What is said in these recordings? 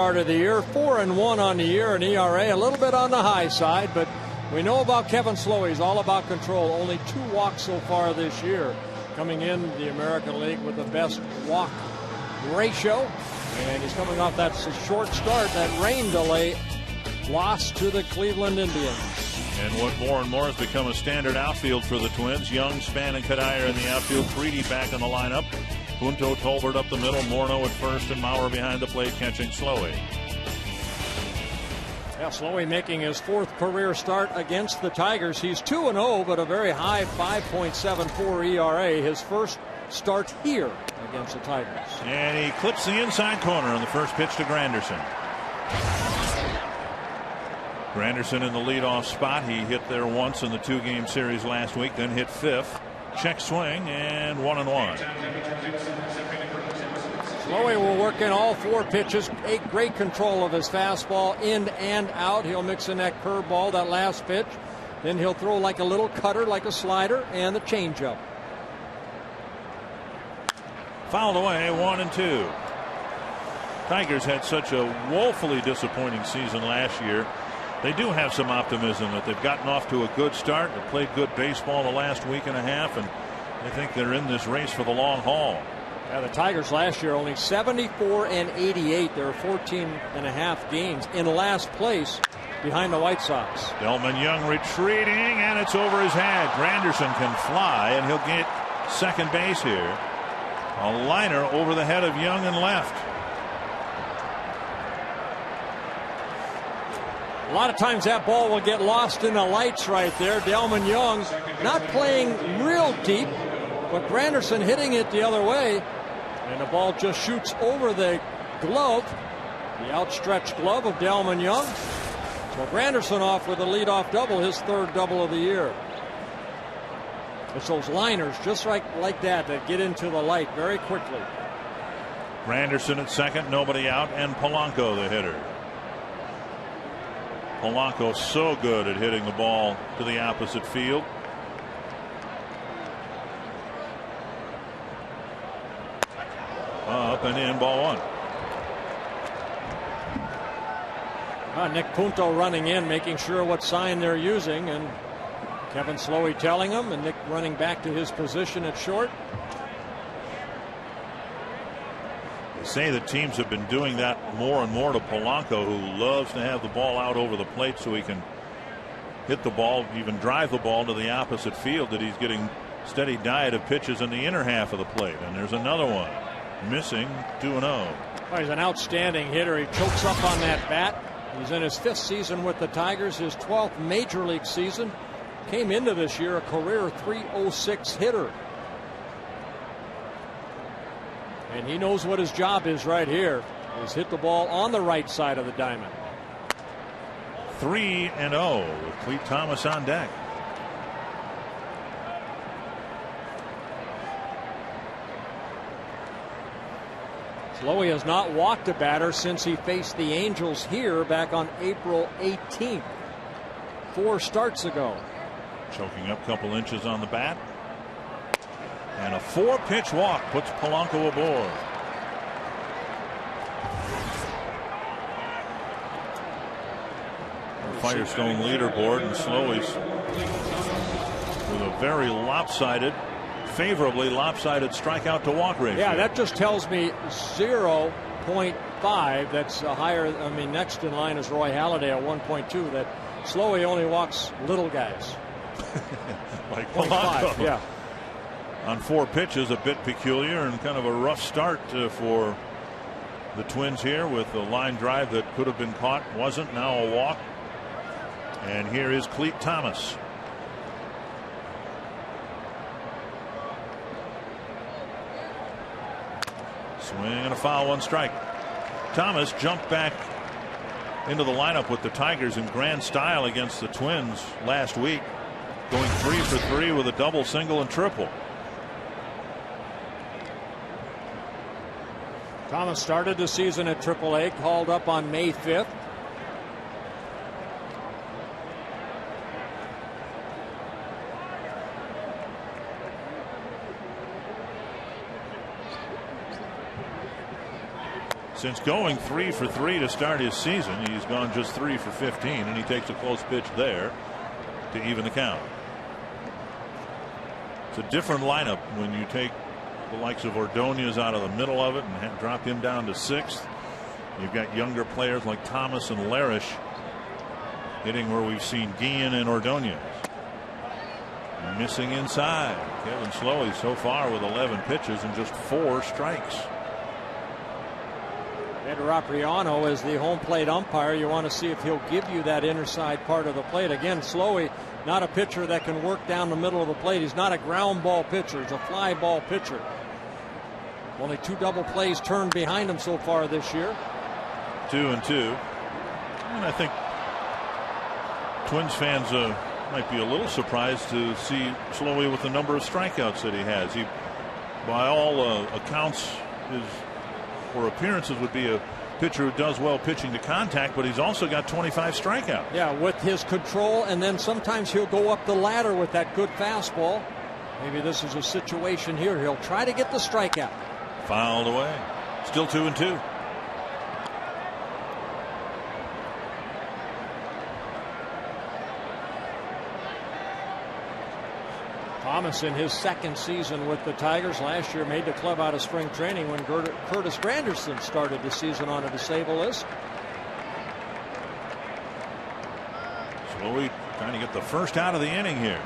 Start of the year, 4-1 on the year, an ERA a little bit on the high side, but we know about Kevin Slowey. He's all about control. Only 2 walks so far this year, coming in the American League with the best walk ratio, and he's coming off that short start, that rain delay loss to the Cleveland Indians. And what more and more has become a standard outfield for the Twins. Young, Span, and Kadire in the outfield. Crede back in the lineup. Punto, Tolbert up the middle. Morneau at first, and Maurer behind the plate catching Slowey. Yeah, Slowey making his 4th career start against the Tigers. He's 2-0, but a very high 5.74 ERA. His first start here against the Tigers. And he clips the inside corner on the first pitch to Granderson. Granderson in the leadoff spot. He hit there once in the 2-game series last week, then hit 5th. Check swing, and 1-1. Slowey will work in all 4 pitches. Great control of his fastball in and out. He'll mix in that curveball, that last pitch. Then he'll throw like a little cutter, like a slider, and the changeup. Fouled away, 1-2. Tigers had such a woefully disappointing season last year. They do have some optimism that they've gotten off to a good start. They played good baseball the last week and a half, and they think they're in this race for the long haul. Yeah, the Tigers last year only 74-88. There were 14.5 games in last place behind the White Sox. Delman Young retreating, and it's over his head. Granderson can fly, and he'll get second base here. A liner over the head of Young and left. A lot of times that ball will get lost in the lights right there. Delman Young not playing real deep, but Granderson hitting it the other way. And the ball just shoots over the glove, the outstretched glove of Delman Young. So Granderson off with a leadoff double, his 3rd double of the year. It's those liners just like that get into the light very quickly. Granderson at second, nobody out, and Polanco the hitter. Polanco so good at hitting the ball to the opposite field. Up and in, ball 1. Nick Punto running in, making sure what sign they're using, and Kevin Slowey telling him, and Nick running back to his position at short. They say that teams have been doing that more and more to Polanco, who loves to have the ball out over the plate so he can hit the ball, even drive the ball to the opposite field, that he's getting steady diet of pitches in the inner half of the plate. And there's another one missing, 2-0. Oh, he's an outstanding hitter. He chokes up on that bat. He's in his 5th season with the Tigers, his 12th major league season. Came into this year a career .306 hitter. And he knows what his job is right here. He's hit the ball on the right side of the diamond. 3-0 with Clete Thomas on deck. Slowey has not walked a batter since he faced the Angels here back on April 18th. 4 starts ago. Choking up a couple inches on the bat. And a 4-pitch walk puts Polanco aboard. Firestone leaderboard, and Slowey's with a very favorably lopsided strikeout to walk ratio. Yeah, that just tells me 0.5. That's higher. I mean, next in line is Roy Halladay at 1.2. That Slowey only walks little guys. Like Polanco. Yeah. On 4 pitches, a bit peculiar and kind of a rough start for the Twins here, with a line drive that could have been caught, wasn't. Now a walk. And here is Clete Thomas. Swing and a foul, 1 strike. Thomas jumped back into the lineup with the Tigers in grand style against the Twins last week, going 3 for 3 with a double, single, and triple. Thomas started the season at AAA, called up on May 5th. Since going 3 for 3 to start his season, he's gone just 3 for 15, and he takes a close pitch there to even the count. It's a different lineup when you take the likes of Ordonez out of the middle of it and drop him down to 6th. You've got younger players like Thomas and Larish hitting where we've seen Guillen and Ordonez. Missing inside. Kevin Slowey so far with 11 pitches and just 4 strikes. Ed Rapriano is the home plate umpire. You want to see if he'll give you that inner side part of the plate. Again, Slowey, not a pitcher that can work down the middle of the plate. He's not a ground ball pitcher. He's a fly ball pitcher. Only 2 double plays turned behind him so far this year. 2-2. And I think Twins fans might be a little surprised to see Slowey with the number of strikeouts that he has. He, by all accounts, or appearances, would be a pitcher who does well pitching to contact, but he's also got 25 strikeouts. Yeah, with his control, and then sometimes he'll go up the ladder with that good fastball. Maybe this is a situation here. He'll try to get the strikeout. Fouled away. Still 2-2. Thomas in his 2nd season with the Tigers. Last year made the club out of spring training when Curtis Granderson started the season on a disabled list. Slowly trying to get the first out of the inning here.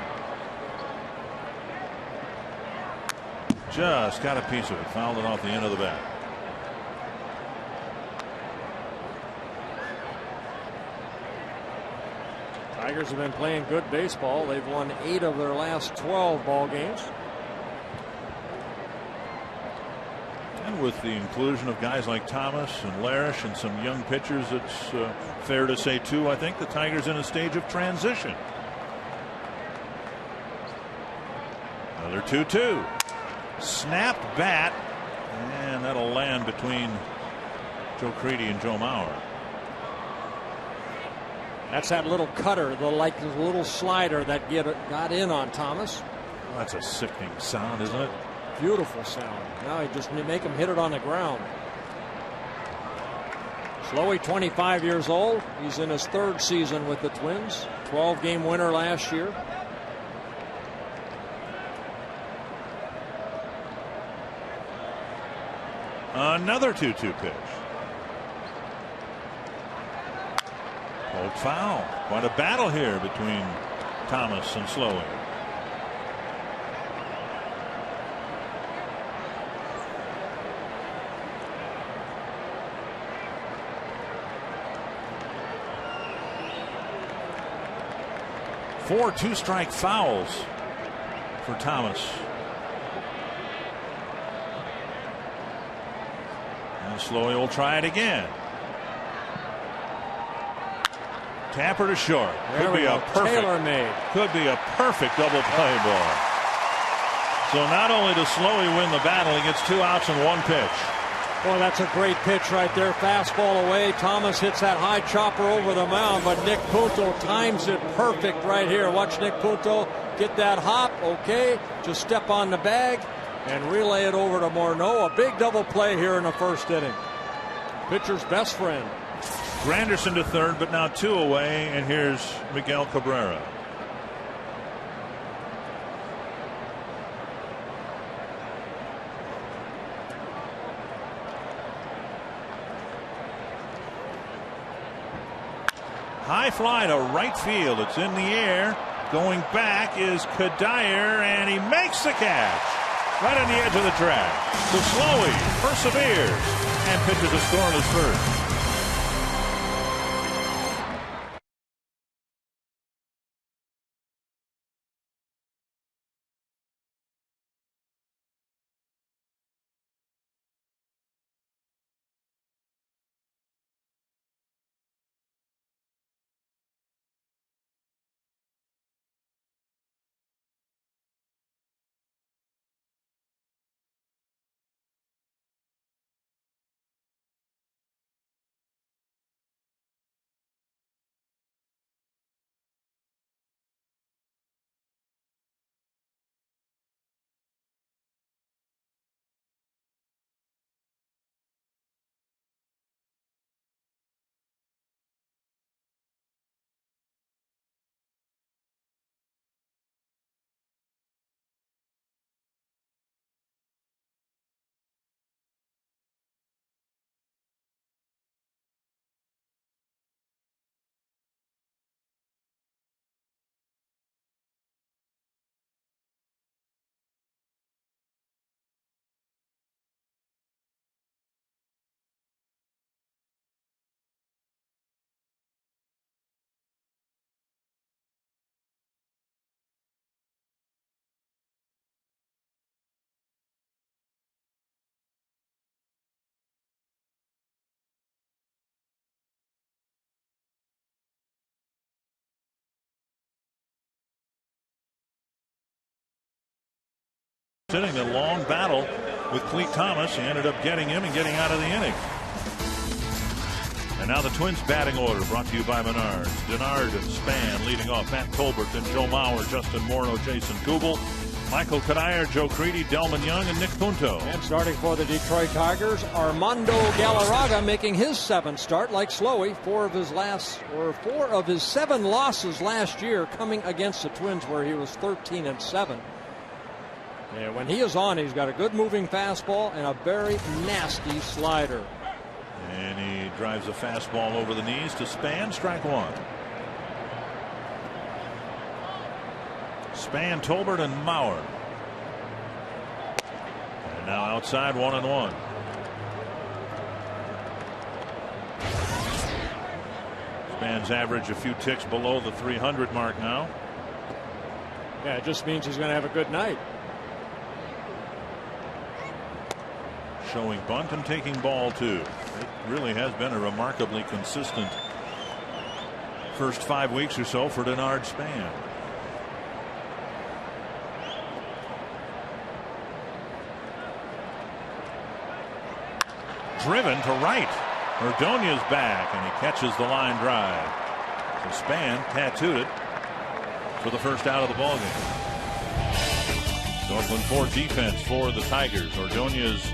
Just got a piece of it. Fouled it off the end of the bat. Tigers have been playing good baseball. They've won 8 of their last 12 ball games. And with the inclusion of guys like Thomas and Larish and some young pitchers, it's fair to say, too, I think the Tigers in a stage of transition. Another 2-2. Snapped bat, and that'll land between Joe Crede and Joe Mauer. That's that little cutter, the little slider that got in on Thomas. Well, that's a sickening sound, isn't it? Beautiful sound. Now he just make him hit it on the ground. Slowey, 25 years old. He's in his 3rd season with the Twins. 12-game winner last year. Another 2-2 pitch. Poked foul. Quite a battle here between Thomas and Slowey. Four 2-strike fouls for Thomas. And Slowey will try it again. Tapper to short. Could be a perfect double play ball. So not only does Slowey win the battle, he gets 2 outs and 1 pitch. Boy, that's a great pitch right there. Fastball away. Thomas hits that high chopper over the mound, but Nick Punto times it perfect right here. Watch Nick Punto get that hop. Okay, just step on the bag and relay it over to Morneau. A big double play here in the 1st inning. Pitcher's best friend. Granderson to 3rd, but now 2 away, and here's Miguel Cabrera. High fly to right field. It's in the air. Going back is Kadire, and he makes the catch right on the edge of the track. So Slowey perseveres and pitches a scoreless 1st. inning, a long battle with Clete Thomas. He ended up getting him and getting out of the inning. And now the Twins batting order brought to you by Menards. Denard and Span leading off. Matt Tolbert, then Joe Mauer, Justin Morneau, Jason Kubel, Michael Cuddyer, Joe Crede, Delman Young, and Nick Punto. And starting for the Detroit Tigers, Armando Galarraga making his 7th start like Slowey. 4 of his 7 losses last year coming against the Twins, where he was 13-7. And when he is on, he's got a good moving fastball and a very nasty slider. And he drives a fastball over the knees to Span. Strike 1. Span, Tolbert, and Mauer. And now outside, 1-1. Span's average a few ticks below the 300 mark now. Yeah, it just means he's going to have a good night. Showing bunt and taking ball 2. It really has been a remarkably consistent first 5 weeks or so for Denard Span. Driven to right. Ordonez's back, and he catches the line drive. So Span tattooed it for the first out of the ballgame. Oakland 4 defense for the Tigers. Ordonez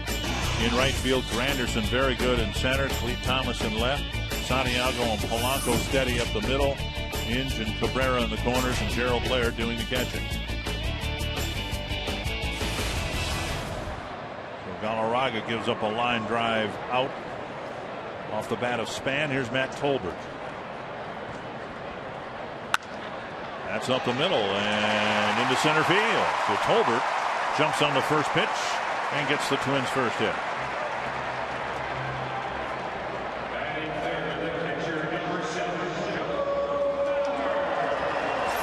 in right field. Granderson very good in center. Clete Thomas in left. Santiago and Polanco steady up the middle. Inge and Cabrera in the corners, and Gerald Blair doing the catching. Galarraga gives up a line drive out off the bat of Span. Here's Matt Tolbert. That's up the middle and into center field. So Tolbert jumps on the first pitch and gets the Twins' first hit.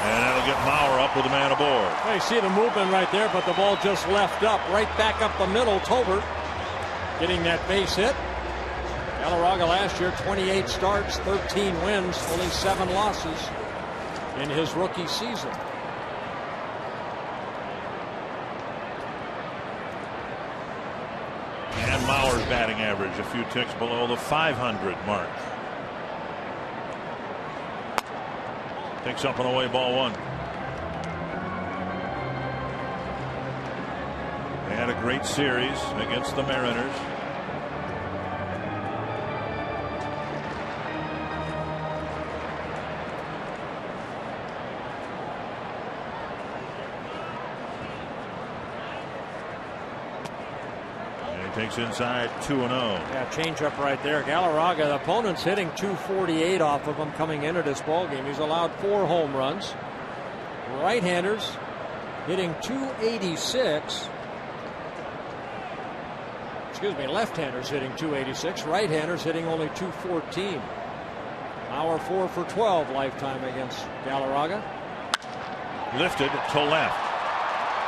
And that'll get Mauer up with a man aboard. Well, you see the movement right there, but the ball just left up, right back up the middle. Tolbert getting that base hit. Galarraga last year, 28 starts, 13 wins, only 7 losses in his rookie season. And Mauer's batting average a few ticks below the 500 mark. Picks up and away, ball 1. They had a great series against the Mariners. And he takes inside 2-0. Yeah, changeup right there. Galarraga, the opponent's hitting 248 off of him coming into this ballgame. He's allowed 4 home runs. Right-handers hitting 286. Excuse me, left-handers hitting 286. Right-handers hitting only 214. Mauer 4 for 12 lifetime against Galarraga. Lifted to left.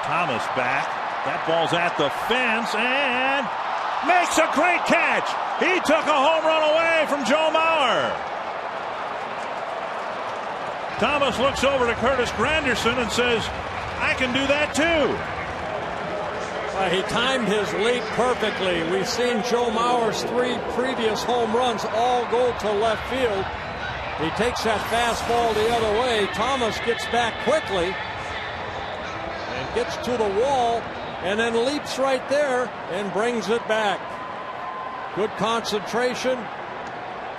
Thomas back. That ball's at the fence and makes a great catch. He took a home run away from Joe Mauer. Thomas looks over to Curtis Granderson and says, I can do that too. He timed his leap perfectly. We've seen Joe Mauer's 3 previous home runs all go to left field. He takes that fastball the other way. Thomas gets back quickly and gets to the wall and then leaps right there and brings it back. Good concentration,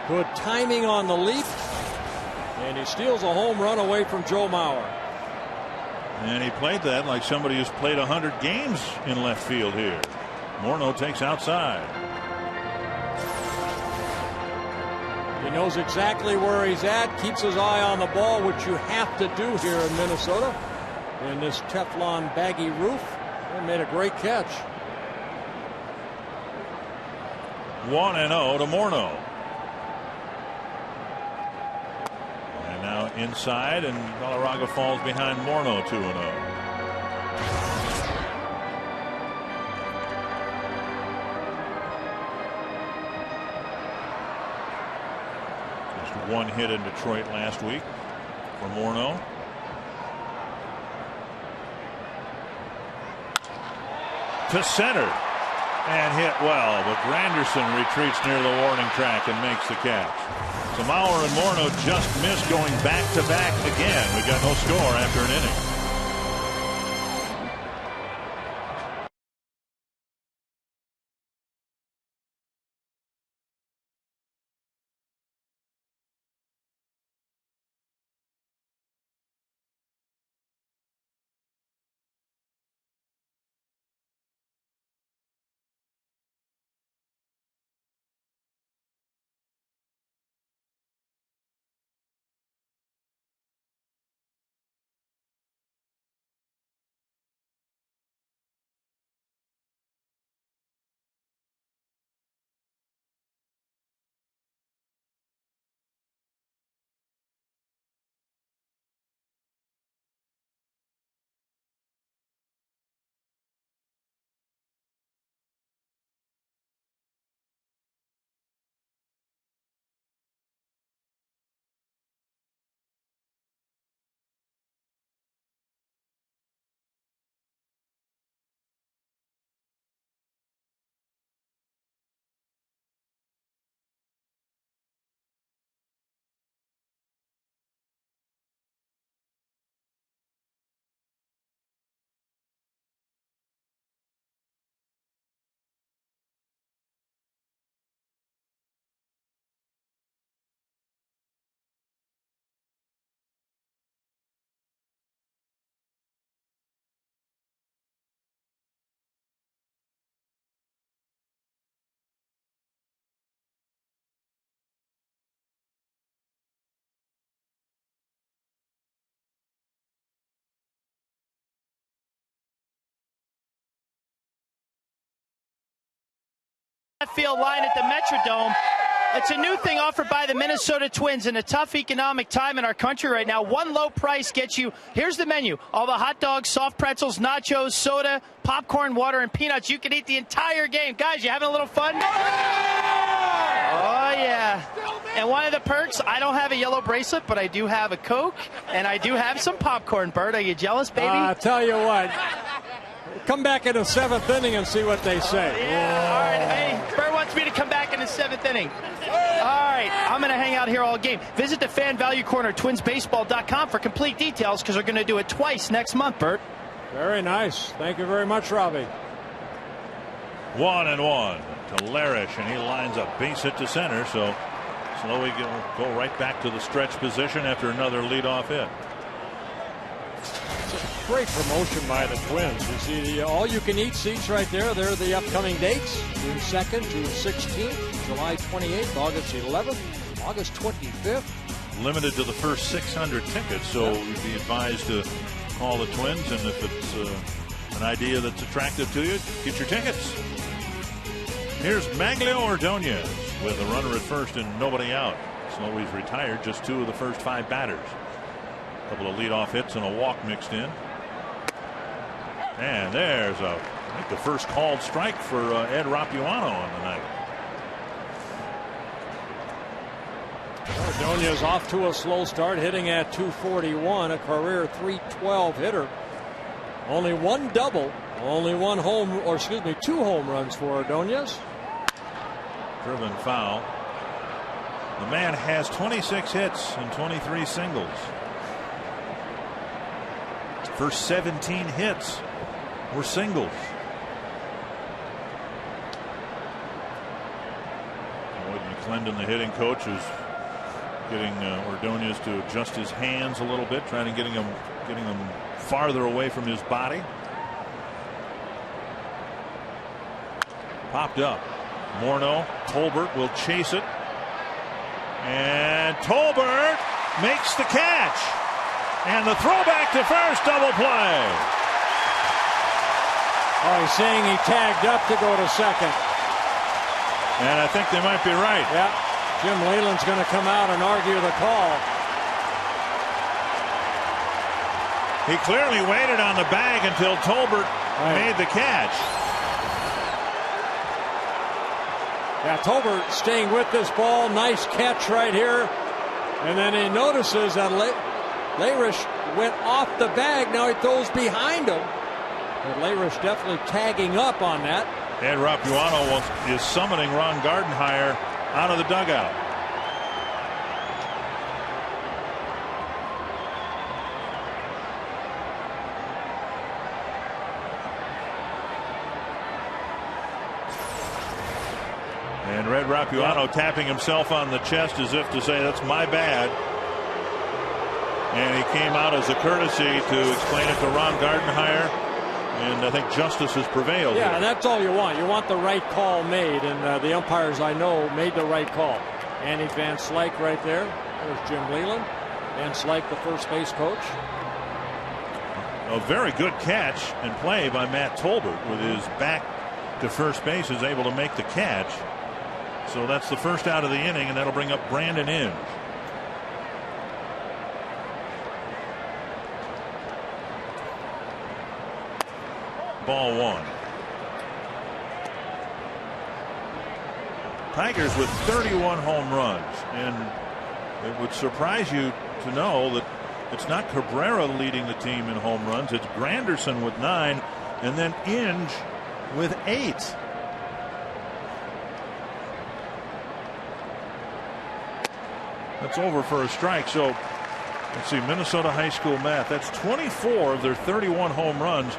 good timing on the leap, and he steals a home run away from Joe Mauer. And he played that like somebody who's played 100 games in left field here. Morneau takes outside. He knows exactly where he's at, keeps his eye on the ball, which you have to do here in Minnesota in this Teflon baggy roof. They made a great catch. 1-0 to Morneau. And now inside, and Galarraga falls behind Morneau 2-0. Just 1 hit in Detroit last week for Morneau. to center and hit well, but Granderson retreats near the warning track and makes the catch. So Mauer and Morneau just missed going back to back again. We got no score after an inning. Field line at the Metrodome. It's a new thing offered by the Minnesota Twins in a tough economic time in our country right now. One low price gets you, here's the menu, all the hot dogs, soft pretzels, nachos, soda, popcorn, water, and peanuts. You can eat the entire game. Guys, you having a little fun? Oh, yeah. And one of the perks, I don't have a yellow bracelet, but I do have a Coke, and I do have some popcorn. Bert, are you jealous, baby? I'll tell you what. Come back in the 7th inning and see what they say. Yeah, all right. Hey, Bert wants me to come back in the 7th inning. All right, I'm going to hang out here all game. Visit the Fan Value Corner, twinsbaseball.com for complete details because we're going to do it twice next month, Bert. Very nice. Thank you very much, Robbie. 1-1 to Larish, and he lines a base hit to center, so Slowey go right back to the stretch position after another leadoff hit. Great promotion by the Twins. You see the all-you-can-eat seats right there. They're the upcoming dates. June 2nd, June 16th, July 28th, August 11th, August 25th. Limited to the first 600 tickets, so you'd be advised to call the Twins, and if it's an idea that's attractive to you, get your tickets. Here's Maglio Ordonez with a runner at first and nobody out. Slowey's retired, just 2 of the first 5 batters. A couple of leadoff hits and a walk mixed in. And there's I think the first called strike for Ed Rapuano on the night. Ordonez off to a slow start, hitting at .241, a career .312 hitter. Only 1 double, only 2 home runs for Ordonez. Driven foul. The man has 26 hits and 23 singles. First 17 hits were singles. Lloyd McClendon, the hitting coach, is getting Ordonez to adjust his hands a little bit, trying to getting him farther away from his body. Popped up. Morneau, Tolbert will chase it, and Tolbert makes the catch, and the throwback to first, double play. Oh, he's saying he tagged up to go to second. And I think they might be right. Yeah. Jim Leyland's going to come out and argue the call. He clearly waited on the bag until Tolbert made the catch. Yeah, Tolbert staying with this ball. Nice catch right here. And then he notices that Larish went off the bag. Now he throws behind him. But Layrish definitely tagging up on that. Ed Rapuano is summoning Ron Gardenhire out of the dugout. And Red Rapuano tapping himself on the chest as if to say, that's my bad. And he came out as a courtesy to explain it to Ron Gardenhire. And I think justice has prevailed. Yeah, here. and that's all you want. You want the right call made. And the umpires, I know, made the right call. Andy Van Slyke right there. There's Jim Leland. Van Slyke, the first base coach. A very good catch and play by Matt Tolbert with his back to first base, is able to make the catch. So that's the first out of the inning, and that'll bring up Brandon Inge. Ball one. Tigers with 31 home runs, and it would surprise you to know that it's not Cabrera leading the team in home runs. It's Granderson with 9, and then Inge with 8. That's over for a strike. So let's see, Minnesota high school math. That's 24 of their 31 home runs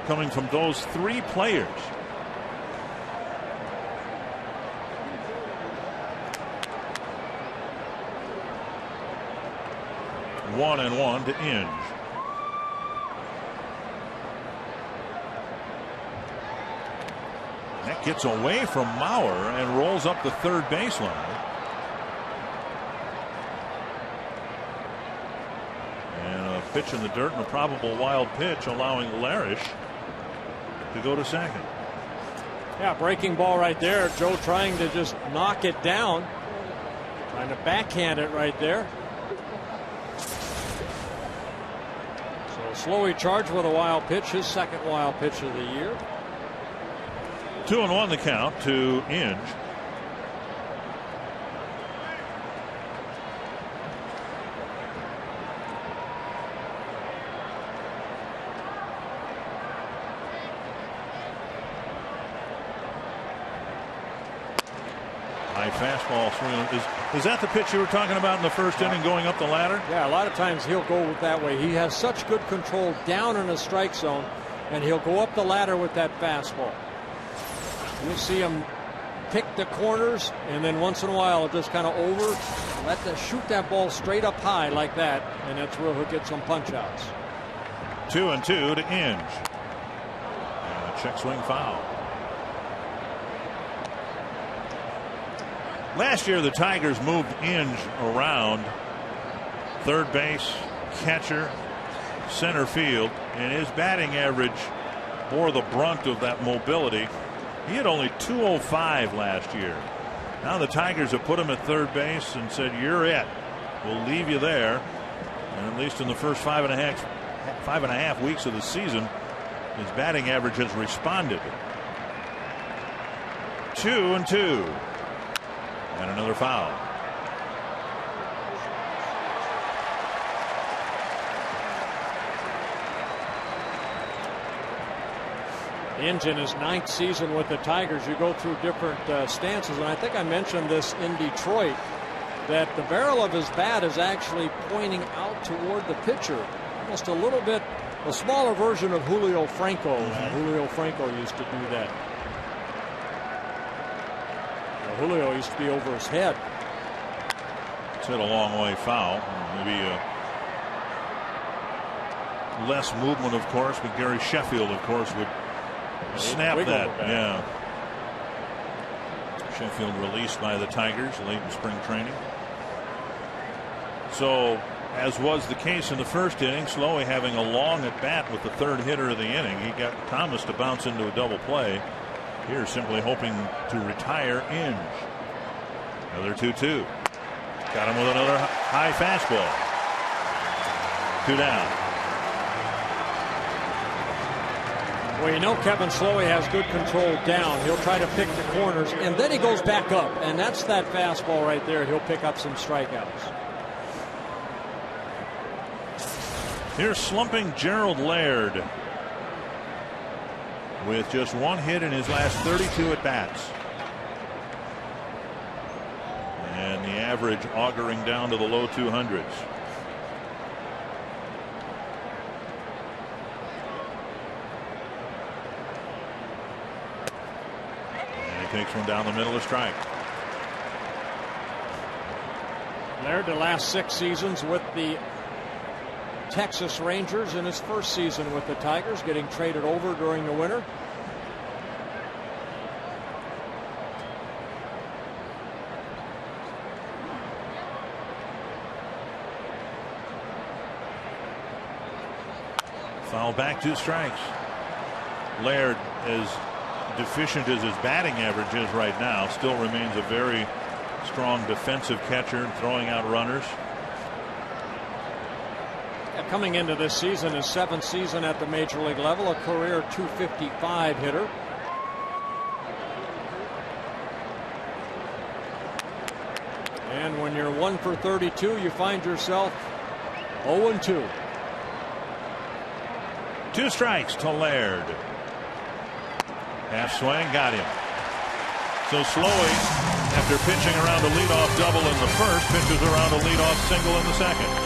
coming from those 3 players. One and one to Inge. That gets away from Mauer and rolls up the third baseline. And a pitch in the dirt and a probable wild pitch, allowing Layrish to go to second. Yeah, breaking ball right there. Joe trying to just knock it down. Trying to backhand it right there. So Slowey charged with a wild pitch, his second wild pitch of the year. 2-1 the count to Inge. High fastball swing. Is that the pitch you were talking about in the first inning, going up the ladder? Yeah, a lot of times he'll go that way. He has such good control down in the strike zone, and he'll go up the ladder with that fastball. You'll see him pick the corners, and then once in a while he'll just kind of shoot that ball straight up high like that, and that's where he'll get some punch outs. 2-2 to Inge. And a check swing foul. Last year the Tigers moved Inge around third base, catcher, center field, and his batting average bore the brunt of that mobility. He had only 205 last year. Now the Tigers have put him at third base and said, you're it. We'll leave you there. And at least in the first five and a half weeks of the season, his batting average has responded. 2-2. And another foul. Inge in his 9th season with the Tigers. You go through different stances, and I think I mentioned this in Detroit, that the barrel of his bat is actually pointing out toward the pitcher, almost a little bit a smaller version of Julio Franco. Julio Franco used to do that. Julio used to be over his head. It's hit a long way foul. Maybe less movement, of course, but Gary Sheffield, of course, would snap that. Yeah. Sheffield released by the Tigers late in spring training. So, as was the case in the first inning, Slowey having a long at bat with the third hitter of the inning. He got Thomas to bounce into a double play. Here simply hoping to retire Inge. Another 2-2. Got him with another high fastball. 2 down. Well, you know Kevin Slowey has good control down. He'll try to pick the corners, and then he goes back up, and that's that fastball right there. He'll pick up some strikeouts. Here's slumping Gerald Laird. with just one hit in his last 32 at bats. And the average auguring down to the low 200s. And he takes one down the middle of strike. Laird, the last 6 seasons with the Texas Rangers, in his first season with the Tigers, getting traded over during the winter. Foul back, 2 strikes. Laird, as deficient as his batting average is right now, still remains a very strong defensive catcher and throwing out runners. Coming into this season, his 7th season at the major league level, a career .255 hitter. And when you're 1 for 32, you find yourself 0-2. 2 strikes to Laird. Half swing, got him. So Slowey, after pitching around a leadoff double in the first, pitches around a leadoff single in the second.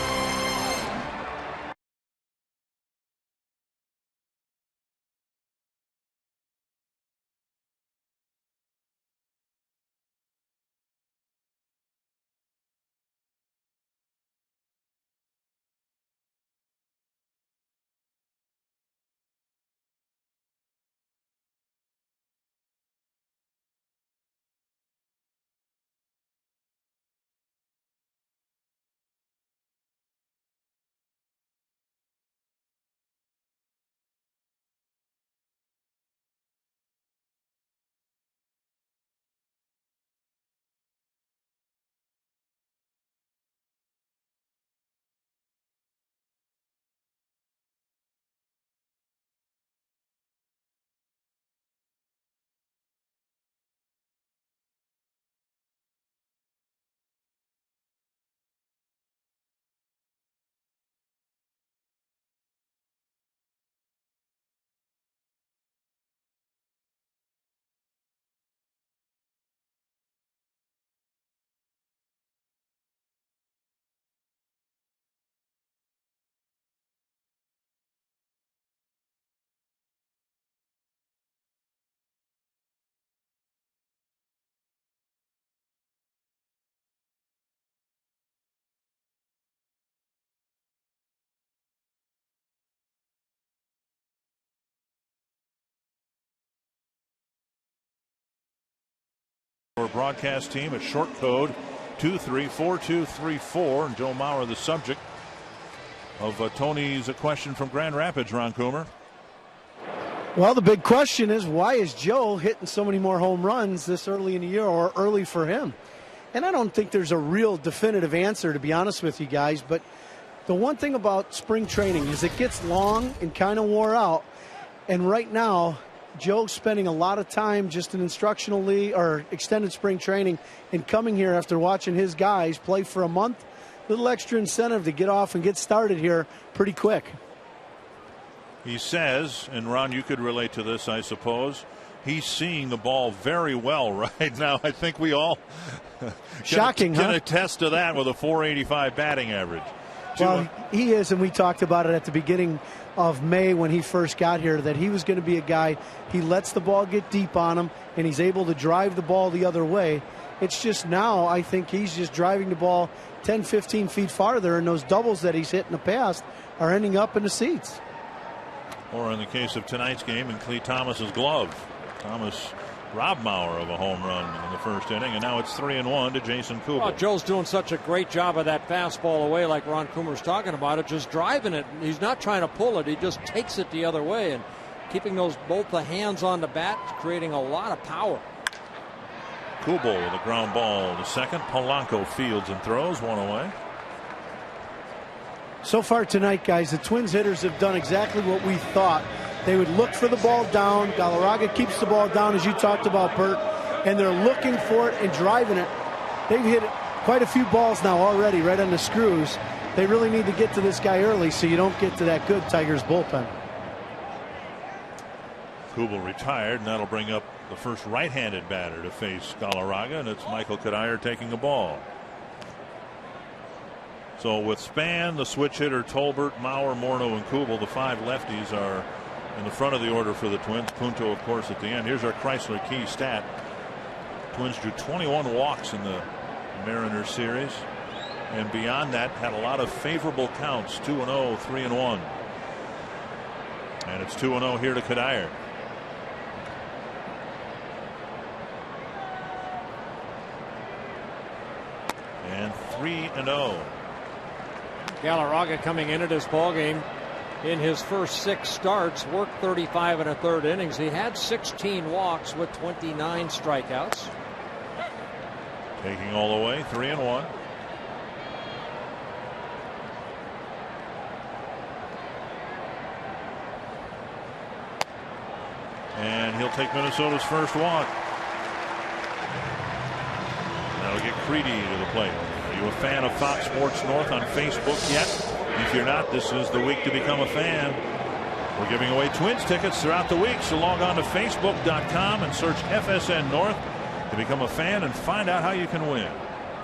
Our broadcast team at short code 234234, and Joe Mauer the subject of Tony's question from Grand Rapids. Ron Coomer. Well, the big question is, why is Joe hitting so many more home runs this early in the year, or early for him? And I don't think there's a real definitive answer, to be honest with you guys, but the one thing about spring training is it gets long and kind of wore out, and right now Joe's spending a lot of time just in instructional league or extended spring training and coming here after watching his guys play for a month. Little extra incentive to get off and get started here pretty quick. He says, and Ron, you could relate to this, I suppose, he's seeing the ball very well right now. I think we all shocking can attest to that with a .485 batting average. Well, he is, and we talked about it at the beginning of May when he first got here, that he was going to be a guy, he lets the ball get deep on him, and he's able to drive the ball the other way. It's just now, I think he's just driving the ball 10, 15 feet farther, and those doubles that he's hit in the past are ending up in the seats. Or in the case of tonight's game, in Clee Thomas's glove. Thomas robbed Mauer of a home run in the first inning, and now it's 3-1 to Jason Kubel. Oh, Joe's doing such a great job of that fastball away, like Ron Coomer's talking about it, just driving it. He's not trying to pull it, he just takes it the other way, and keeping both the hands on the bat, creating a lot of power. Kubel with a ground ball to second. Polanco fields and throws one away. So far tonight, guys, the Twins hitters have done exactly what we thought. They would look for the ball down. Galarraga keeps the ball down, as you talked about, Bert, and they're looking for it and driving it. They've hit quite a few balls now already right on the screws. They really need to get to this guy early so you don't get to that good Tigers bullpen. Kubel retired, and that'll bring up the first right-handed batter to face Galarraga, and it's Michael Crede taking the ball. So with Span, the switch hitter, Tolbert, Mauer, Morneau, and Kubel, the 5 lefties are in the front of the order for the Twins. Punto, of course, at the end. Here's our Chrysler Key stat. Twins drew 21 walks in the Mariners series, and beyond that had a lot of favorable counts, 2-0, 3-1. And it's 2-0 here to Crede. And 3-0. Galarraga coming into this ballgame in his first 6 starts, worked 35 1/3 innings. He had 16 walks with 29 strikeouts. Taking all the way, 3-1. And he'll take Minnesota's first walk. That'll get Crede to the plate. Are you a fan of Fox Sports North on Facebook yet? If you're not, this is the week to become a fan. We're giving away Twins tickets throughout the week, so log on to Facebook.com and search FSN North to become a fan and find out how you can win.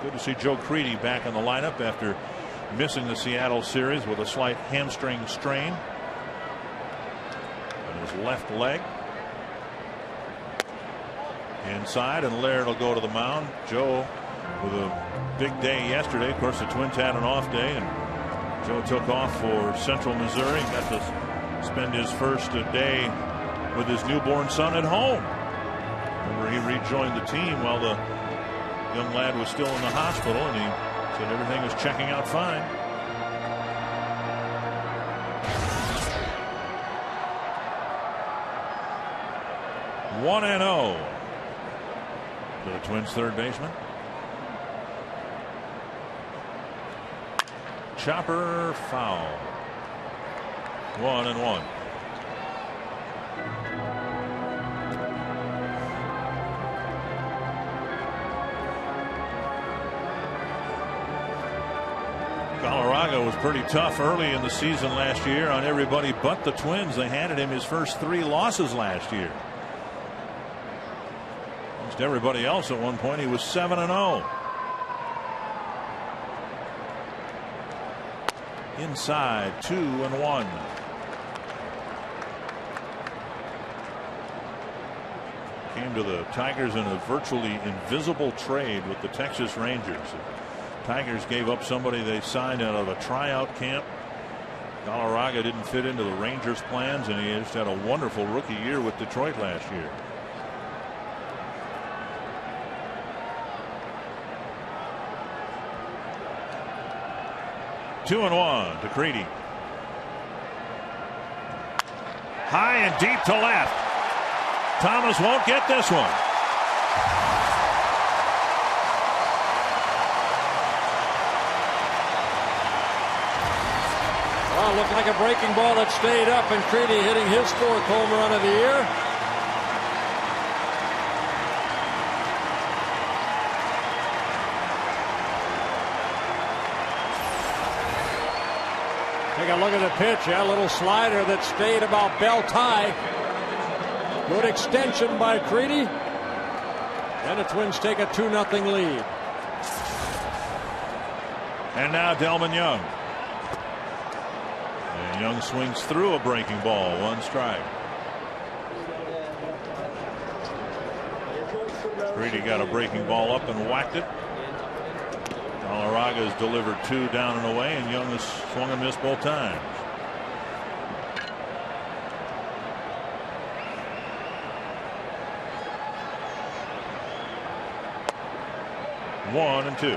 Good to see Joe Crede back in the lineup after missing the Seattle series with a slight hamstring strain on his left leg. Inside, and Laird will go to the mound. Joe with a big day yesterday. Of course, the Twins had an off day, and Joe took off for Central Missouri. Got to spend his first day with his newborn son at home. Remember, he rejoined the team while the young lad was still in the hospital, and he said everything was checking out fine. One and 0 to the Twins' third baseman. Chopper foul. 1-1. Galarraga was pretty tough early in the season last year on everybody but the Twins. They handed him his first 3 losses last year. Against everybody else at one point, he was 7-0. Inside, 2-1. Came to the Tigers in a virtually invisible trade with the Texas Rangers. The Tigers gave up somebody they signed out of a tryout camp. Galarraga didn't fit into the Rangers' plans, and he just had a wonderful rookie year with Detroit last year. Two and 1 to Crede. High and deep to left. Thomas won't get this one. Well, it looked like a breaking ball that stayed up, and Crede hitting his 4th home run of the year. Take a look at the pitch. A little slider that stayed about belt high. Good extension by Crede. And the Twins take a 2-0 lead. And now Delman Young. And Young swings through a breaking ball. 1 strike. Crede got a breaking ball up and whacked it. Galarraga has delivered 2 down and away, and Young has swung and missed both times. One and 2.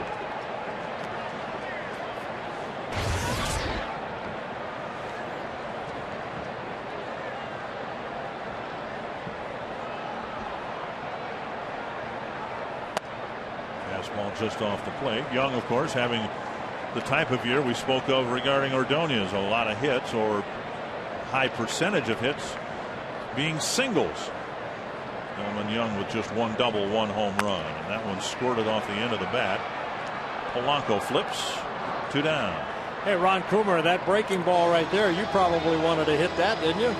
Fastball just off the plate. Young, of course, having the type of year we spoke of regarding Ordonez. A lot of hits, or high percentage of hits being singles. Delman Young with just 1 double, 1 home run, and that one squirted off the end of the bat. Polanco flips, 2 down. Hey, Ron Coomer, that breaking ball right there, you probably wanted to hit that, didn't you?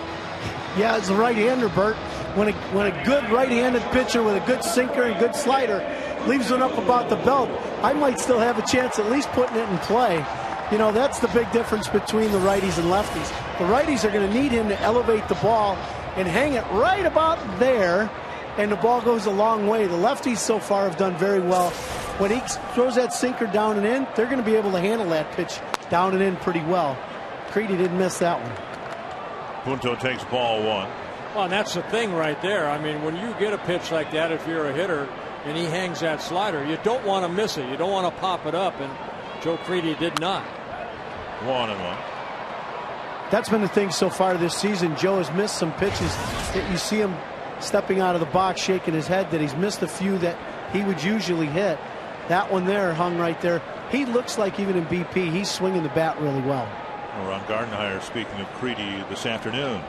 Yeah, it's a right-hander, Bert. when a good right-handed pitcher with a good sinker and good slider leaves one up about the belt, I might still have a chance at least putting it in play. You know, that's the big difference between the righties and lefties. The righties are going to need him to elevate the ball and hang it right about there, and the ball goes a long way. The lefties so far have done very well. When he throws that sinker down and in, they're going to be able to handle that pitch down and in pretty well. Crede didn't miss that one. Punto takes ball 1. Well, and that's the thing right there. I mean, when you get a pitch like that, if you're a hitter and he hangs that slider, you don't want to miss it. You don't want to pop it up, and Joe Crede did not. 1-1. That's been the thing so far this season. Joe has missed some pitches that you see him stepping out of the box, shaking his head, that he's missed a few that he would usually hit. That one there hung right there. He looks like even in BP, he's swinging the bat really well. Ron Gardenhire, speaking of Crede this afternoon,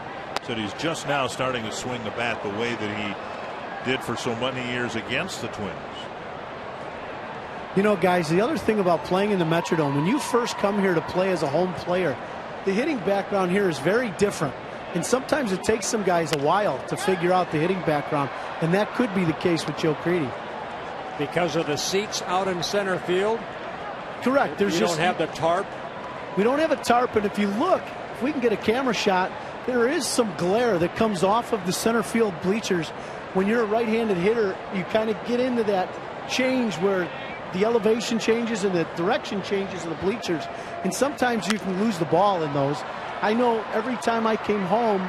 said he's just now starting to swing the bat the way that he did for so many years against the Twins. You know, guys, the other thing about playing in the Metrodome, when you first come here to play as a home player, the hitting background here is very different. And sometimes it takes some guys a while to figure out the hitting background. And that could be the case with Joe Crede. Because of the seats out in center field? Correct. You don't have the tarp? We don't have a tarp, and if you look, if we can get a camera shot, there is some glare that comes off of the center field bleachers. When you're a right-handed hitter, you kind of get into that change where the elevation changes and the direction changes of the bleachers, and sometimes you can lose the ball in those. I know every time I came home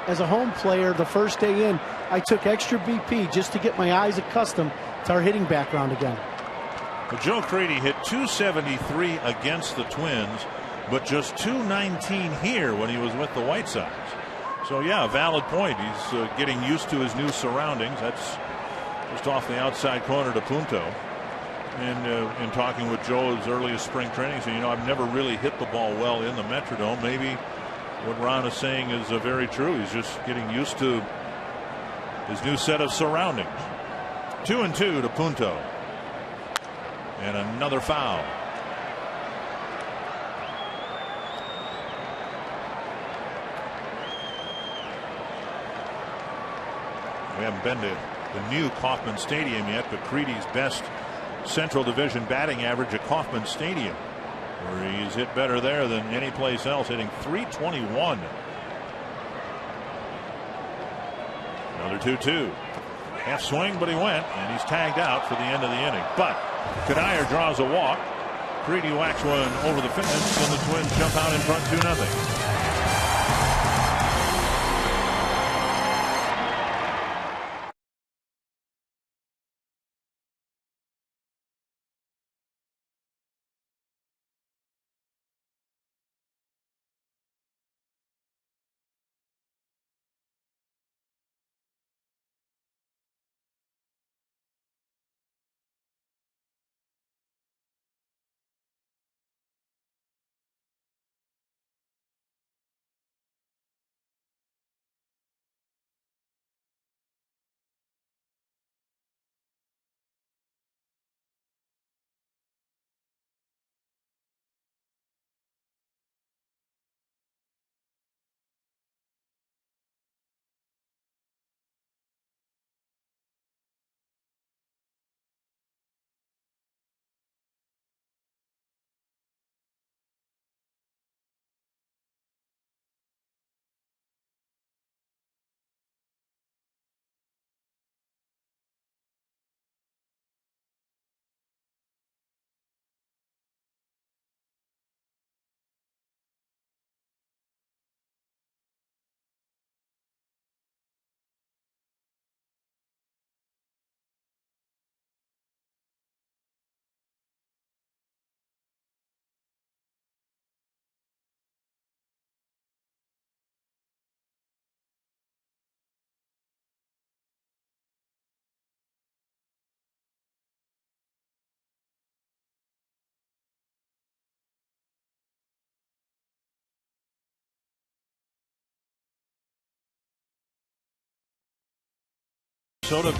as a home player the first day in, I took extra BP just to get my eyes accustomed to our hitting background again. Well, Joe Crede hit .273 against the Twins, but just .219 here when he was with the White Sox. So yeah, a valid point. He's getting used to his new surroundings. That's just off the outside corner to Punto. And in talking with Joe as early as spring training, he said, you know, I've never really hit the ball well in the Metrodome. Maybe what Ron is saying is very true. He's just getting used to his new set of surroundings. 2-2 to Punto. And another foul. We haven't been to the new Kauffman Stadium yet, but Crede's best Central Division batting average at Kauffman Stadium, where he's hit better there than any place else, hitting .321. Another 2-2. Half swing, but he went, and he's tagged out for the end of the inning. But Crede draws a walk. Crede whacks one over the fence, and the Twins jump out in front 2-0.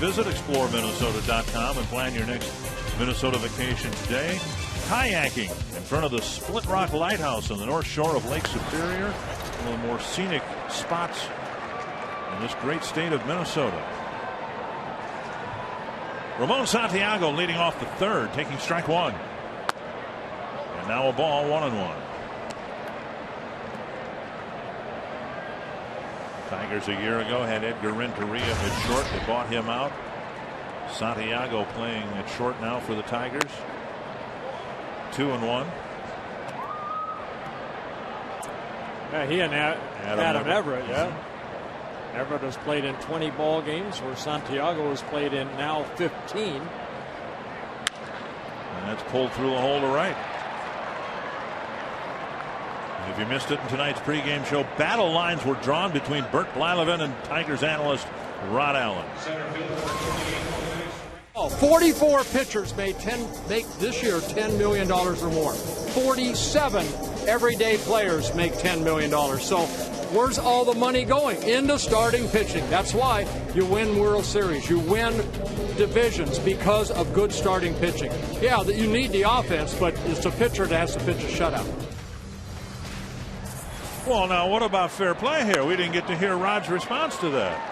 Visit exploreminnesota.com and plan your next Minnesota vacation today. Kayaking in front of the Split Rock Lighthouse on the north shore of Lake Superior. One of the more scenic spots in this great state of Minnesota. Ramon Santiago leading off the third, taking strike one. And now a ball, 1-1. Tigers a year ago had Edgar Renteria at short. They bought him out. Santiago playing at short now for the Tigers. 2-1. Yeah, he and Adam Everett, yeah. Everett has played in 20 ball games, where Santiago has played in now 15. And that's pulled through the hole to right. If you missed it in tonight's pregame show, battle lines were drawn between Bert Blyleven and Tigers analyst Rod Allen. 44 pitchers make this year $10 million or more. 47 everyday players make $10 million. So where's all the money going? Into starting pitching. That's why you win World Series. You win divisions because of good starting pitching. Yeah, you need the offense, but it's a pitcher that has to pitch a shutout. Well, now what about fair play here? We didn't get to hear Rod's response to that.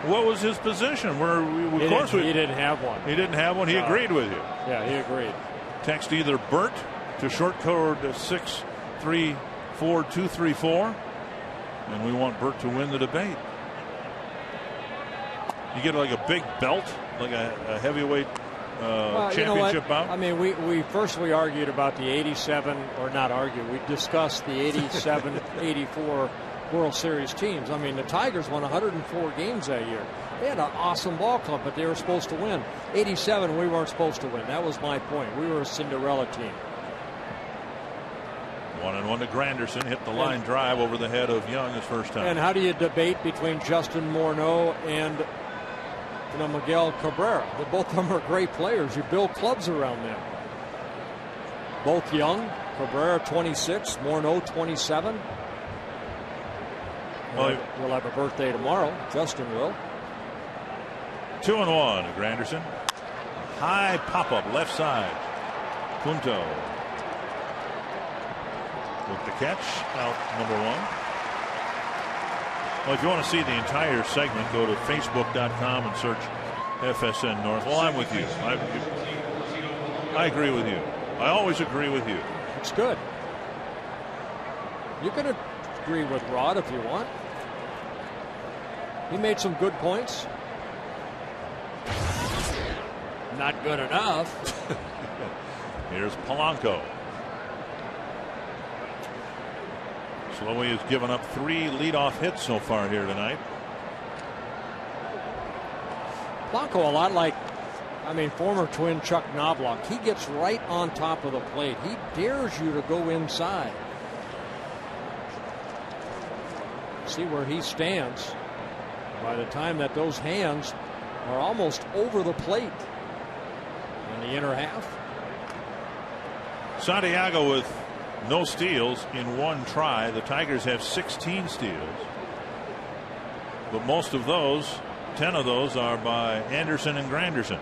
What was his position? He didn't have one. He didn't have one. He agreed with you. Yeah, he agreed. Text either Bert to short code 634234, and we want Bert to win the debate. You get like a big belt, like a heavyweight championship bout. I mean, we argued about the 87, or not argued. We discussed the 87, 84 World Series teams. I mean, the Tigers won 104 games that year. They had an awesome ball club, but they were supposed to win. 87, we weren't supposed to win. That was my point. We were a Cinderella team. 1-1 to Granderson. Hit the line drive over the head of Young his first time. And how do you debate between Justin Morneau and Miguel Cabrera? Both of them are great players. You build clubs around them. Both young. Cabrera 26, Morneau 27. Well, we'll have a birthday tomorrow. Justin will. 2-1 to Granderson. High pop up left side. Punto with the catch, out number one. Well, if you want to see the entire segment, go to facebook.com and search FSN North. Well, I'm with you. I agree with you. I always agree with you. It's good. You can agree with Rod if you want. He made some good points. Not good enough. Here's Polanco. Slowey has given up 3 leadoff hits so far here tonight. Polanco, a lot like, former Twin Chuck Knobloch. He gets right on top of the plate. He dares you to go inside. See where he stands. By the time that those hands are almost over the plate in the inner half. Santiago with no steals in one try. The Tigers have 16 steals, but most of those, 10 of those, are by Anderson and Granderson.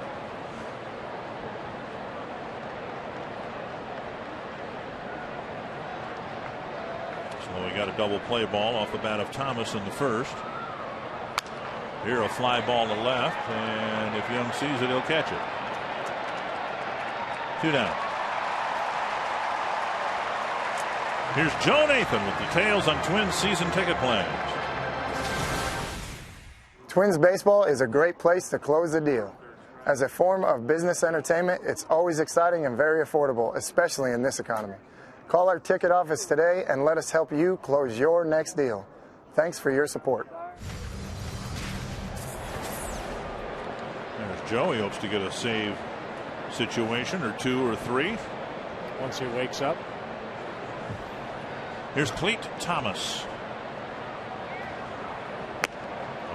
So we got a double play ball off the bat of Thomas in the first. Here a fly ball to left, and if Young sees it, he'll catch it. 2 down. Here's Joe Nathan with details on Twins season ticket plans. Twins baseball is a great place to close the deal. As a form of business entertainment, it's always exciting and very affordable, especially in this economy. Call our ticket office today and let us help you close your next deal. Thanks for your support. There's Joe. He hopes to get a save situation or 2 or 3 once he wakes up. Here's Cleat Thomas.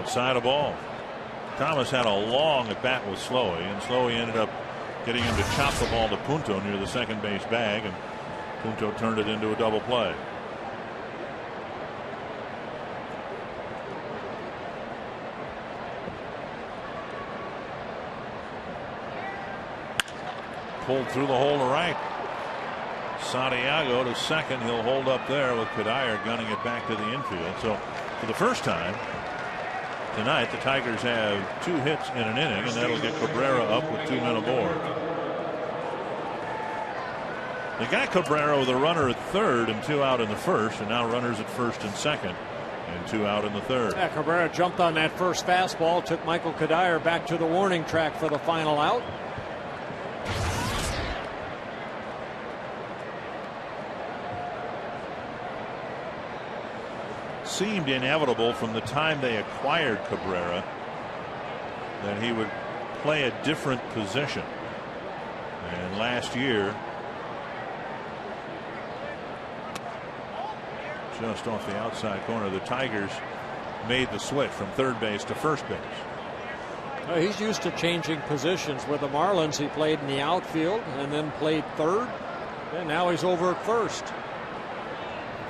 Outside a ball. Thomas had a long at bat with Slowey, and Slowey ended up getting him to chop the ball to Punto near the second base bag, and Punto turned it into a double play. Pulled through the hole to right. Santiago to second. He'll hold up there with Kadire gunning it back to the infield. So For the first time tonight, the Tigers have 2 hits in an inning, and that'll get Cabrera up with 2 men aboard. They got Cabrera with a runner at third and 2 out in the first, and now runners at first and second and 2 out in the third. Yeah, Cabrera jumped on that first fastball, took Michael Kadire back to the warning track for the final out. Seemed inevitable from the time they acquired Cabrera that he would play a different position. And last year, just off the outside corner, the Tigers made the switch from third base to first base. Well, he's used to changing positions. With the Marlins, he played in the outfield and then played third, and now he's over at first.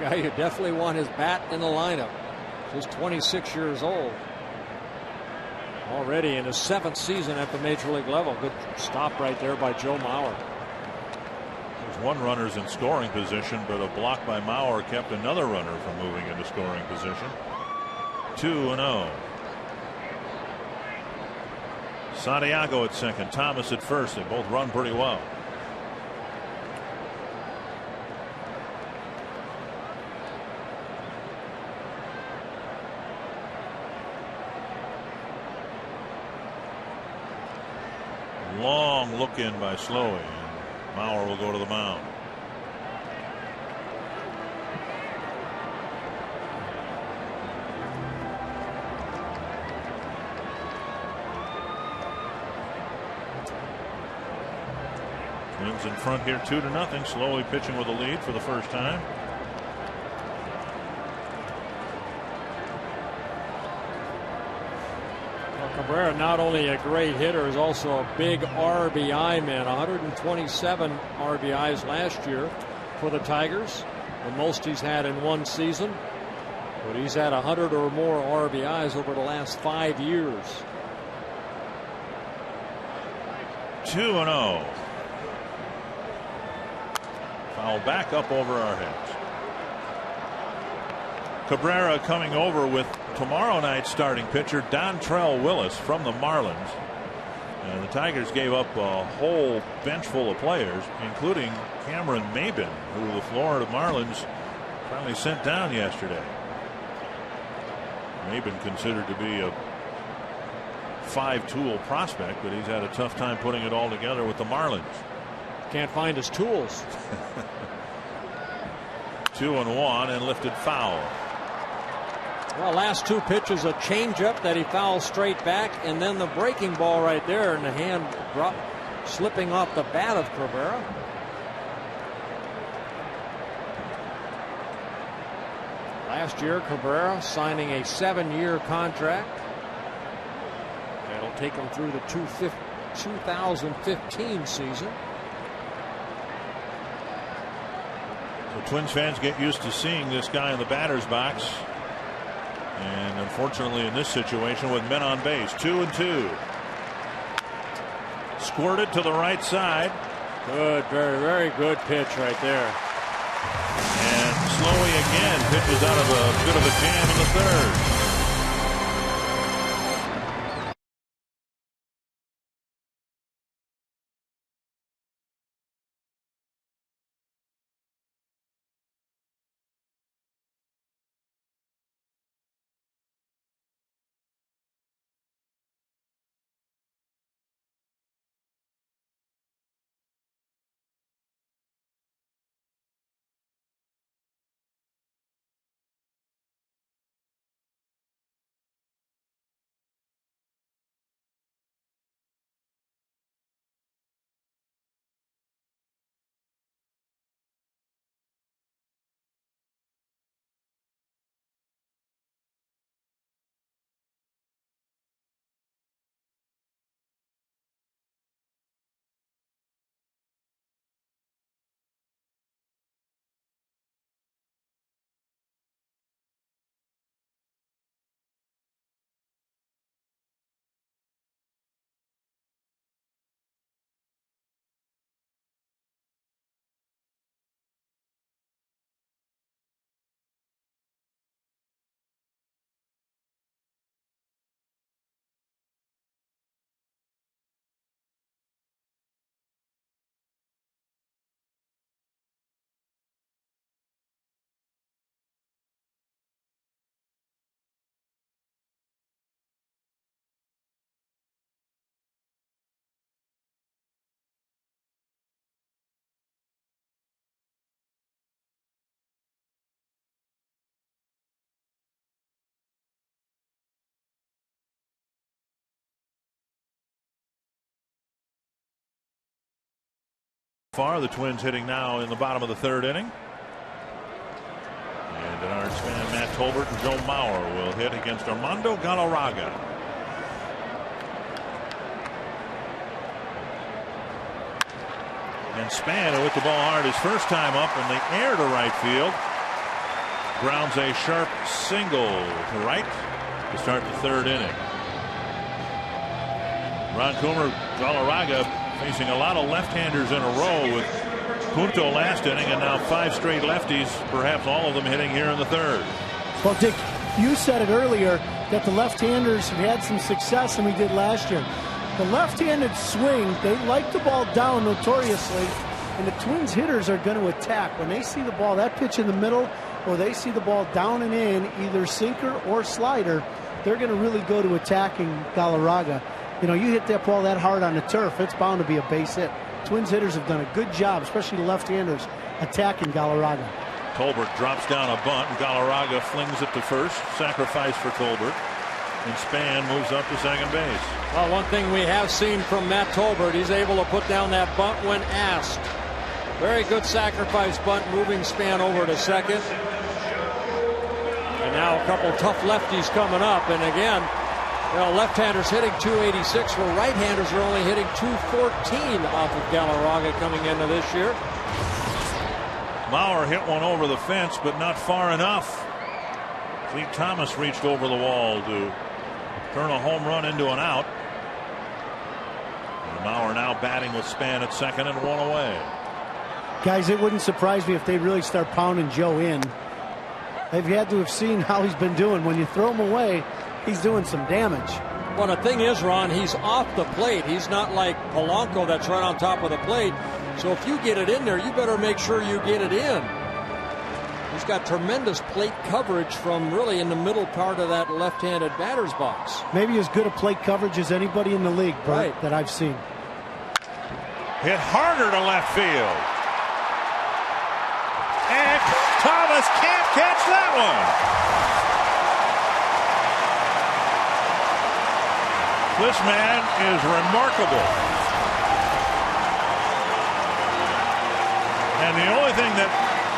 Guy you definitely want his bat in the lineup. He's 26 years old. Already in his 7th season at the major league level. Good stop right there by Joe Mauer. There's 1 runner's in scoring position, but a block by Mauer kept another runner from moving into scoring position. 2-0. Santiago at second, Thomas at first. They both run pretty well. Long look in by Slowey, and Mauer will go to the mound. Twins in front here 2-0. Slowly pitching with a lead for the first time. Cabrera, not only a great hitter, is also a big RBI man. 127 RBIs last year for the Tigers, the most he's had in one season. But he's had 100 or more RBIs over the last 5 years. 2-0. Foul back up over our heads. Cabrera coming over with tomorrow night's starting pitcher Dontrell Willis from the Marlins. And the Tigers gave up a whole bench full of players, including Cameron Maybin, who the Florida Marlins finally sent down yesterday. Maybin considered to be a 5-tool prospect, but he's had a tough time putting it all together with the Marlins. Can't find his tools. 2-1 and lifted foul. Well, last 2 pitches, a changeup that he fouls straight back, and then the breaking ball right there, and the hand drop slipping off the bat of Cabrera. Last year, Cabrera signing a 7-year contract. That'll take him through the 2015 season. So Twins fans get used to seeing this guy in the batter's box. And unfortunately, in this situation, with men on base, 2-2. Squirted to the right side. Good, very, very good pitch right there. And Slowey again pitches out of a bit of a jam in the third. Far, the Twins hitting now in the bottom of the third inning. And Denard's man Matt Tolbert and Joe Mauer will hit against Armando Galarraga. And Span, who hit the ball hard his first time up in the air to right field, grounds a sharp single to right to start the third inning. Ron Coomer, Galarraga facing a lot of left-handers in a row with Punto last inning, and now 5 straight lefties, perhaps all of them hitting here in the third. Well, Dick, you said it earlier that the left-handers have had some success than we did last year. The left-handed swing, they like the ball down notoriously, and the Twins hitters are going to attack. When they see the ball, that pitch in the middle, or they see the ball down and in, either sinker or slider, they're going to really go to attacking Galarraga. You know, you hit that ball that hard on the turf, it's bound to be a base hit. Twins hitters have done a good job, especially the left-handers, attacking Galarraga. Tolbert drops down a bunt, and Galarraga flings it to first. Sacrifice for Tolbert. And Span moves up to second base. Well, one thing we have seen from Matt Tolbert, he's able to put down that bunt when asked. Very good sacrifice bunt, moving Span over to second. And now a couple tough lefties coming up. And again, well, left-handers hitting 286, where right-handers are only hitting 214 off of Galarraga coming into this year. Mauer hit one over the fence, but not far enough. Cleve Thomas reached over the wall to turn a home run into an out. And Mauer now batting with Span at second and one away. Guys, it wouldn't surprise me if they really start pounding Joe in. They've had to have seen how he's been doing. When you throw him away, he's doing some damage. Well, the thing is, Ron, he's off the plate. He's not like Polanco that's right on top of the plate. So if you get it in there, you better make sure you get it in. He's got tremendous plate coverage from really in the middle part of that left-handed batter's box. Maybe as good a plate coverage as anybody in the league, Bert, right, that I've seen. Hit harder to left field. And Thomas can't catch that one. This man is remarkable. And the only thing that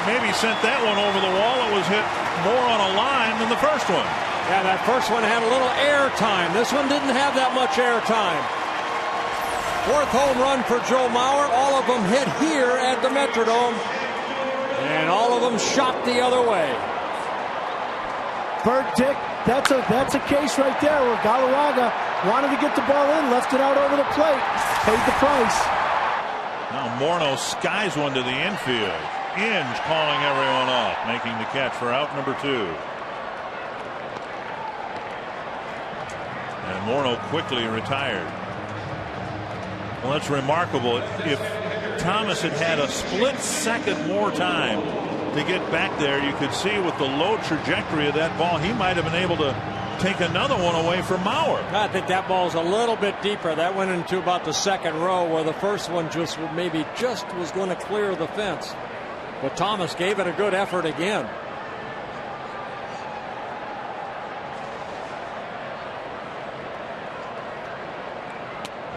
maybe sent that one over the wall, it was hit more on a line than the first one. Yeah, that first one had a little air time. This one didn't have that much air time. Fourth home run for Joe Mauer. All of them hit here at the Metrodome. And all of them shot the other way. Bert, Dick, that's a case right there where Galarraga wanted to get the ball in, left it out over the plate, paid the price. Now Morneau skies one to the infield. Inge calling everyone off, making the catch for out number 2. And Morneau quickly retired. Well, that's remarkable. If Thomas had had a split second more time to get back there, you could see with the low trajectory of that ball, he might have been able to take another one away from Mauer. I think that ball's a little bit deeper. That went into about the second row, where the first one just was going to clear the fence. But Thomas gave it a good effort again.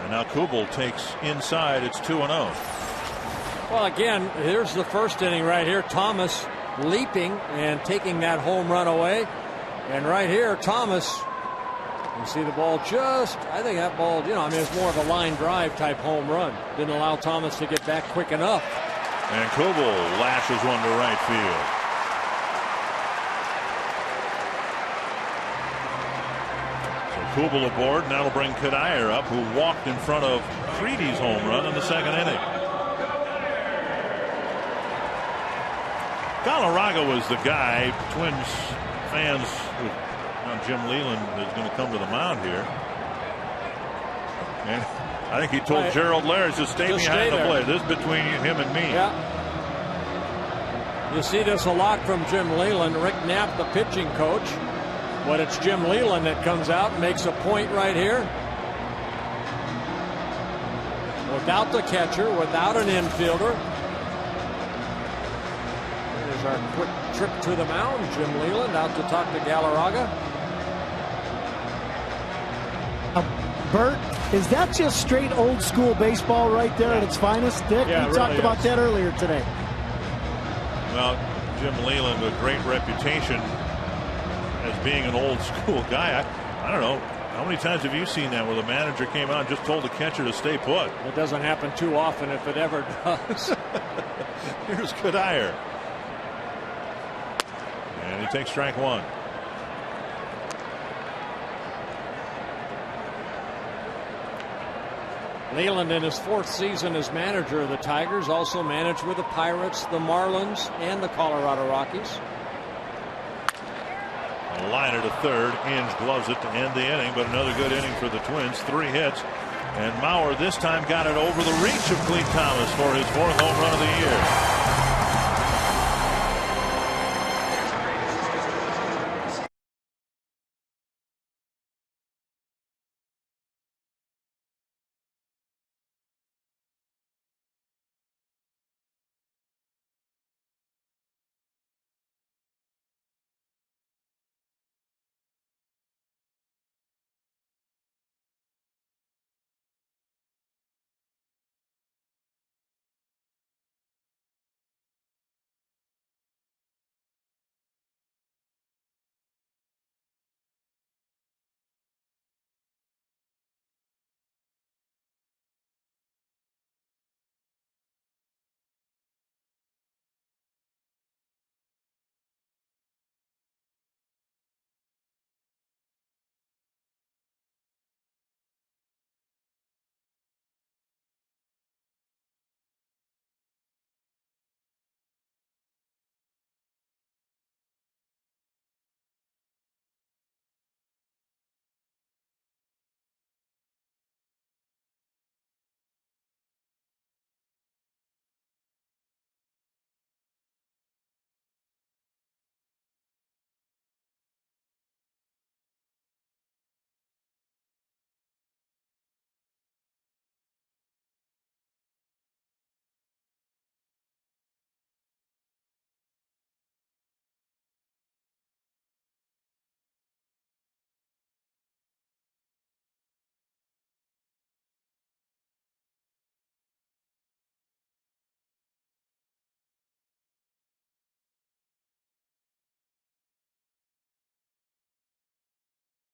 And now Kubel takes inside. It's 2-0. Well, again, here's the first inning right here. Thomas leaping and taking that home run away. And right here, Thomas, you see the ball I think that ball, it's more of a line drive type home run. Didn't allow Thomas to get back quick enough. And Kubel lashes one to right field. So Kubel aboard, and that'll bring Crede up, who walked in front of Crede's home run in the second inning. Galarraga was the guy. Twins fans, now Jim Leland is going to come to the mound here. And I think he told Gerald Lares to stay behind the plate. This is between him and me. Yeah. You see this a lot from Jim Leland. Rick Knapp, the pitching coach. But it's Jim Leland that comes out and makes a point right here. Without the catcher, without an infielder. There's our quick trip to the mound. Jim Leland out to talk to Galarraga. Bert, Is that just straight old school baseball right there at its finest, Dick? Yeah, we it talked really about is. that earlier today. Well, Jim Leyland, a great reputation as being an old school guy. I don't know. How many times have you seen that where the manager came out and just told the catcher to stay put? It doesn't happen too often if it ever does. Here's Crede. And he takes strike one. Leyland in his 4th season as manager of the Tigers, also managed with the Pirates, the Marlins, and the Colorado Rockies. A liner to third. Inge gloves it to end the inning, but another good inning for the Twins. 3 hits. And Mauer this time got it over the reach of Clete Thomas for his 4th home run of the year.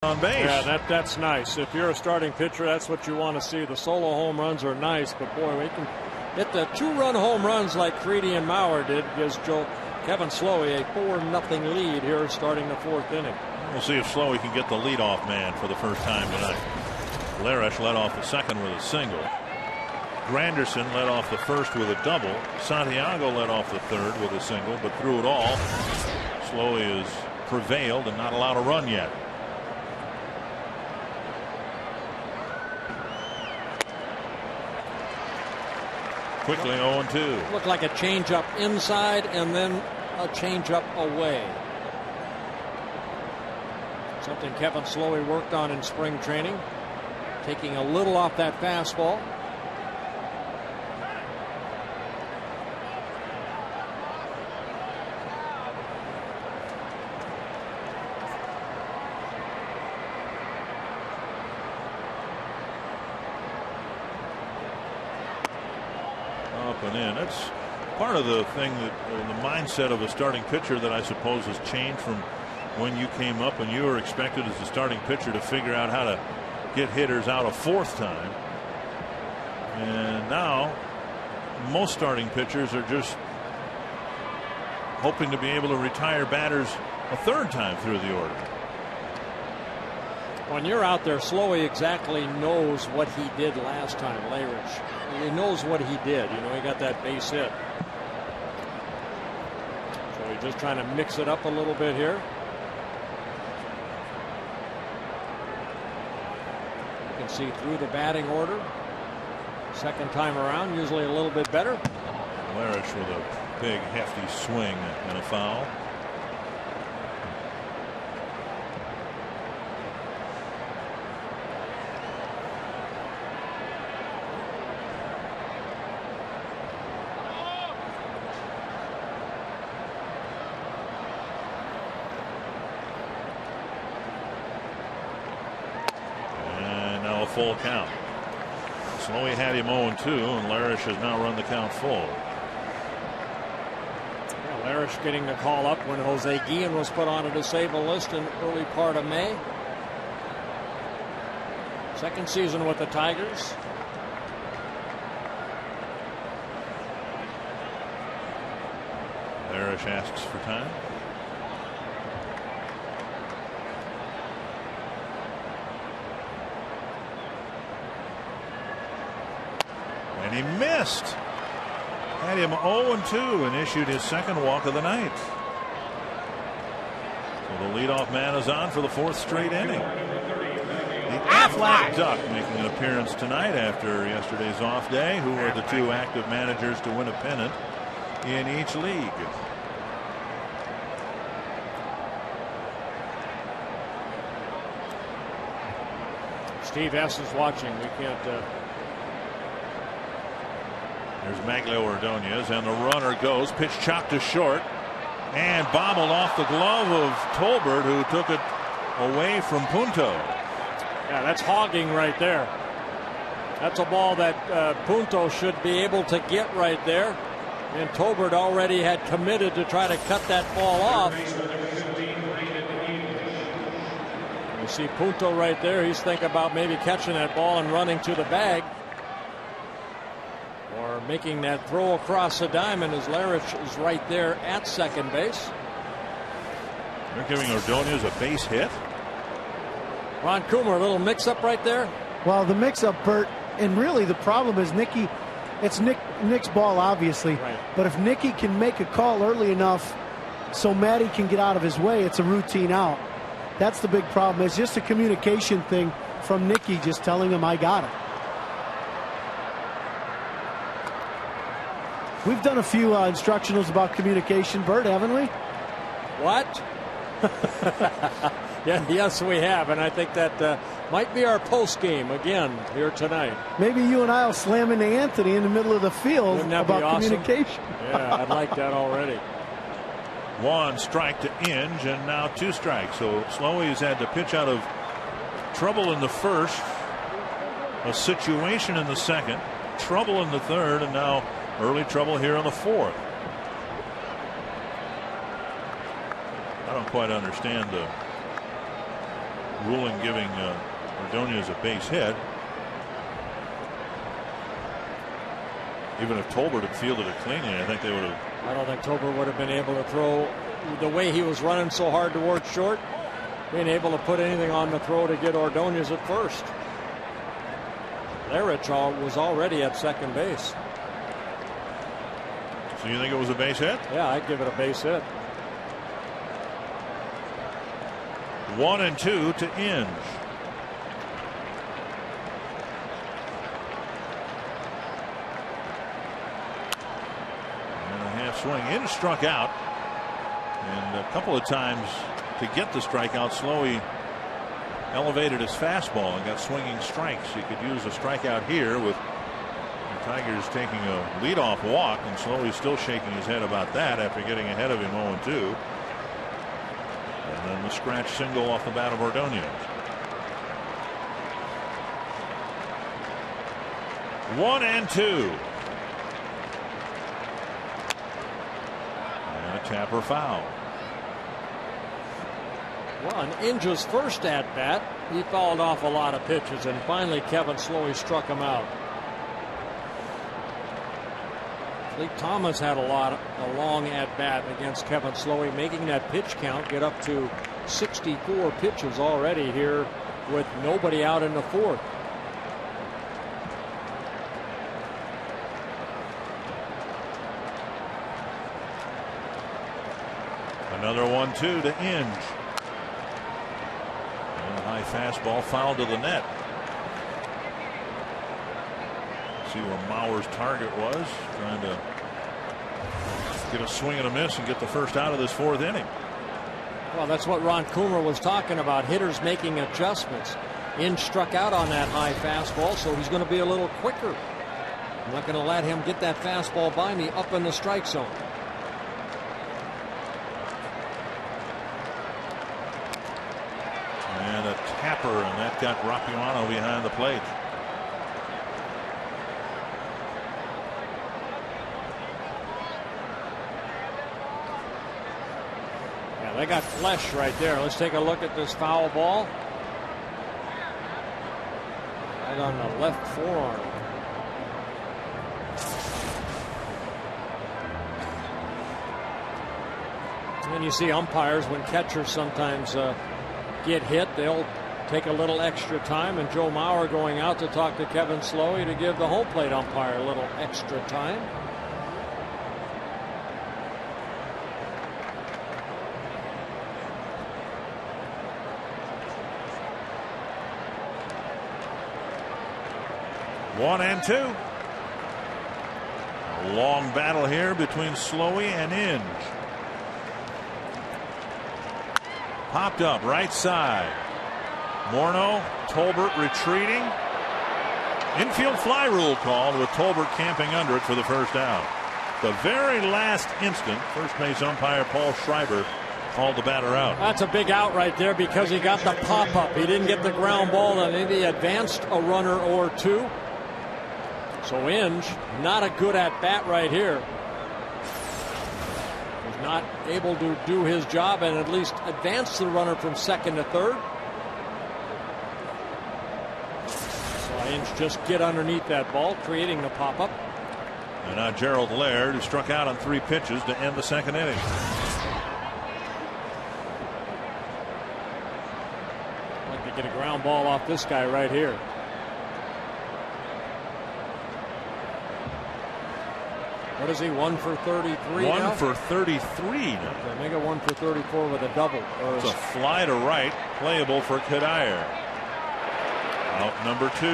On base. Yeah, that's nice. If you're a starting pitcher, that's what you want to see. The solo home runs are nice, but boy, we can hit the 2-run home runs like Crede and Mauer did. Gives Kevin Slowey a 4-0 lead here starting the 4th inning. We'll see if Slowey can get the leadoff man for the first time tonight. Larish led off the 2nd with a single. Granderson led off the 1st with a double. Santiago led off the 3rd with a single, but through it all, Slowey has prevailed and not allowed a run yet. Quickly 0-2. Looked like a changeup inside and then a changeup away. Something Kevin Slowey worked on in spring training. Taking a little off that fastball. Up and in. That's part of the thing that the mindset of a starting pitcher that I suppose has changed from when you came up and you were expected as a starting pitcher to figure out how to get hitters out a 4th time. And now most starting pitchers are just hoping to be able to retire batters a 3rd time through the order. When you're out there, Slowey exactly knows what he did last time, Larish. He knows what he did. You know, he got that base hit. So he's just trying to mix it up a little bit here. You can see through the batting order. 2nd time around, usually a little bit better. Larish with a big hefty swing and a foul. Full count. Slowey had him 0-2, and Larish has now run the count full. Larish getting the call up when Jose Guillen was put on a disabled list in early part of May. Second season with the Tigers. Larish asks for time. And he missed. Had him 0-2 and issued his second walk of the night. So the leadoff man is on for the fourth straight inning. The Aflac Duck making an appearance tonight after yesterday's off day. Who are the two active managers to win a pennant in each league? Steve S. is watching. We can't. There's Maglio Ordonez, and the runner goes. Pitch chopped to short and bobbled off the glove of Tolbert, who took it away from Punto. Yeah, that's hogging right there. That's a ball that Punto should be able to get right there. And Tolbert already had committed to try to cut that ball off. You see Punto right there. He's thinking about maybe catching that ball and running to the bag, or making that throw across the diamond, as Larish is right there at second base. They're giving Ordonez a base hit. Ron Coomer, a little mix-up right there. Well, the mix-up, Bert, and really the problem is Nicky. It's Nick's ball, obviously. Right. But if Nicky can make a call early enough so Matty can get out of his way, it's a routine out. That's the big problem. It's just a communication thing from Nicky, just telling him, I got it. We've done a few instructionals about communication, Bert, haven't we? What? Yeah, yes, we have. And I think that might be our post game again here tonight. Maybe you and I will slam into Anthony in the middle of the field Wouldn't that about be awesome? communication. Yeah, I'd like that already. One strike to Inge, and now two strikes. So Slowey has had to pitch out of trouble in the first, a situation in the second, trouble in the third, and now early trouble here in the fourth. I don't quite understand the ruling giving Ordonez a base hit. Even if Tolbert had fielded it cleanly, I think they would have. I don't think Tolbert would have been able to throw the way he was running so hard towards short, being able to put anything on the throw to get Ordonez at first. Larish was already at second base. So you think it was a base hit? Yeah, I'd give it a base hit. 1-2 to Inge. And a half swing. Inge struck out, and a couple of times to get the strikeout, Slowey elevated his fastball and got swinging strikes. He could use a strikeout here with the Tigers taking a leadoff walk, and Slowey still shaking his head about that after getting ahead of him 0-2. And then the scratch single off the bat of Ordonez. 1-2. And a tapper foul. Well, in Inge's first at bat, he fouled off a lot of pitches, and finally Kevin Slowey struck him out. Lee Thomas had a long at bat against Kevin Slowey, making that pitch count get up to 64 pitches already here with nobody out in the fourth. Another 1-2 to Inge. And a high fastball fouled to the net. See where Mauer's target was, trying to get a swing and a miss and get the first out of this fourth inning. Well, that's what Ron Coomer was talking about, hitters making adjustments. Inge struck out on that high fastball, so he's going to be a little quicker. I'm not going to let him get that fastball by me up in the strike zone. And a tapper, and that got Rappuano behind the plate. They got flesh right there. Let's take a look at this foul ball. Right on the left forearm. And you see umpires, when catchers sometimes get hit, they'll take a little extra time. And Joe Mauer going out to talk to Kevin Slowey to give the home plate umpire a little extra time. One and two. A long battle here between Slowey and Inge. Popped up right side. Morneau, Tolbert retreating. Infield fly rule called with Tolbert camping under it for the first out. The very last instant, first base umpire Paul Schreiber called the batter out. That's a big out right there because he got the pop up. He didn't get the ground ball and maybe advanced a runner or two. So Inge, not a good at bat right here. Was not able to do his job and at least advance the runner from second to third. So Inge just get underneath that ball, creating the pop up. And now Gerald Laird, who struck out on 3 pitches to end the second inning. I'd like to get a ground ball off this guy right here. What is he, 1 for 33 1 now? for 33 now. Okay, make it 1 for 34 with a double. It's a fly to right, playable for Kadire. Out number 2.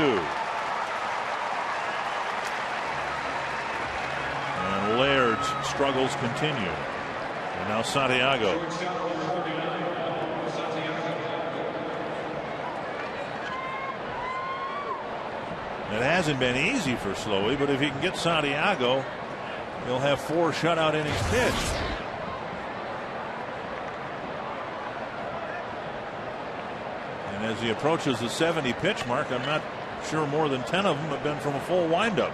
And Laird's struggles continue. And now Santiago. It hasn't been easy for Slowey, but if he can get Santiago, he'll have 4 shutout innings pitched. And as he approaches the 70 pitch mark, I'm not sure more than 10 of them have been from a full windup.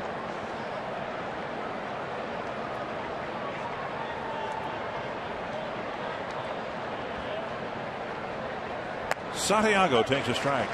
Santiago takes a strike.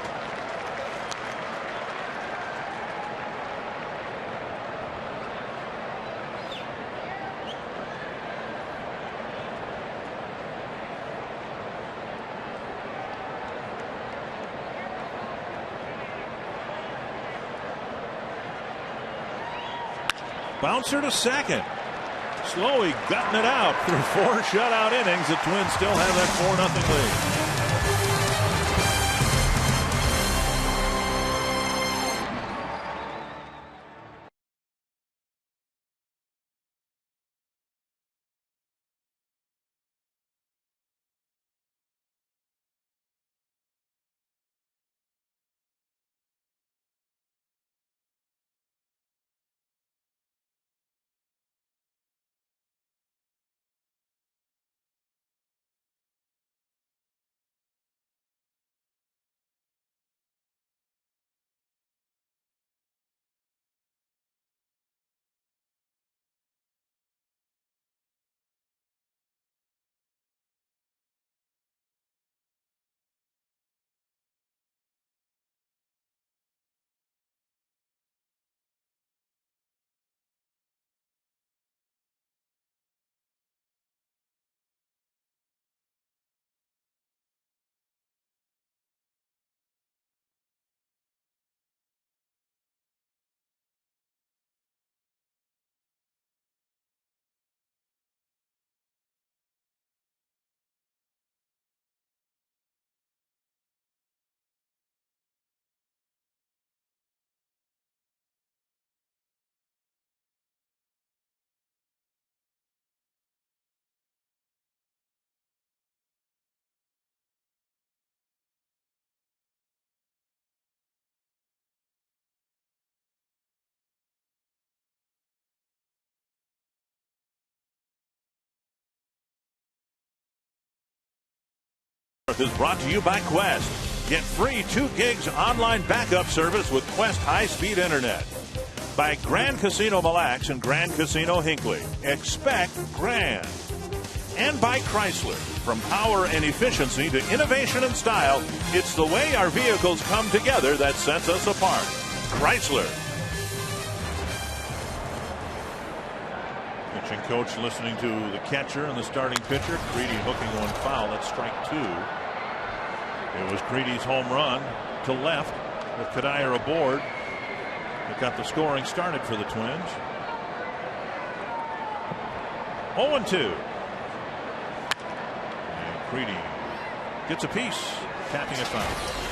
Bouncer to second. Slowey gutting it out through 4 shutout innings. The Twins still have that 4-0 lead. Is brought to you by Quest. Get free 2 gigs online backup service with Quest high-speed internet. By Grand Casino Mille Lacs and Grand Casino Hinckley. Expect grand. And by Chrysler. From power and efficiency to innovation and style, it's the way our vehicles come together that sets us apart. Chrysler. Pitching coach listening to the catcher and the starting pitcher. Crede hooking one foul. That's strike 2. It was Crede's home run to left with Crede aboard. It got the scoring started for the Twins. 0-2. And Crede gets a piece, tapping it foul.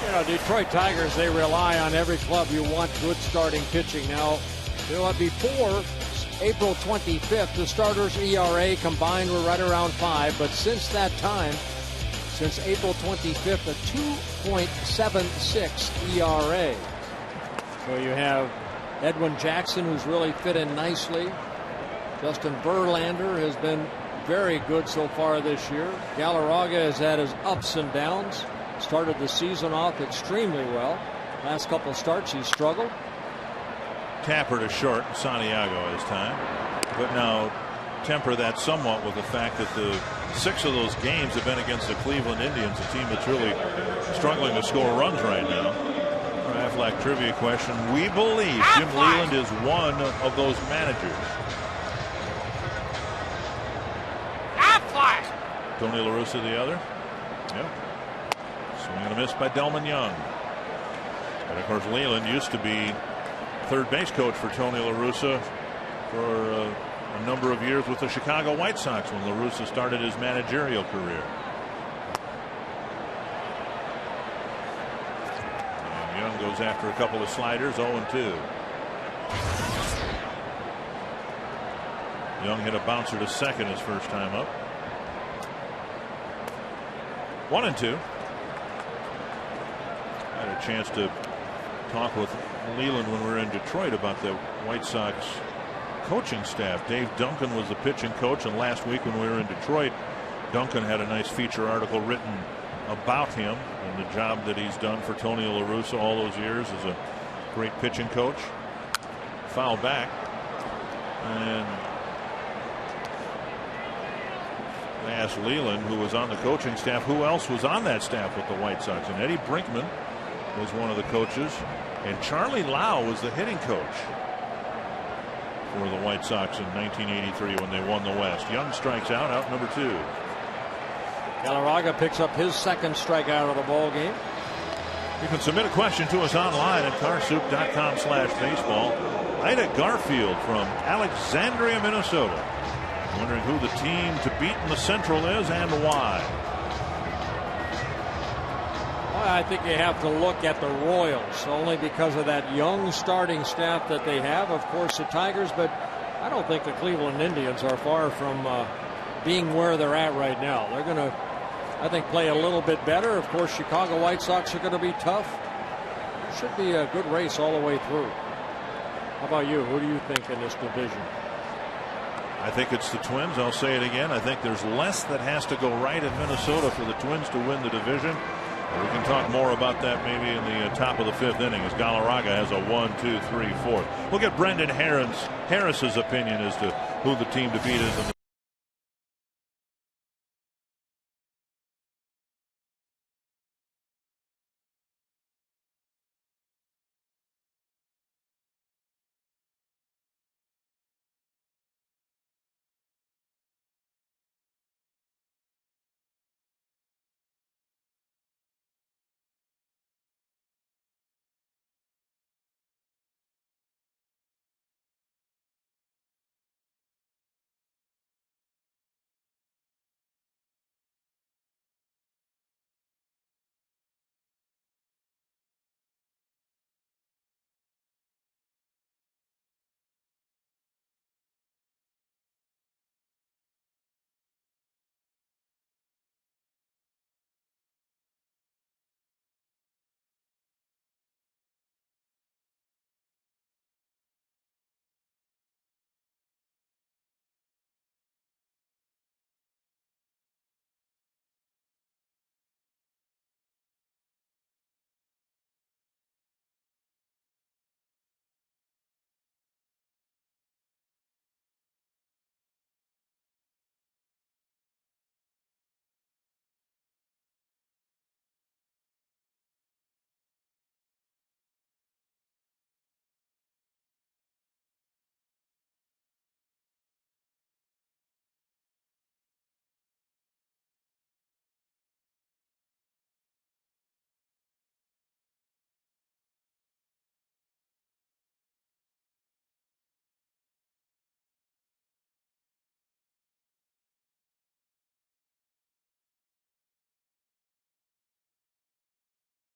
You know, Detroit Tigers, they rely on every club you want good starting pitching. Now, before April 25th, the starters' ERA combined were right around 5, but since that time, since April 25th, a 2.76 ERA. So you have Edwin Jackson, who's really fit in nicely. Justin Verlander has been very good so far this year. Galarraga has had his ups and downs. Started the season off extremely well. Last couple of starts he's struggled. Tapper to short. Santiago has time. But now temper that somewhat with the fact that the 6 of those games have been against the Cleveland Indians, a team that's really struggling to score runs right now. Aflac trivia question. We believe Jim Leyland is one of those managers. Tony La Russa the other. Yep. Swing and a miss by Delman Young. And of course Leyland used to be third base coach for Tony La Russa for a number of years with the Chicago White Sox when La Russa started his managerial career. And Young goes after a couple of sliders. 0-2. Young hit a bouncer to second his first time up. 1-2. I had a chance to talk with Leyland when we were in Detroit about the White Sox coaching staff. Dave Duncan was the pitching coach, and last week when we were in Detroit, Duncan had a nice feature article written about him and the job that he's done for Tony La Russa all those years as a great pitching coach. Foul back, and I asked Leyland, who was on the coaching staff, who else was on that staff with the White Sox, and Eddie Brinkman was one of the coaches, and Charlie Lau was the hitting coach for the White Sox in 1983 when they won the West. Young strikes out number 2. Galarraga picks up his second strikeout of the ball game. You can submit a question to us online at carsoup.com/baseball. Ida Garfield from Alexandria, Minnesota, wondering who the team to beat in the Central is and why. Well, I think you have to look at the Royals only because of that young starting staff that they have. Of course, the Tigers, but I don't think the Cleveland Indians are far from being where they're at right now. They're going to, I think, play a little bit better. Of course, Chicago White Sox are going to be tough. Should be a good race all the way through. How about you? Who do you think in this division? I think it's the Twins. I'll say it again. I think there's less that has to go right in Minnesota for the Twins to win the division. We can talk more about that maybe in the top of the 5th inning as Galarraga has a 1, 2, 3, 4. We'll get Brendan Harris's opinion as to who the team to beat is in the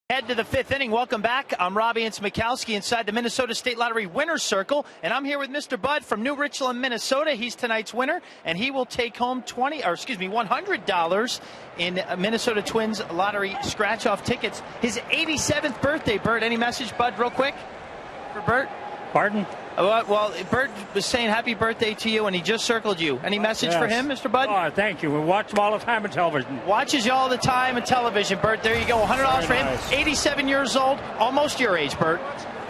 Head to the 5th inning. Welcome back. I'm Robbie Smikowski inside the Minnesota State Lottery Winner's Circle, and I'm here with Mr. Bud from New Richland, Minnesota. He's tonight's winner, and he will take home $100 in Minnesota Twins Lottery scratch-off tickets. His 87th birthday, Bert. Any message, Bud, real quick for Bert? Pardon? Well, Bert was saying happy birthday to you, and he just circled you. Any message for him, Mr. Bud? Oh, thank you. We watch him all the time on television. Watches you all the time on television, Bert. There you go. $100 for him. 87 years old. Almost your age, Bert.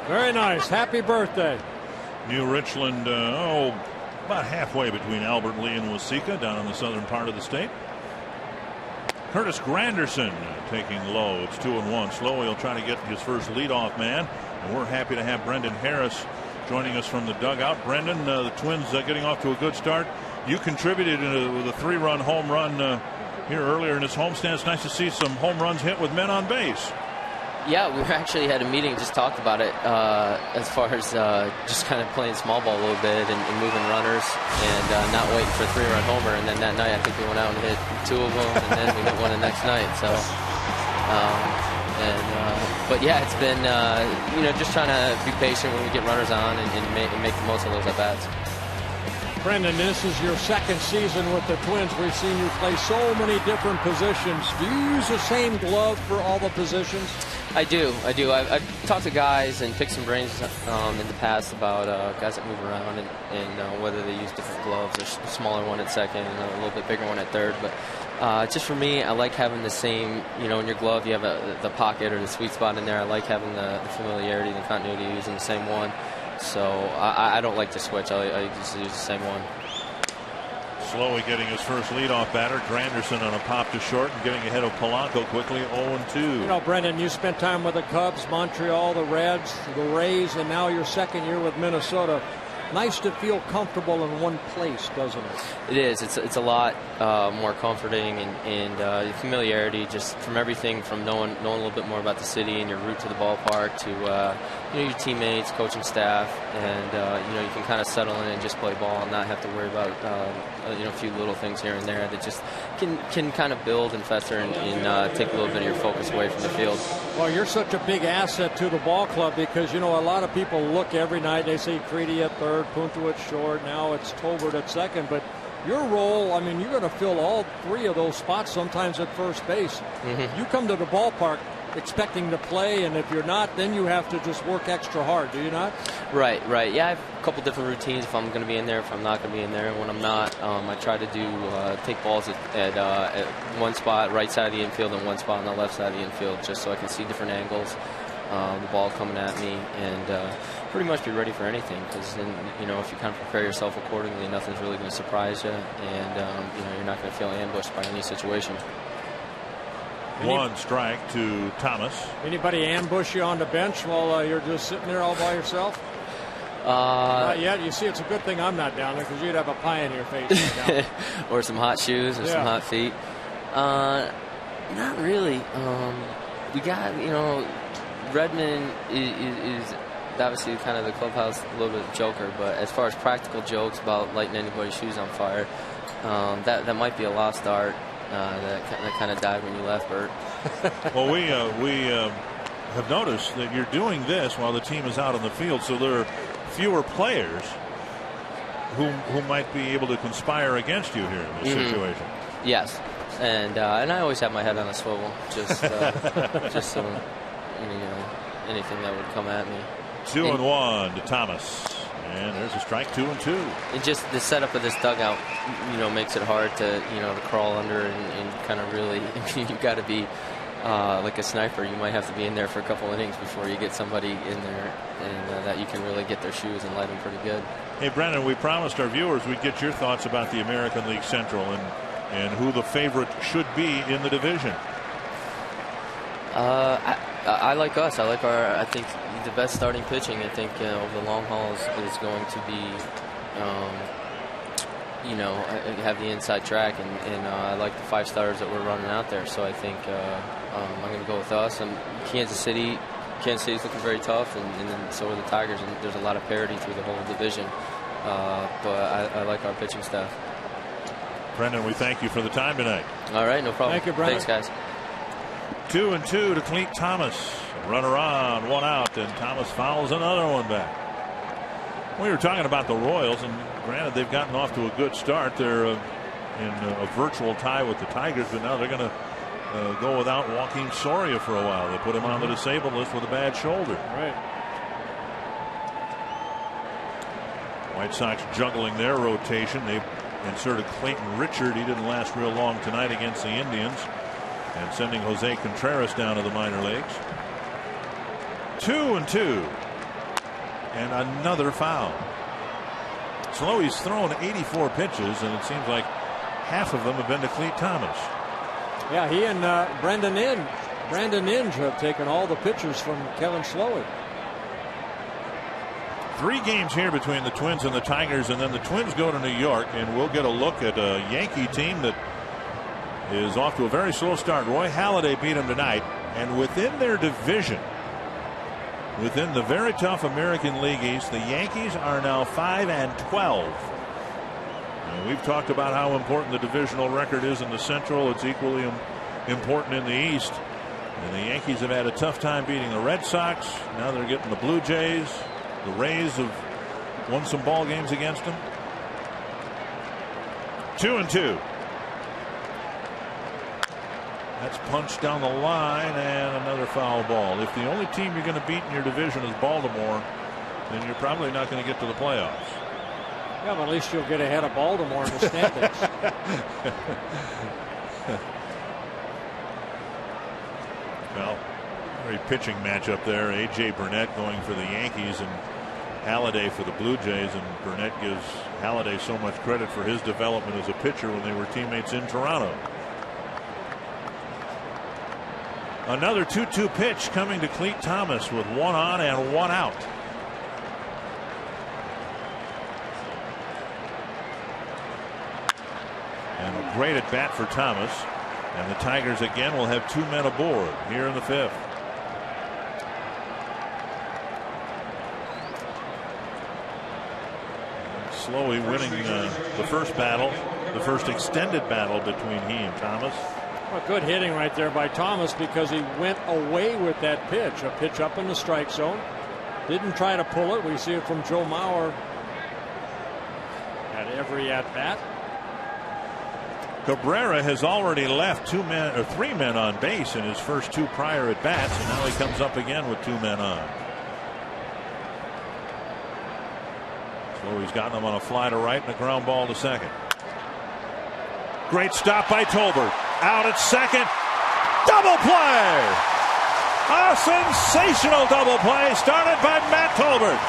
Very nice. Happy birthday. New Richland, about halfway between Albert Lee and Waseca, down in the southern part of the state. Curtis Granderson taking low. It's 2-1. Slowly he'll try to get his first leadoff man. And we're happy to have Brendan Harris joining us from the dugout. Brendan, the Twins getting off to a good start. You contributed with a 3-run home run here earlier in this homestand. It's nice to see some home runs hit with men on base. Yeah, we actually had a meeting, just talked about it as far as just kind of playing small ball a little bit and moving runners and not waiting for a 3-run homer. And then that night I think we went out and hit 2 of them, and then we hit one the next night. So. But yeah, it's been just trying to be patient when we get runners on and make the most of those at bats. Brendan, this is your second season with the Twins. We've seen you play so many different positions. Do you use the same glove for all the positions? I do. I've talked to guys and picked some brains in the past about guys that move around and whether they use different gloves. There's a smaller one at second and a little bit bigger one at third. But just for me, I like having the same, in your glove, you have the pocket or the sweet spot in there. I like having the familiarity, the continuity, using the same one. So I don't like to switch. I just use the same one. Slowly getting his first leadoff batter. Granderson on a pop to short and getting ahead of Polanco quickly. 0-2. Brendan, you spent time with the Cubs, Montreal, the Reds, the Rays, and now your second year with Minnesota. Nice to feel comfortable in one place, doesn't it? It is. It's a lot more comforting and familiarity, just from everything from knowing a little bit more about the city and your route to the ballpark to your teammates, coaching staff, and you can kind of settle in and just play ball and not have to worry about a few little things here and there that just can kind of build and fester and take a little bit of your focus away from the field. Well, you're such a big asset to the ball club because a lot of people look every night. They say Crede at third, Punto at short, now it's Tolbert at second, but your role, you're going to fill all 3 of those spots sometimes at first base. Mm-hmm. You come to the ballpark expecting to play, and if you're not, then you have to just work extra hard, do you not? Right. Yeah, I have a couple different routines if I'm going to be in there, if I'm not going to be in there. And when I'm not, I try to take balls at one spot, right side of the infield, and one spot on the left side of the infield, just so I can see different angles. The ball coming at me, and pretty much be ready for anything, because then if you kind of prepare yourself accordingly, nothing's really going to surprise you, and you're not going to feel ambushed by any situation. 1 strike to Thomas. Anybody ambush you on the bench while you're just sitting there all by yourself? Not yet. You see, it's a good thing I'm not down there, because you'd have a pie in your face right now. Or some hot shoes or some hot feet. Not really. We got Redmond is obviously kind of the clubhouse, a little bit of joker, but as far as practical jokes about lighting anybody's shoes on fire, that might be a lost art that kind of died when you left, Bert. Well, we have noticed that you're doing this while the team is out on the field, so there are fewer players who might be able to conspire against you here in this situation. Yes, and I always have my head on a swivel, just so anything that would come at me. 2-1 to Thomas, and there's a strike. 2-2. And just the setup of this dugout, makes it hard to to crawl under and kind of really. You've got to be like a sniper. You might have to be in there for a couple innings before you get somebody in there, and that you can really get their shoes and light them pretty good. Hey, Brendan, we promised our viewers we'd get your thoughts about the American League Central and who the favorite should be in the division. I like us. I like I think the best starting pitching. I think over the long haul is going to be, have the inside track, and I like the 5 starters that we're running out there. So I think I'm going to go with us. And Kansas City's looking very tough, and then so are the Tigers. And there's a lot of parity through the whole division. But I like our pitching staff. Brendan, we thank you for the time tonight. All right, no problem. Thank you, Brendan. Thanks, guys. 2-2 to Clete Thomas. Runner on, one out, and Thomas fouls another one back. We were talking about the Royals, and granted they've gotten off to a good start. They're in a virtual tie with the Tigers, but now they're going to go without Joaquin Soria for a while. They put him on the disabled list with a bad shoulder. Right. White Sox juggling their rotation. They inserted Clayton Richard. He didn't last real long tonight against the Indians. And sending Jose Contreras down to the minor leagues. 2-2. And another foul. Slowy's thrown 84 pitches, and it seems like half of them have been to Clete Thomas. Yeah, he and Brandon Inge have taken all the pitches from Kevin Slowy. 3 games here between the Twins and the Tigers, and then the Twins go to New York, and we'll get a look at a Yankee team that is off to a very slow start. Roy Halladay beat them tonight, and within their division, within the very tough American League East, the Yankees are now 5-12. And we've talked about how important the divisional record is in the Central. It's equally important in the East. And the Yankees have had a tough time beating the Red Sox. Now they're getting the Blue Jays. The Rays have won some ball games against them. 2-2. That's punched down the line, and another foul ball. If the only team you're going to beat in your division is Baltimore, then you're probably not going to get to the playoffs. Yeah, but at least you'll get ahead of Baltimore in the standings. Well, very pitching matchup there. A.J. Burnett going for the Yankees and Halladay for the Blue Jays, and Burnett gives Halladay so much credit for his development as a pitcher when they were teammates in Toronto. Another 2-2 pitch coming to Clete Thomas with one on and one out. And a great at bat for Thomas. And the Tigers again will have 2 men aboard here in the 5th. Slowy winning the first battle, the first extended battle between he and Thomas. Well, good hitting right there by Thomas, because he went away with that pitch. A pitch up in the strike zone. Didn't try to pull it. We see it from Joe Mauer at every at bat. Cabrera has already left 3 men on base in his first 2 prior at bats, and now he comes up again with 2 men on. So he's gotten them on a fly to right and a ground ball to second. Great stop by Tolbert. Out at second. Double play. A sensational double play started by Matt Tolbert.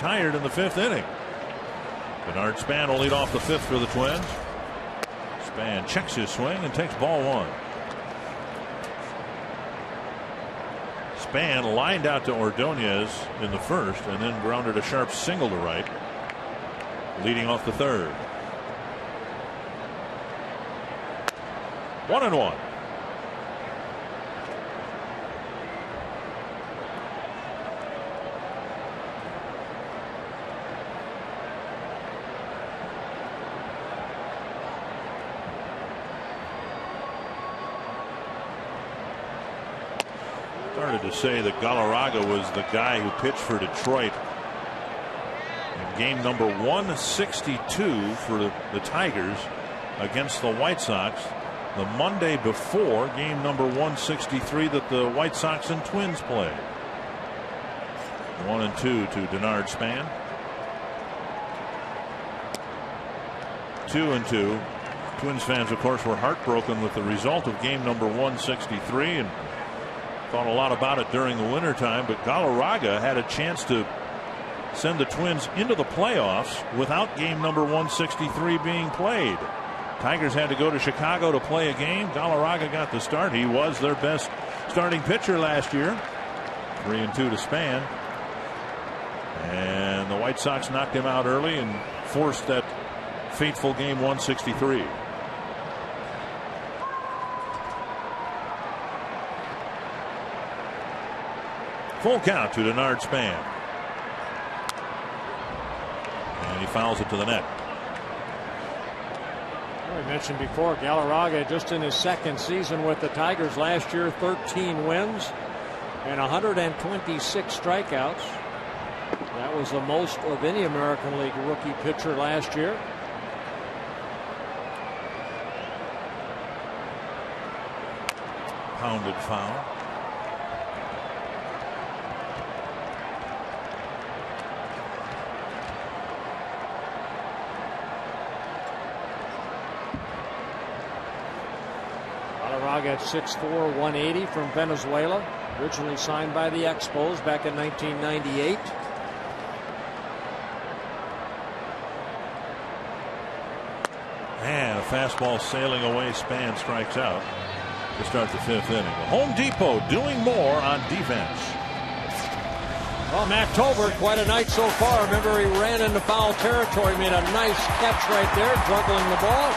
retired in the 5th inning. Bernard Span will lead off the 5th for the Twins. Span checks his swing and takes ball 1. Span lined out to Ordonez in the 1st and then grounded a sharp single to right, leading off the 3rd. 1-1. Started to say that Galarraga was the guy who pitched for Detroit in game number 162 for the Tigers against the White Sox the Monday before game number 163 that the White Sox and Twins played. 1-2 to Bernard Span. 2-2. Twins fans, of course, were heartbroken with the result of game number 163 and thought a lot about it during the wintertime, but Galarraga had a chance to send the Twins into the playoffs without game number 163 being played. Tigers had to go to Chicago to play a game. Galarraga got the start. He was their best starting pitcher last year. 3-2 to Span. And the White Sox knocked him out early and forced that fateful game 163. Full count to Bernard Span. And he fouls it to the net. Well, we mentioned before, Galarraga just in his 2nd season with the Tigers last year, 13 wins and 126 strikeouts. That was the most of any American League rookie pitcher last year. Pounded foul. At 6'4", 180 from Venezuela, originally signed by the Expos back in 1998. And a fastball sailing away. Span strikes out to start the 5th inning. Home Depot doing more on defense. Well, Matt Tolbert, quite a night so far. Remember, he ran into foul territory, made a nice catch right there, juggling the ball.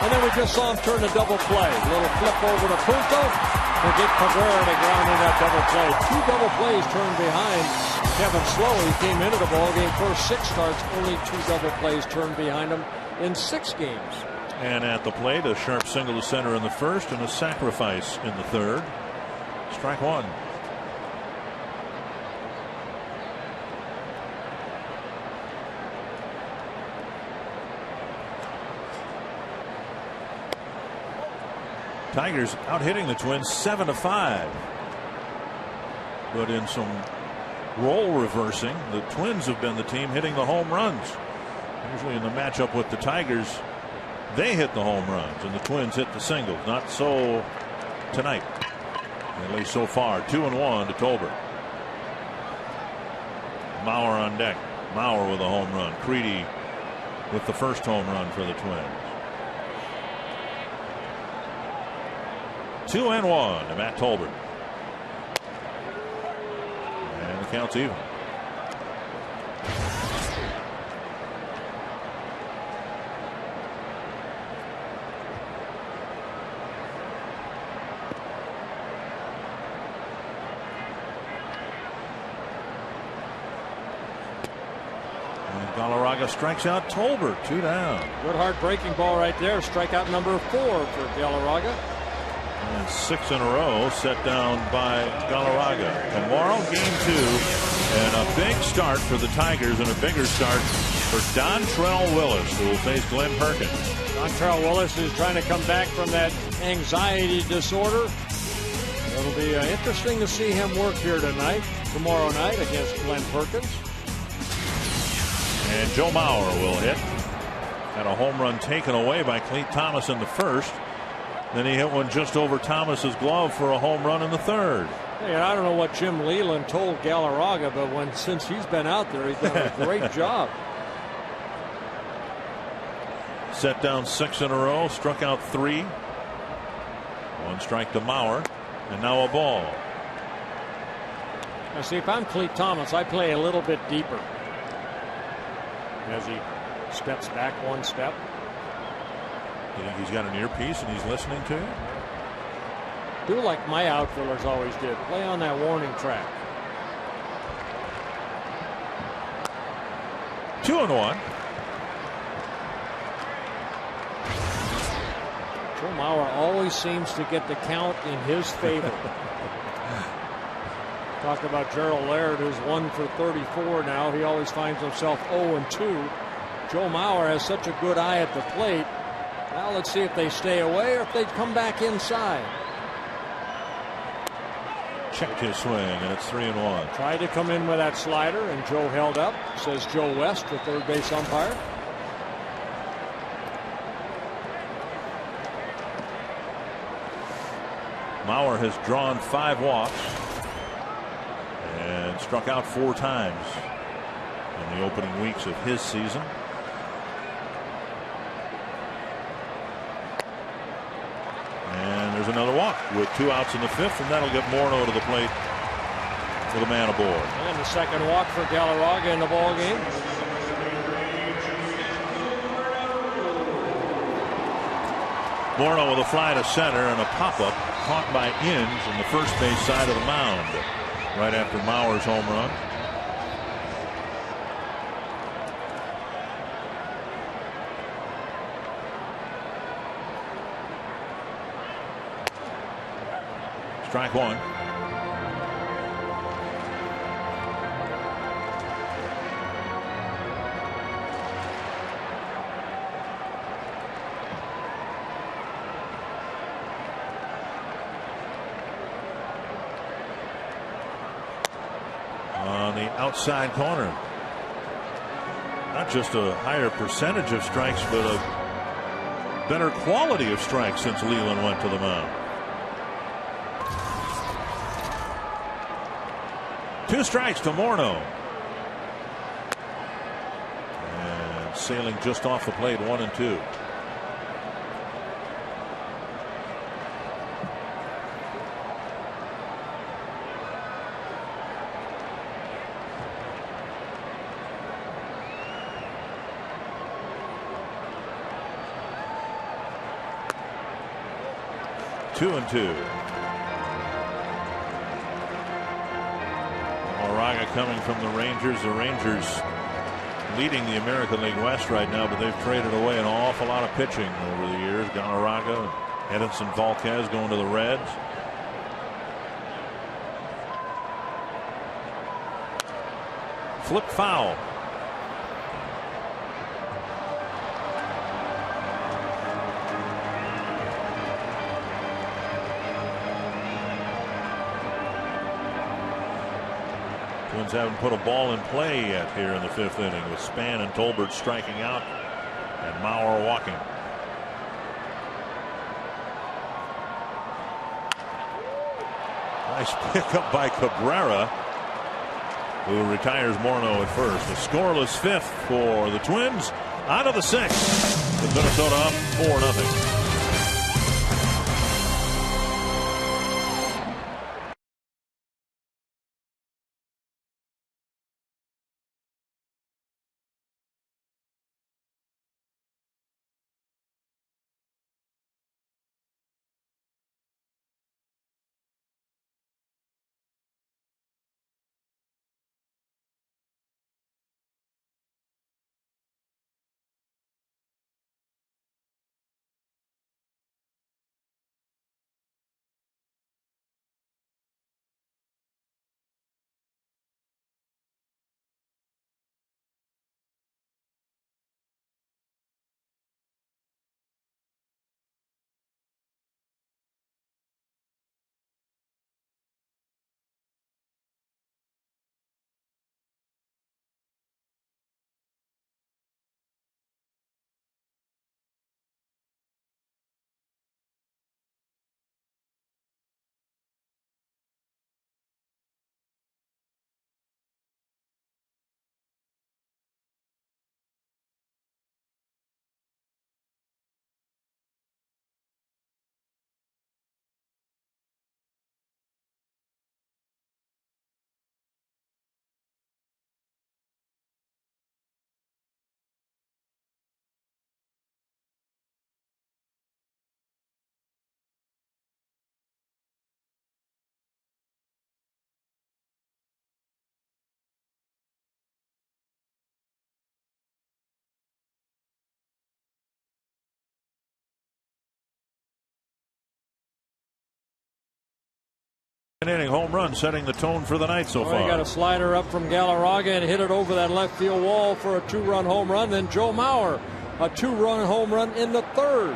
And then we just saw him turn a double play. A little flip over to Punto to get Cabrera to ground in that double play. 2 double plays turned behind Kevin Slowey. He came into the ball game first 6 starts, only 2 double plays turned behind him in 6 games. And at the plate, a sharp single to center in the 1st and a sacrifice in the 3rd. Strike 1. Tigers out hitting the Twins 7-5. But in some role reversing, the Twins have been the team hitting the home runs. Usually in the matchup with the Tigers, they hit the home runs and the Twins hit the singles. Not so tonight, at least so far. 2-1 to Tolbert. Mauer on deck. Mauer with a home run. Crede with the first home run for the Twins. 2-1 to Matt Tolbert. And the count's even. And Galarraga strikes out Tolbert. 2 down. Good hard breaking ball right there. Strikeout number 4 for Galarraga. And 6 in a row set down by Galarraga. Tomorrow, game 2, and a big start for the Tigers and a bigger start for Dontrell Willis, who will face Glenn Perkins. Dontrell Willis is trying to come back from that anxiety disorder. It'll be interesting to see him work here tomorrow night against Glenn Perkins. And Joe Mauer will hit. Had a home run taken away by Clete Thomas in the 1st. Then he hit one just over Thomas's glove for a home run in the 3rd. Hey, I don't know what Jim Leland told Galarraga, but since he's been out there, he's done a great job. Set down 6 in a row, struck out 3. 1 strike to Mauer, and now a ball. Now, see, if I'm Clete Thomas, I play a little bit deeper as he steps back 1 step. You think he's got an earpiece and he's listening to you? Do like my outfielders always did. Play on that warning track. 2-1. Joe Mauer always seems to get the count in his favor. Talk about Gerald Laird, who's 1 for 34 now. He always finds himself 0-2. Joe Mauer has such a good eye at the plate. Now let's see if they stay away or if they come back inside. Checked his swing, and it's 3-1. Tried to come in with that slider, and Joe held up, says Joe West, the third base umpire. Mauer has drawn 5 walks and struck out 4 times in the opening weeks of his season. And there's another walk with 2 outs in the 5th, and that'll get Morneau to the plate with a man aboard. And the second walk for Galarraga in the ball game. Morneau with a fly to center and a pop-up caught by Inge in the first base side of the mound right after Mauer's home run. Strike 1. On the outside corner. Not just a higher percentage of strikes, but a better quality of strikes since Leland went to the mound. 2 strikes to Morneau. And sailing just off the plate, 1-2. Two and 2. Galarraga coming from the Rangers. The Rangers leading the American League West right now, but they've traded away an awful lot of pitching over the years. Galarraga, Edinson Volquez going to the Reds. Flip foul. Twins haven't put a ball in play yet here in the 5th inning, with Span and Tolbert striking out and Mauer walking. Nice pickup by Cabrera, who retires Morneau at first. A scoreless 5th for the Twins. On to the 6th, with Minnesota up 4-0. An inning home run setting the tone for the night so far. He got a slider up from Galarraga and hit it over that left field wall for a 2-run home run. Then Joe Mauer, a 2-run home run in the third.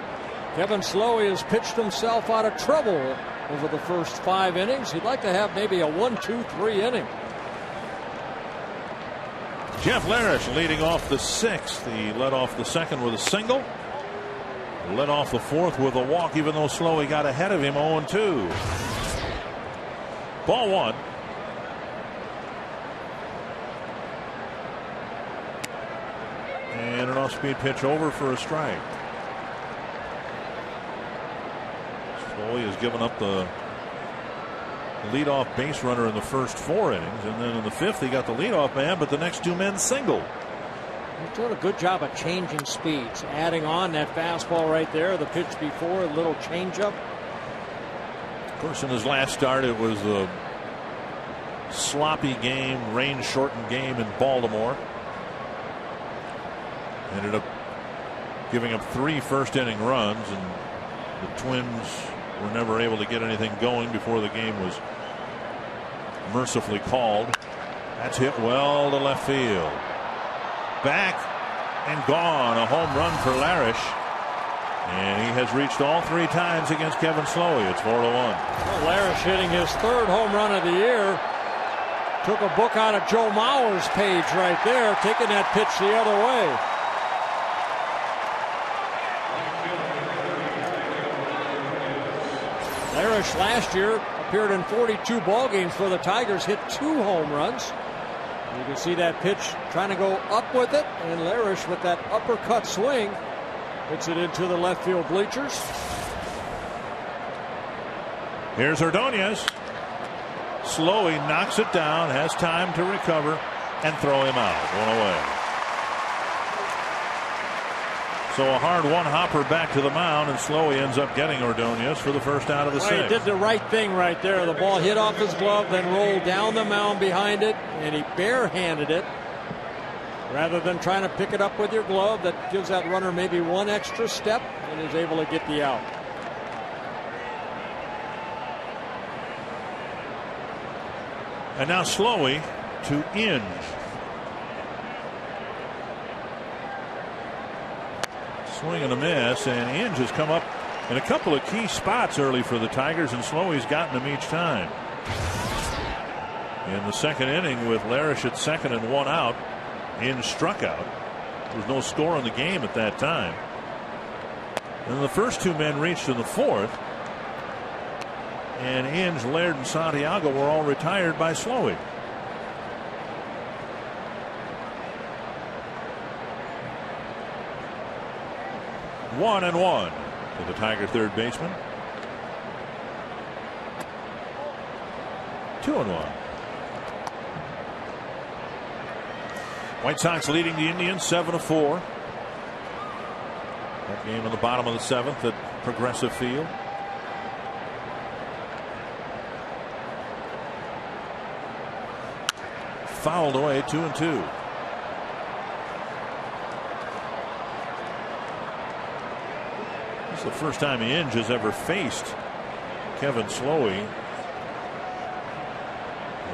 Kevin Slowey has pitched himself out of trouble over the first 5 innings. He'd like to have maybe a 1-2-3 inning. Jeff Larish leading off the 6th. He led off the 2nd with a single. Led off the 4th with a walk, even though Slowey got ahead of him 0-2. Ball 1. And an off-speed pitch over for a strike. Slowey has given up the leadoff base runner in the first 4 innings, and then in the 5th he got the leadoff man, but the next 2 men singled. He's doing a good job of changing speeds, adding on that fastball right there, the pitch before, a little changeup. Of course, in his last start, it was a sloppy game, rain-shortened game in Baltimore. Ended up giving up 3 first-inning runs, and the Twins were never able to get anything going before the game was mercifully called. That's hit well to left field. Back and gone. A home run for Larish. And he has reached all 3 times against Kevin Slowey. It's 4-1. Well, Larish hitting his 3rd home run of the year. Took a book out of Joe Mauer's page right there, taking that pitch the other way. Larish last year appeared in 42 ball games for the Tigers, hit 2 home runs. You can see that pitch trying to go up with it, and Larish with that uppercut swing hits it into the left field bleachers. Here's Ordonez. Slowey knocks it down, has time to recover and throw him out. 1 away. So a hard one-hopper back to the mound, and Slowey ends up getting Ordonez for the first out of the 6th. He did the right thing right there. The ball hit off his glove, then rolled down the mound behind it, and he barehanded it. Rather than trying to pick it up with your glove, that gives that runner maybe 1 extra step, and is able to get the out. And now Slowey to Inge. Swing and a miss, and Inge has come up in a couple of key spots early for the Tigers, and Slowey's gotten them each time. In the 2nd inning, with Larish at 2nd and 1 out, Inge struck out. There was no score in the game at that time. And the first 2 men reached in the 4th, and Inge, Laird, and Santiago were all retired by Slowey. One and 1 to the Tiger third baseman. 2 and 1. White Sox leading the Indians 7-4. That game in the bottom of the 7th at Progressive Field. Fouled away, 2-2. This is the first time Inge has ever faced Kevin Slowey,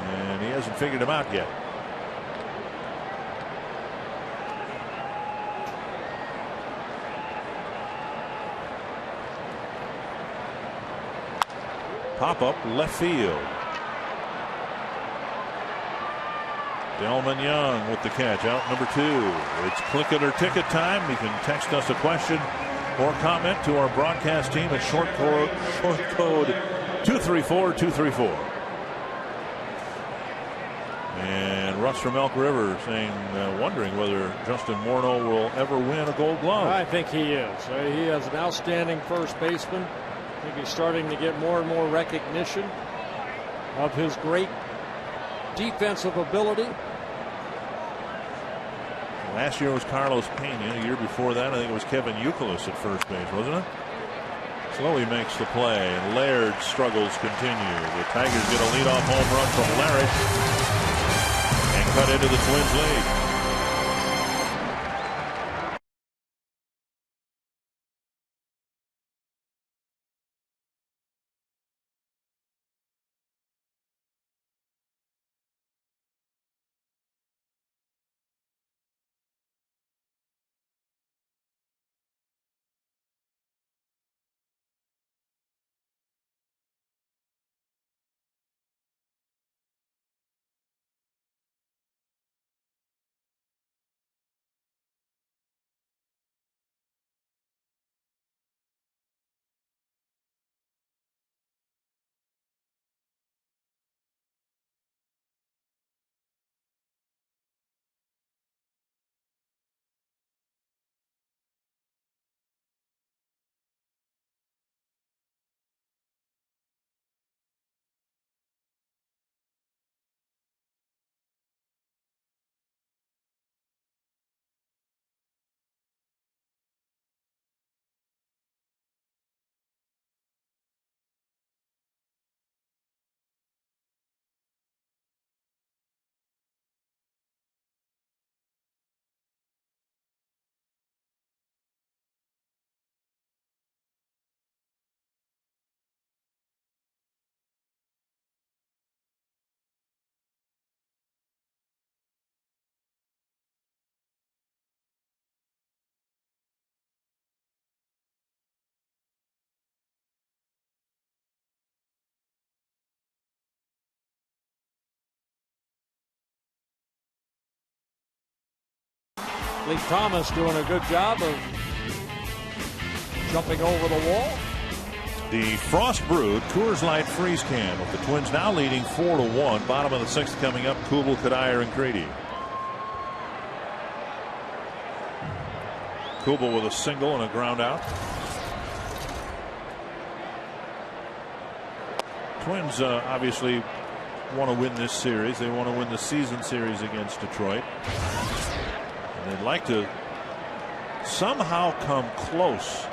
and he hasn't figured him out yet. Pop up left field. Delman Young with the catch, out number 2. It's click it or ticket time. You can text us a question or comment to our broadcast team at short code 234-234. And Russ from Elk River saying, wondering whether Justin Morneau will ever win a Gold Glove. I think he is. He is an outstanding first baseman. I think he's starting to get more and more recognition of his great defensive ability. Last year was Carlos Pena. The year before that, I think it was Kevin Youkilis at first base, wasn't it? Slowey makes the play, and Laird's struggles continue. The Tigers get a leadoff home run from Larish and cut into the Twins' lead. Lee Thomas doing a good job of jumping over the wall. The Frost Brewed Coors Light Freeze Can with the Twins now leading 4-1. Bottom of the 6th coming up. Kubel, Kadire, and Crede. Kubel with a single and a ground out. Twins obviously want to win this series. They want to win the season series against Detroit. And they'd like to somehow come close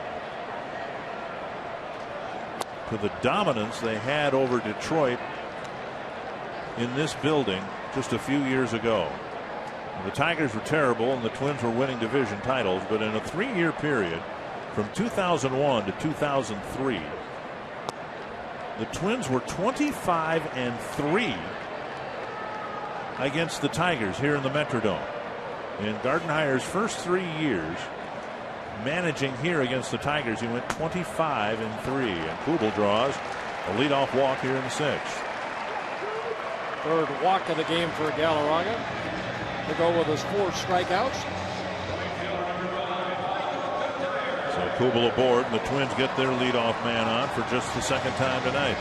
to the dominance they had over Detroit in this building just a few years ago. The Tigers were terrible and the Twins were winning division titles, but in a 3-year period from 2001 to 2003, the Twins were 25-3 against the Tigers here in the Metrodome. In Gardenhire's first 3 years managing here against the Tigers, he went 25-3. And Kubel draws a leadoff walk here in the 6th. Third walk of the game for Galarraga to go with his 4 strikeouts. So Kubel aboard, and the Twins get their leadoff man on for just the 2nd time tonight.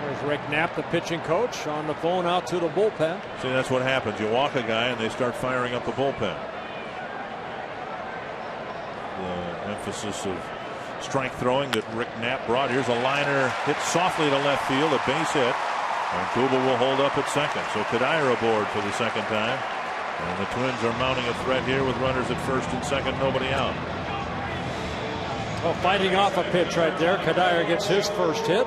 There's Rick Knapp, the pitching coach, on the phone out to the bullpen. See, that's what happens. You walk a guy and they start firing up the bullpen. The emphasis of strike throwing that Rick Knapp brought. Here's a liner hit softly to left field, a base hit, and Kubel will hold up at 2nd. So Kadire aboard for the 2nd time. And the Twins are mounting a threat here with runners at 1st and 2nd, nobody out. Well, fighting off a pitch right there. Kadire gets his first hit.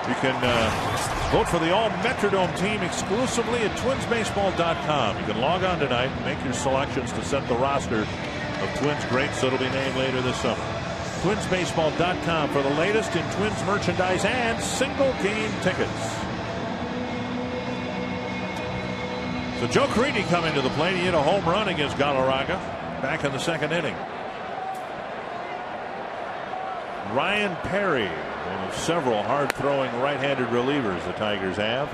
You can vote for the all Metrodome team exclusively at twinsbaseball.com. You can log on tonight and make your selections to set the roster of Twins greats that'll be named later this summer. Twinsbaseball.com for the latest in Twins merchandise and single game tickets. So Joe Crede coming to the plate. He hit a home run against Galarraga back in the 2nd inning. Ryan Perry, one of several hard-throwing right-handed relievers the Tigers have.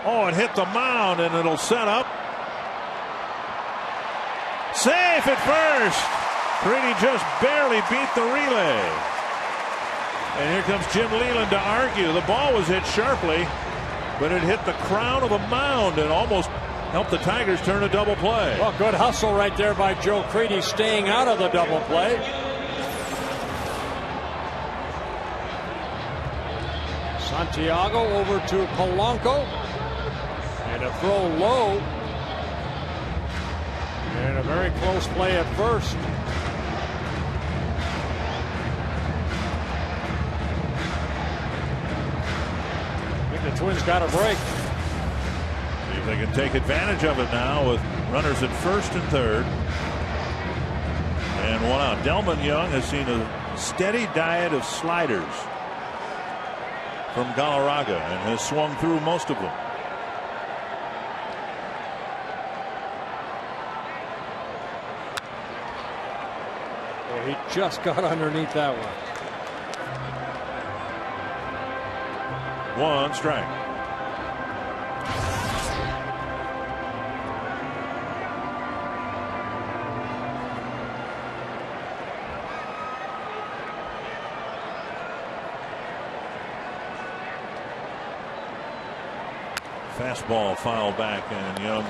Oh, it hit the mound and it'll set up. Safe at first. Crede just barely beat the relay. And here comes Jim Leland to argue. The ball was hit sharply, but it hit the crown of the mound and almost helped the Tigers turn a double play. Well, good hustle right there by Joe Crede, staying out of the double play. Santiago over to Polanco. And a throw low. And a very close play at first. The Twins got a break. See if they can take advantage of it now with runners at 1st and 3rd. And 1 out. Delman Young has seen a steady diet of sliders from Galarraga and has swung through most of them. Well, he just got underneath that one. 1 strike. Fastball fouled back, and Young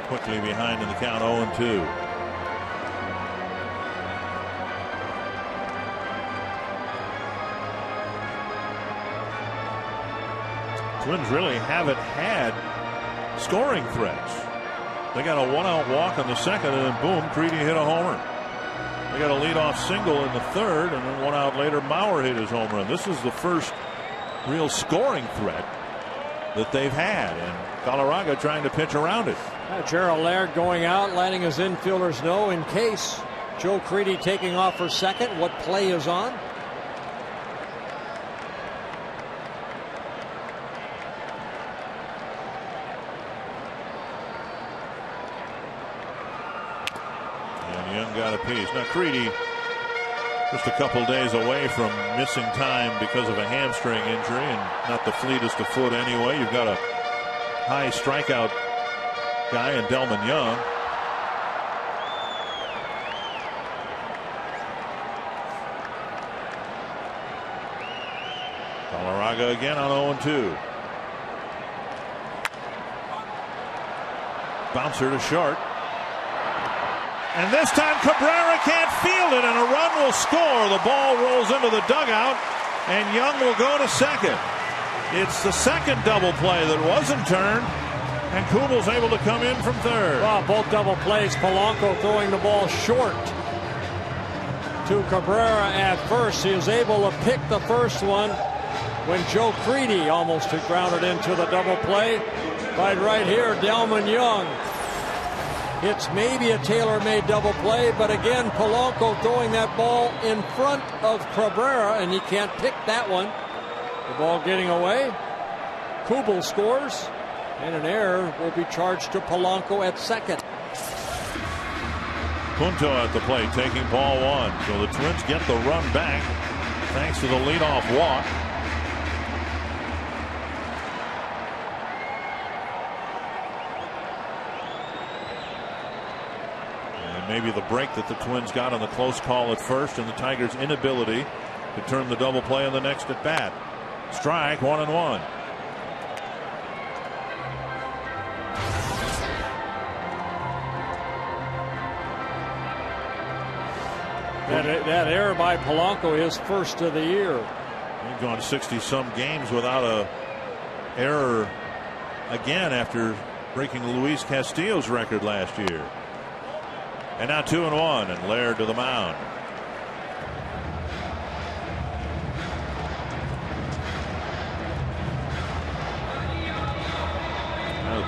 quickly behind in the count. 0-2. Twins really haven't had scoring threats. They got a 1-out walk in the 2nd, and then boom, Crede hit a homer. They got a leadoff single in the 3rd, and then 1 out later, Mauer hit his home run. This is the first real scoring threat that they've had, and Galarraga trying to pitch around it. Gerald Laird going out, letting his infielders know in case Joe Crede taking off for 2nd, what play is on. Young got a piece. Now Crede Just a couple days away from missing time because of a hamstring injury, and not the fleetest of foot anyway. You've got a high strikeout guy in Delman Young. Galarraga again on 0-2. Bouncer to short. And this time Cabrera can't field it, and a run will score. The ball rolls into the dugout, and Young will go to second. It's the second double play that wasn't turned, and Kubel's able to come in from third. Well, both double plays. Polanco throwing the ball short to Cabrera at first. He is able to pick the first one when Joe Crede almost had grounded into the double play. Right here, Delman Young. It's maybe a tailor-made double play, but again, Polanco throwing that ball in front of Cabrera, and he can't pick that one. The ball getting away. Kubel scores, and an error will be charged to Polanco at second. Punto at the plate, taking ball one. So the Twins get the run back thanks to the leadoff walk. Maybe the break that the Twins got on the close call at first, and the Tigers' inability to turn the double play on the next at bat. Strike, 1-1. That error by Polanco, his first of the year. He's gone 60-some games without a error again after breaking Luis Castillo's record last year. And now 2-1, and Laird to the mound.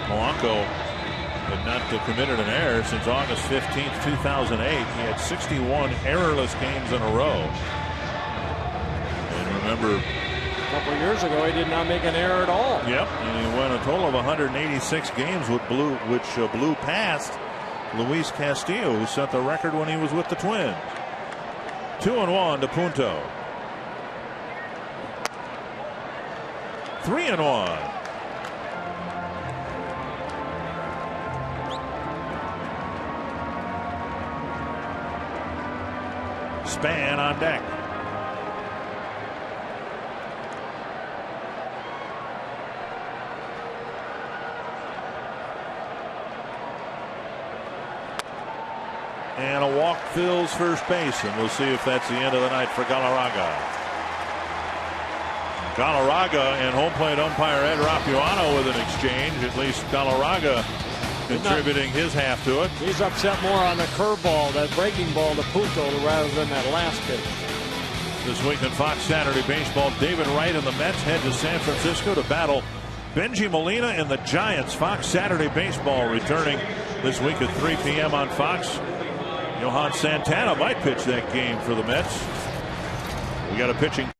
Polanco had not committed an error since August 15th, 2008. He had 61 errorless games in a row. And remember, a couple of years ago, he did not make an error at all. Yep, and he went a total of 186 games, which blew past Luis Castillo, who set the record when he was with the Twins. 2-1 to Punto. 3-1. Span on deck. And a walk fills first base, and we'll see if that's the end of the night for Galarraga. Galarraga and home plate umpire Ed Rapuano with an exchange. At least Galarraga contributing his half to it. He's upset more on the curveball, that breaking ball to Punto, rather than that last pitch. This week in Fox Saturday Baseball, David Wright and the Mets head to San Francisco to battle Bengie Molina and the Giants. Fox Saturday Baseball returning this week at 3 p.m. on Fox. Johan Santana might pitch that game for the Mets. We got a pitching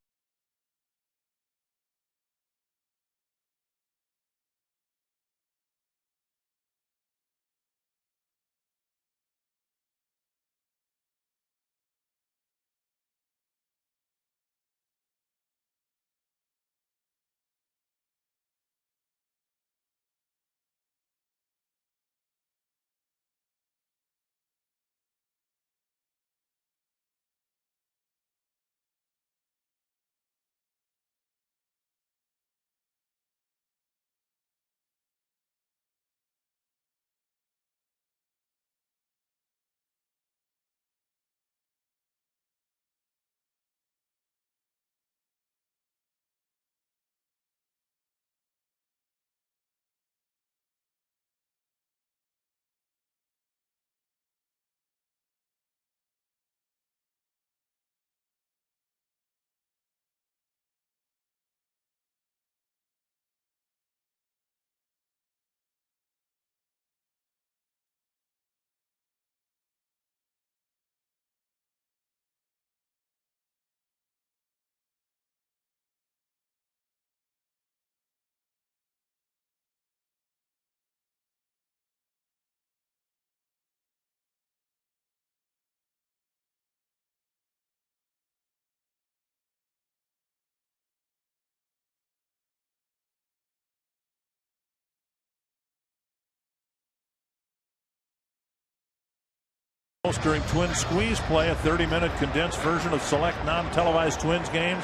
During Twins squeeze play, a 30-minute condensed version of select non-televised Twins games.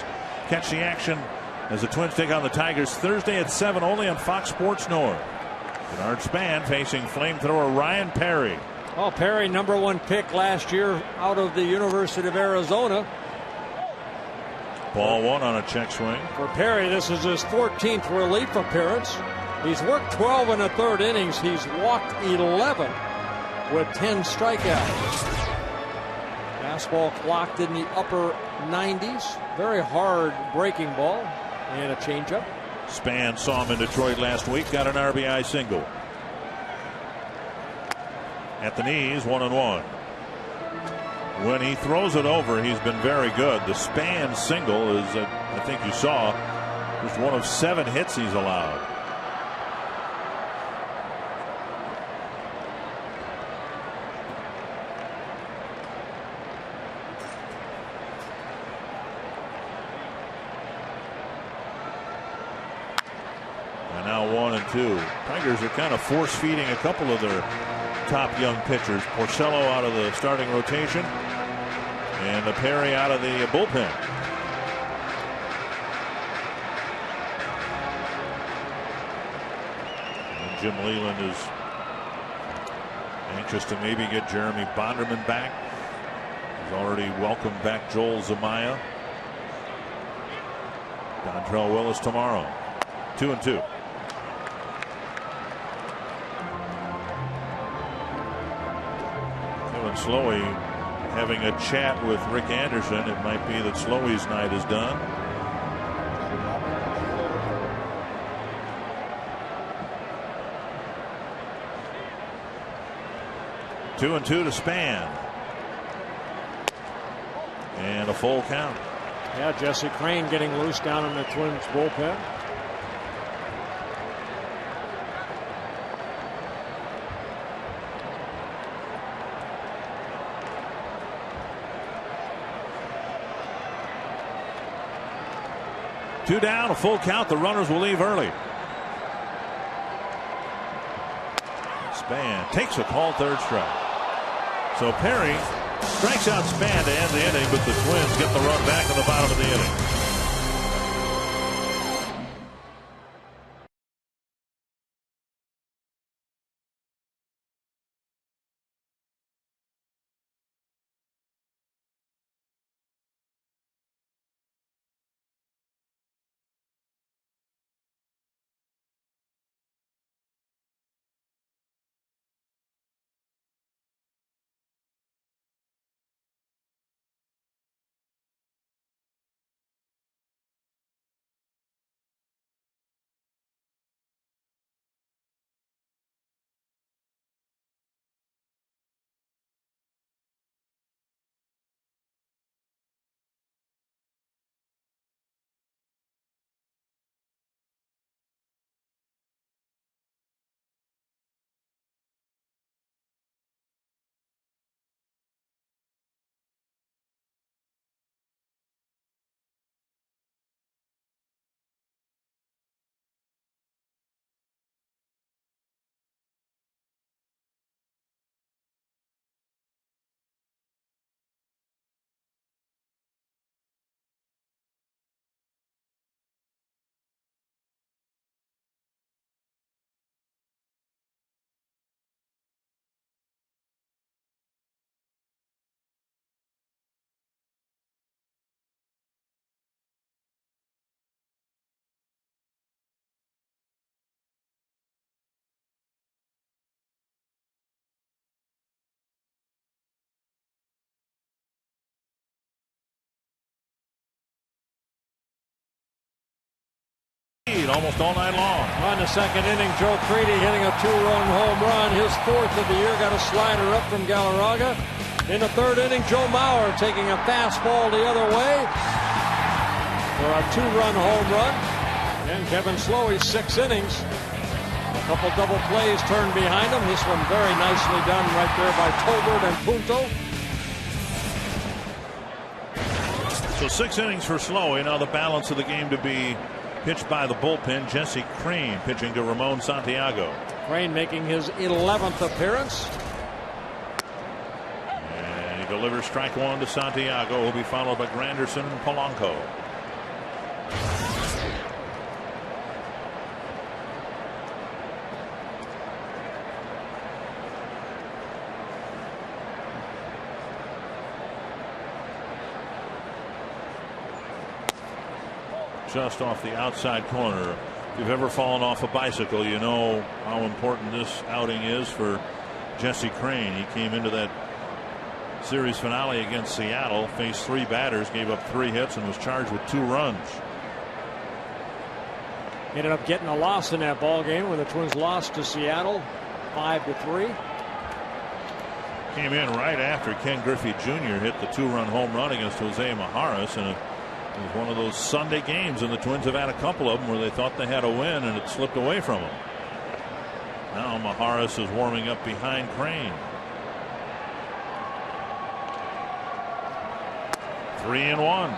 Catch the action as the Twins take on the Tigers Thursday at 7 only on Fox Sports North. Bernard Span facing flamethrower Ryan Perry. Oh, Perry, #1 pick last year out of the University of Arizona. Ball 1 on a check swing. For Perry, this is his 14th relief appearance. He's worked 12 in the third innings. He's walked 11 with 10 strikeouts. Fastball clocked in the upper 90s. Very hard breaking ball. And a changeup. Span saw him in Detroit last week. Got an RBI single. At the knees, 1-1. When he throws it over, he's been very good. The Span single is, I think you saw, just one of 7 hits he's allowed. And now 1-2. Tigers are kind of force feeding a couple of their top young pitchers. Porcello out of the starting rotation and the Perry out of the bullpen. And Jim Leland is anxious to maybe get Jeremy Bonderman back. He's already welcomed back Joel Zamaya. Dontrell Willis tomorrow. 2-2. Slowey having a chat with Rick Anderson. It might be that Slowey's night is done. Two and two to Span. And a full count. Yeah, Jesse Crane getting loose down in the Twins bullpen. Two down, a full count. The runners will leave early. Span takes a call, third strike. So Perry strikes out Span to end the inning, but the Twins get the run back in the bottom of the inning. Almost all night long. On the second inning, Joe Crede hitting a 2-run home run, his 4th of the year. Got a slider up from Galarraga. In the third inning, Joe Mauer taking a fastball the other way for a 2-run home run. And Kevin Slowey, 6 innings. A couple double plays turned behind him. This one very nicely done right there by Tolbert and Punto. So 6 innings for Slowey. Now the balance of the game to be pitched by the bullpen. Jesse Crane pitching to Ramon Santiago. Crane making his 11th appearance. Delivers strike one to Santiago, who'll be followed by Granderson and Polanco. Just off the outside corner. If you've ever fallen off a bicycle, you know how important this outing is for Jesse Crane. He came into that series finale against Seattle, faced 3 batters, gave up 3 hits, and was charged with 2 runs. Ended up getting a loss in that ball game when the Twins lost to Seattle 5-3. Came in right after Ken Griffey Jr. hit the 2-run home run against Jose Majares, and it was one of those Sunday games, and the Twins have had a couple of them where they thought they had a win and it slipped away from them. Now Majares is warming up behind Crane. 3-1.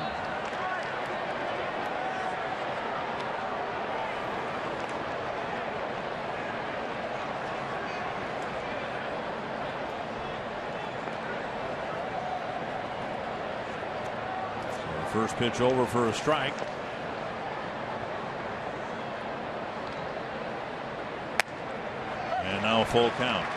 First pitch over for a strike. And now a full count.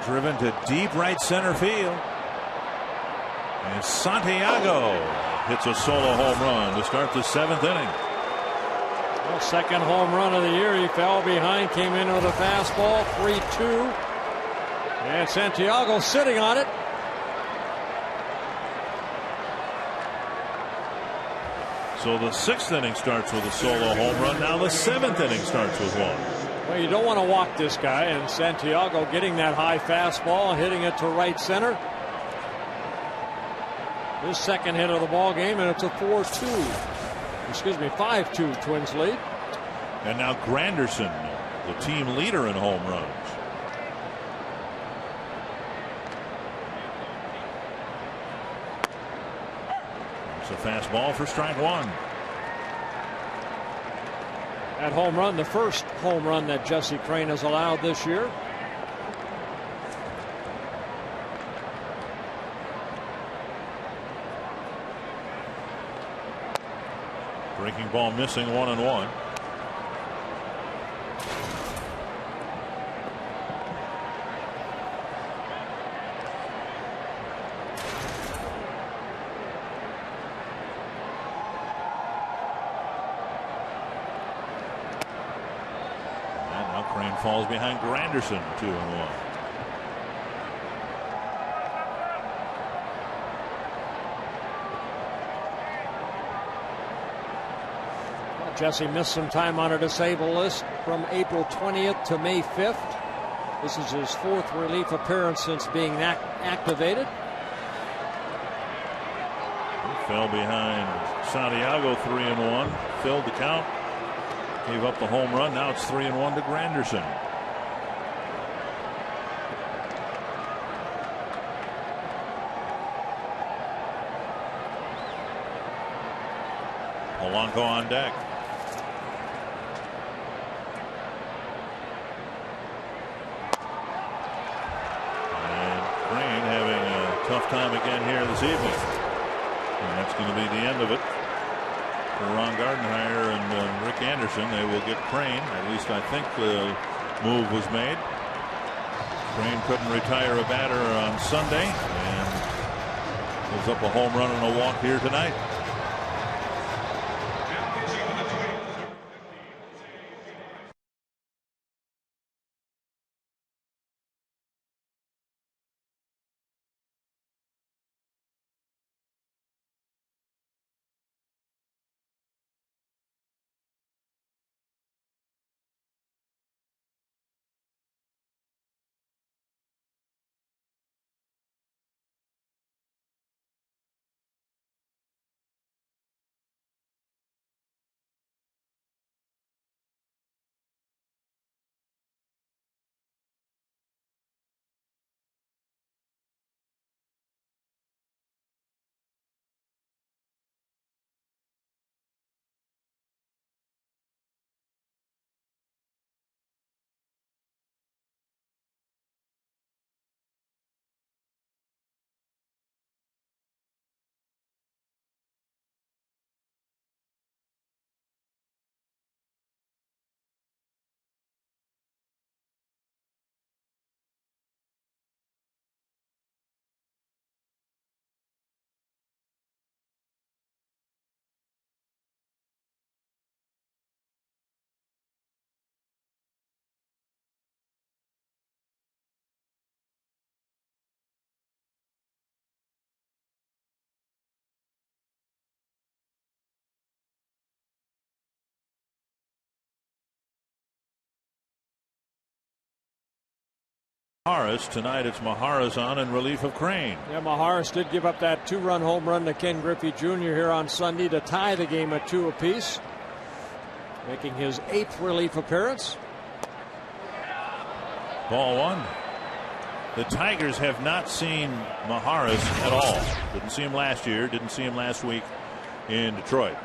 Driven to deep right center field. And Santiago hits a solo home run to start the 7th inning. Well, second home run of the year. He fell behind, came in with a fastball, 3-2. And Santiago sitting on it. So the 6th inning starts with a solo home run. Now the 7th inning starts with one. Well, you don't want to walk this guy, and Santiago getting that high fastball and hitting it to right center. His second hit of the ball game, and it's a 5-2 Twins lead. And now Granderson, the team leader in home runs. It's a fastball for strike one. That home run, the first home run that Jesse Crane has allowed this year. Breaking ball missing, 1-1. Crane falls behind Granderson, 2-1. Well, Jesse missed some time on a disabled list from April 20th to May 5th. This is his 4th relief appearance since being activated. He fell behind Santiago, 3-1. Filled the count. Gave up the home run. Now it's 3-1 to Granderson. Polanco on deck. And Crane having a tough time again here this evening. And that's going to be the end of it. For Ron Gardenhire and Rick Anderson, they will get Crane. At least I think the move was made. Crane couldn't retire a batter on Sunday and gives up a home run and a walk here tonight. Maharis. Tonight it's Maharis on in relief of Crane. Yeah, Maharis did give up that 2-run home run to Ken Griffey Jr. here on Sunday to tie the game at 2 apiece, making his 8th relief appearance. Ball 1. The Tigers have not seen Maharis at all. Didn't see him last year. Didn't see him last week in Detroit.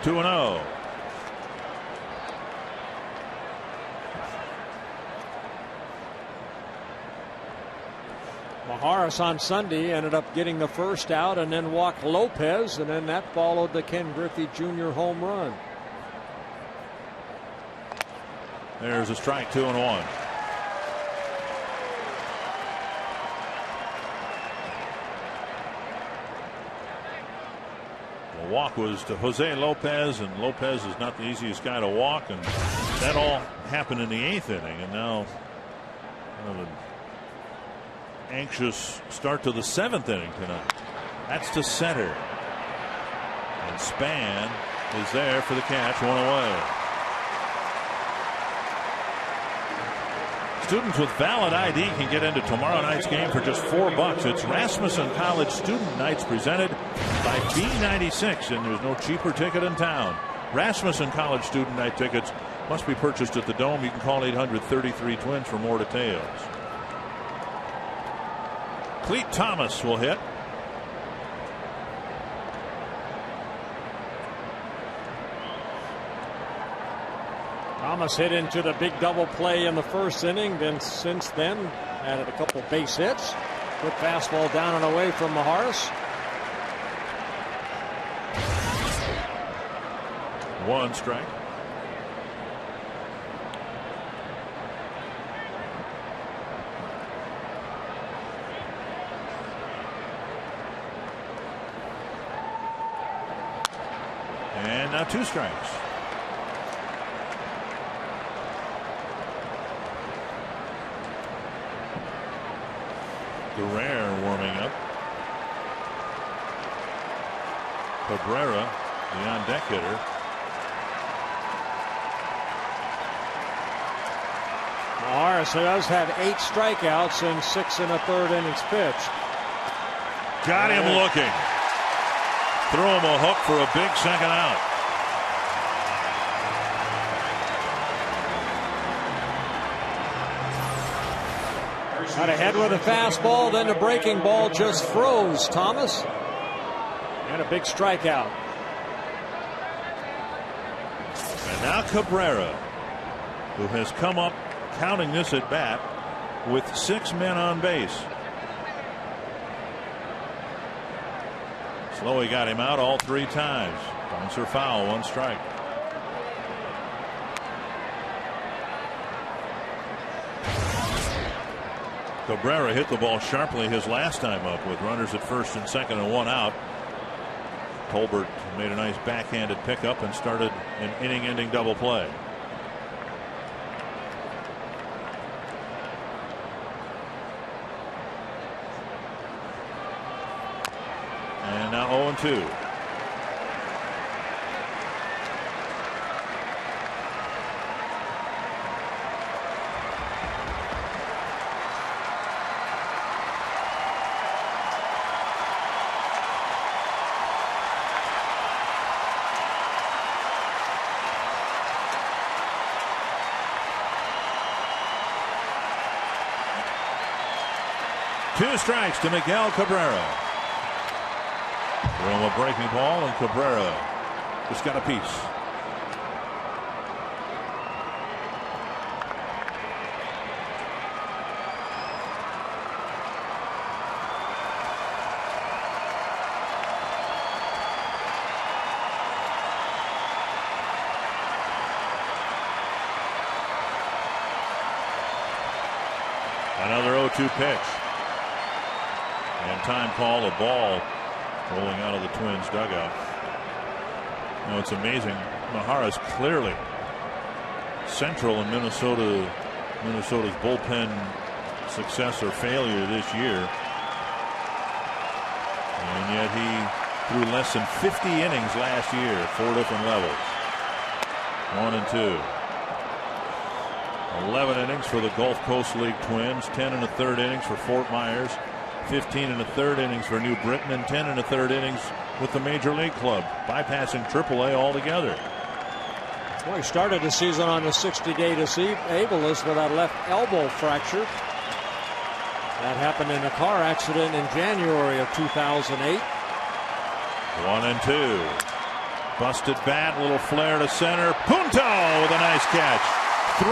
Two and 0. Maharis on Sunday ended up getting the first out and then walked Lopez, and then that followed the Ken Griffey Jr. home run. There's a strike. 2 and 1. The walk was to Jose Lopez, and Lopez is not the easiest guy to walk, and that all happened in the 8th inning, and now kind of an anxious start to the 7th inning tonight. That's to center, and Span is there for the catch. 1 away. Students with valid ID can get into tomorrow night's game for just $4. It's Rasmussen College Student Nights presented by B96, and there's no cheaper ticket in town. Rasmussen College Student Night tickets must be purchased at the Dome. You can call 800-33-TWINS for more details. Cleet Thomas will hit. Thomas hit into the big double play in the 1st inning. Then since then added a couple base hits. Good fastball down and away from Maharis. 1 strike. And now 2 strikes. Guerrero warming up. Cabrera, the on-deck hitter. Maharis does have 8 strikeouts in 6 1/3 innings pitched. Got him looking. Threw him a hook for a big second out. Got ahead with a fastball, then the breaking ball just froze Thomas. And a big strikeout. And now Cabrera, who has come up counting this at bat with 6 men on base. Slowey got him out all 3 times. Bouncer foul, 1 strike. Cabrera hit the ball sharply his last time up with runners at 1st and 2nd and 1 out. Tolbert made a nice backhanded pickup and started an inning-ending double play. And now 0-2. Two strikes to Miguel Cabrera. Throw him a breaking ball, and Cabrera just got a piece. Another 0-2 pitch. And time call, a ball rolling out of the Twins dugout. You know, it's amazing. Maharis clearly central in Minnesota's bullpen success or failure this year. And yet he threw less than 50 innings last year, 4 different levels. 1 and 2. 11 innings for the Gulf Coast League Twins, 10 and a third innings for Fort Myers, 15 and a third innings for New Britain, and 10 and a third innings with the Major League club, bypassing AAA altogether. Well, he started the season on the 60-day disable list with that left elbow fracture. That happened in a car accident in January of 2008. 1 and 2. Busted bat, little flare to center. Punto with a nice catch. 3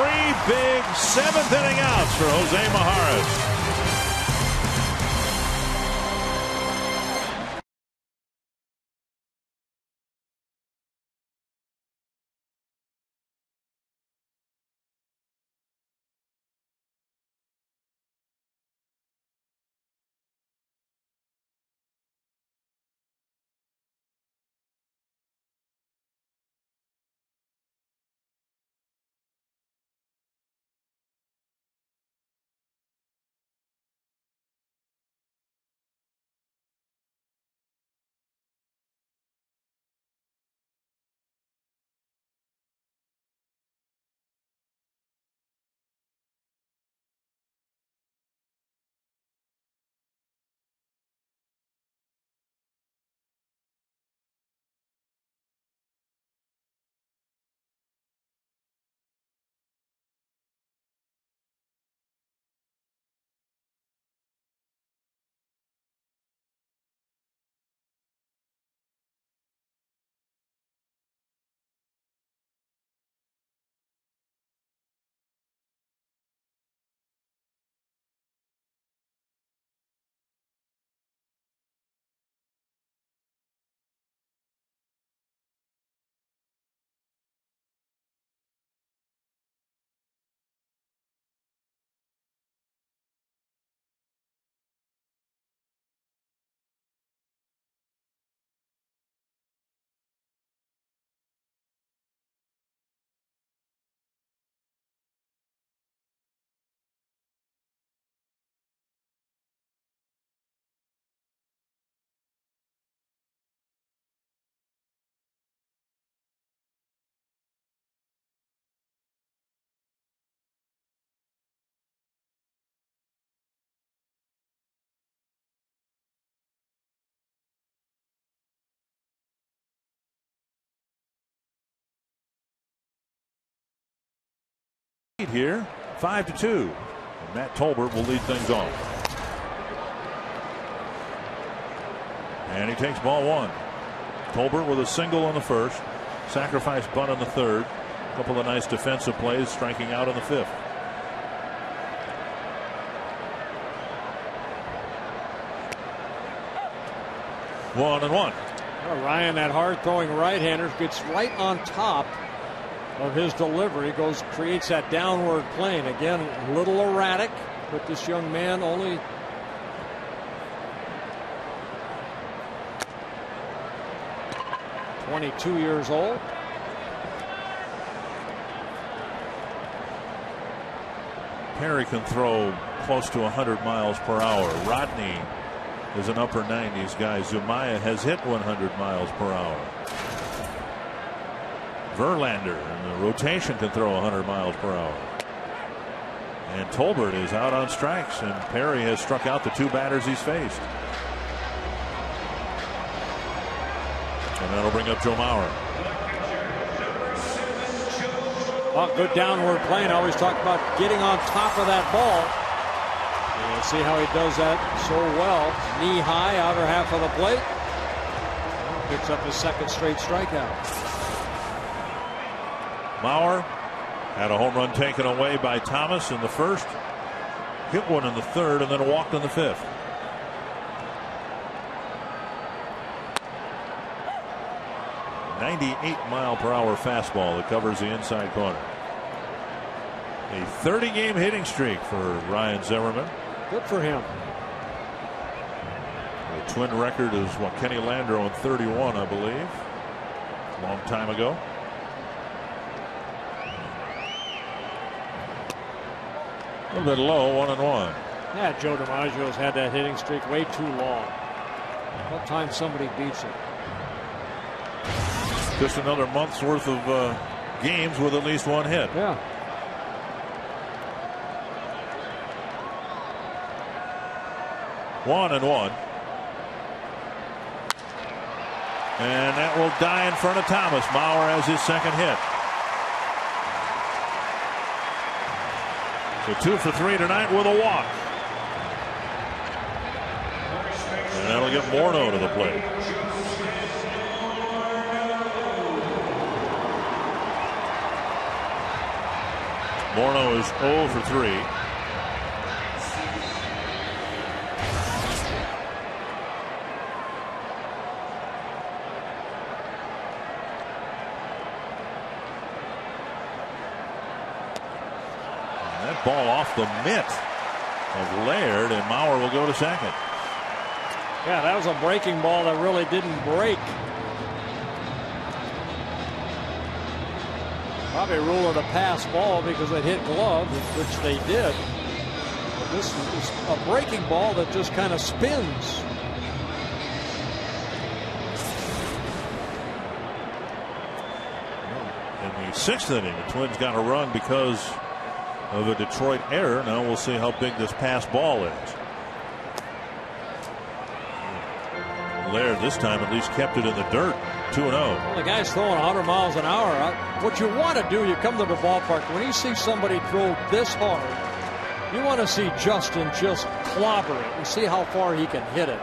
big 7th inning outs for Jose Majares. Here, 5-2. Matt Tolbert will lead things off. And he takes ball 1. Tolbert with a single in the first, sacrifice bunt in the third. A couple of nice defensive plays, striking out in the 5th. One and 1. Well, Ryan, that hard throwing right-hander, gets right on top of his delivery, creates that downward plane. Again, a little erratic, but this young man only 22 years old. Perry can throw close to 100 miles per hour. Rodney is an upper 90s guy. Zumaya has hit 100 miles per hour. Verlander in the rotation can throw 100 miles per hour. And Tolbert is out on strikes, and Perry has struck out the 2 batters he's faced. And that'll bring up Joe Mauer. Well, good downward plane. I always talk about getting on top of that ball. And see how he does that so well. Knee high, outer half of the plate. Picks up his 2nd straight strikeout. Mauer had a home run taken away by Thomas in the first, hit one in the third, and then walked in the 5th. .98-mile-per-hour fastball that covers the inside corner. A 30-game hitting streak for Ryan Zimmerman. Good for him. The Twin record is what Kenny Landreau in 31, I believe. A long time ago. A little bit low, 1 and 1. Yeah, Joe DiMaggio's had that hitting streak way too long. What time somebody beats it? Just another month's worth of games with at least one hit. Yeah. One and one. And that will die in front of Thomas. Mauer has his second hit. So 2 for 3 tonight with a walk. And that'll get Morneau to the plate. Morneau is 0 for 3. That ball off the mitt of Laird, and Mauer will go to second. Yeah, that was a breaking ball that really didn't break. Probably rule it a pass ball because it hit glove, which they did. But this is a breaking ball that just kind of spins. In the 6th inning, the Twins got a run because of a Detroit error. Now we'll see how big this pass ball is. Laird this time at least kept it in the dirt. 2-0. Well, the guy's throwing 100 miles an hour. What you want to do, you come to the ballpark, when you see somebody throw this hard, you want to see Justin just clobber it and see how far he can hit it.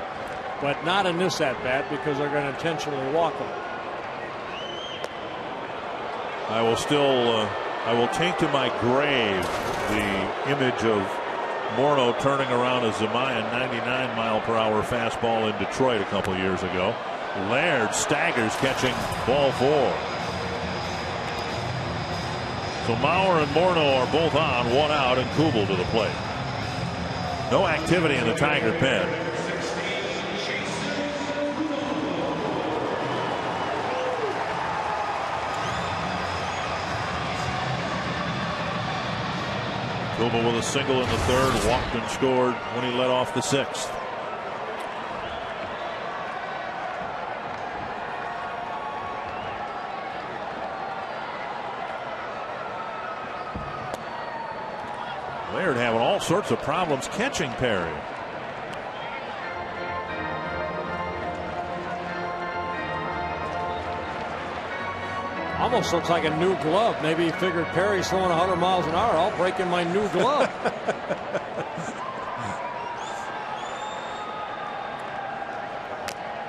But not in this at bat because they're going to intentionally walk him. I will take to my grave the image of Morneau turning around a Zemayan 99-mile-per-hour fastball in Detroit a couple years ago. Laird staggers catching ball 4. So Mauer and Morneau are both on, 1 out, and Kubel to the plate. No activity in the Tiger pen. Kubel with a single in the 3rd, walked and scored when he led off the 6th. Laird having all sorts of problems catching Perry. Almost looks like a new glove. Maybe he figured Perry's throwing 100 miles an hour. I'll break in my new glove.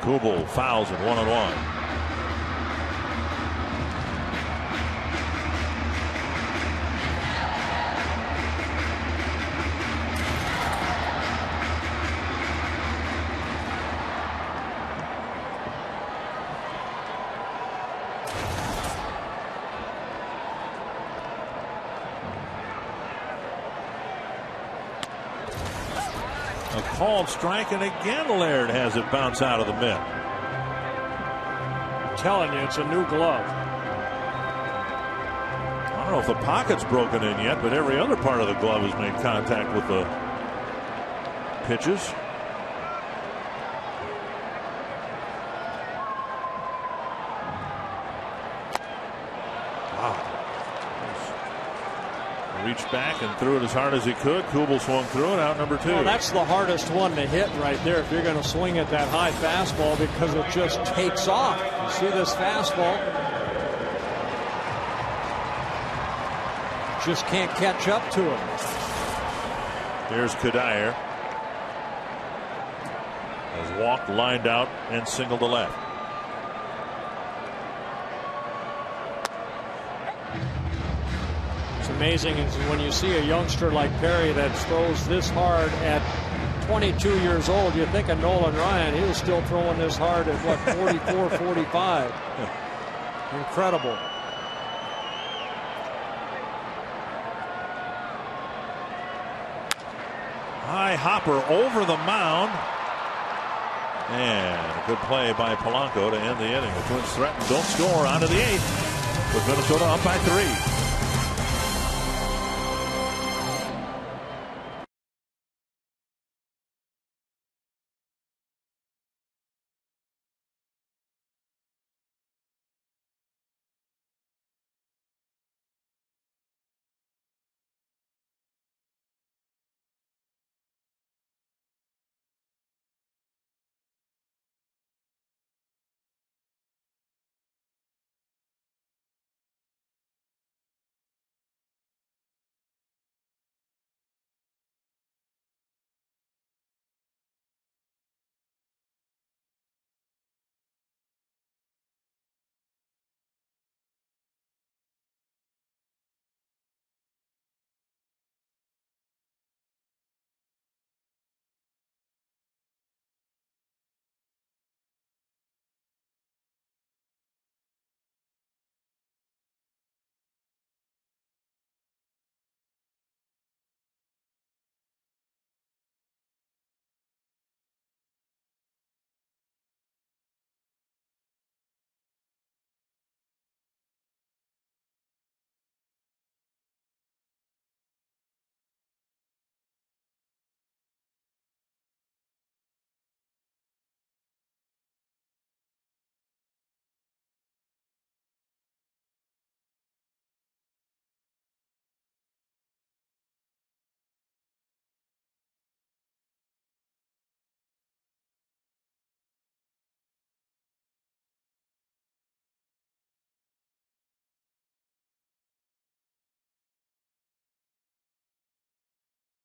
Kubel fouls at 1-1. A called strike, and again Laird has it bounce out of the mitt. I'm telling you, it's a new glove. I don't know if the pocket's broken in yet, but every other part of the glove has made contact with the pitches. Wow. Reached back and threw it as hard as he could. Kubel swung through it, out number 2. Well, that's the hardest one to hit right there if you're going to swing at that high fastball because it just takes off. You see this fastball? Just can't catch up to it. Here's Crede. Has walked, lined out, and singled to left. It's amazing when you see a youngster like Perry that throws this hard at 22 years old. You think of Nolan Ryan. He was still throwing this hard at what, 44, 45. Incredible. High hopper over the mound. And a good play by Polanco to end the inning. The Twins threaten, don't score, on to the 8th with Minnesota up by 3.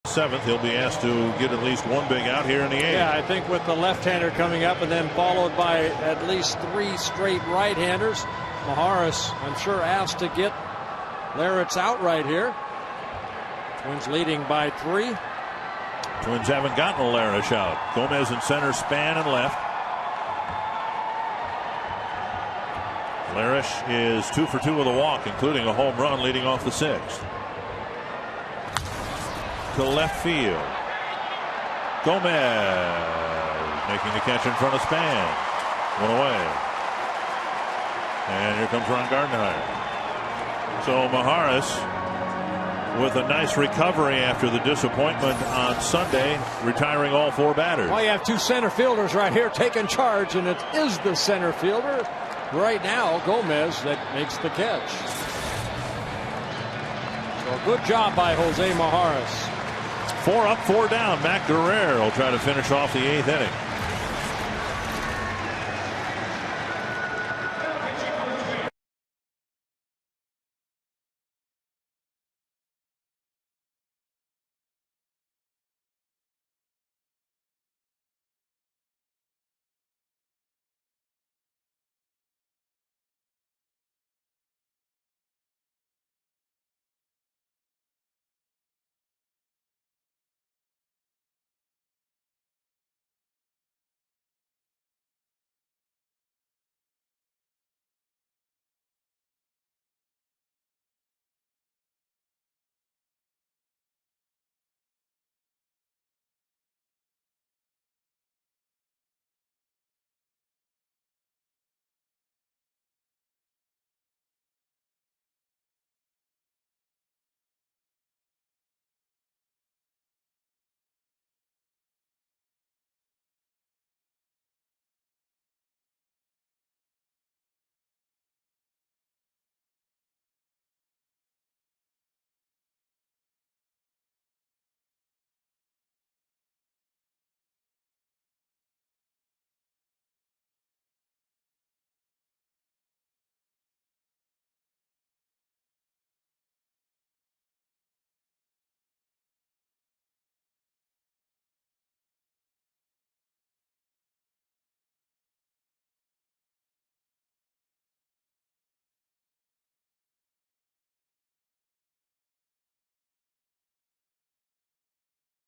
7th, he'll be asked to get at least one big out here in the 8th. Yeah, I think with the left-hander coming up and then followed by at least 3 straight right-handers, Maharis, I'm sure, asked to get Larrett's out right here. Twins leading by 3. Twins haven't gotten a Larish out. Gomez in center, Span in left. Larish is 2 for 2 with a walk, including a home run leading off the 6th. To left field. Gomez making the catch in front of Span. One away. And here comes Ron Gardenhire. So Maharis with a nice recovery after the disappointment on Sunday, retiring all 4 batters. Well, you have 2 center fielders right here taking charge, and it is the center fielder right now, Gomez, that makes the catch. So good job by Jose Maharis. 4 up, 4 down. Matt Guerrero will try to finish off the 8th inning.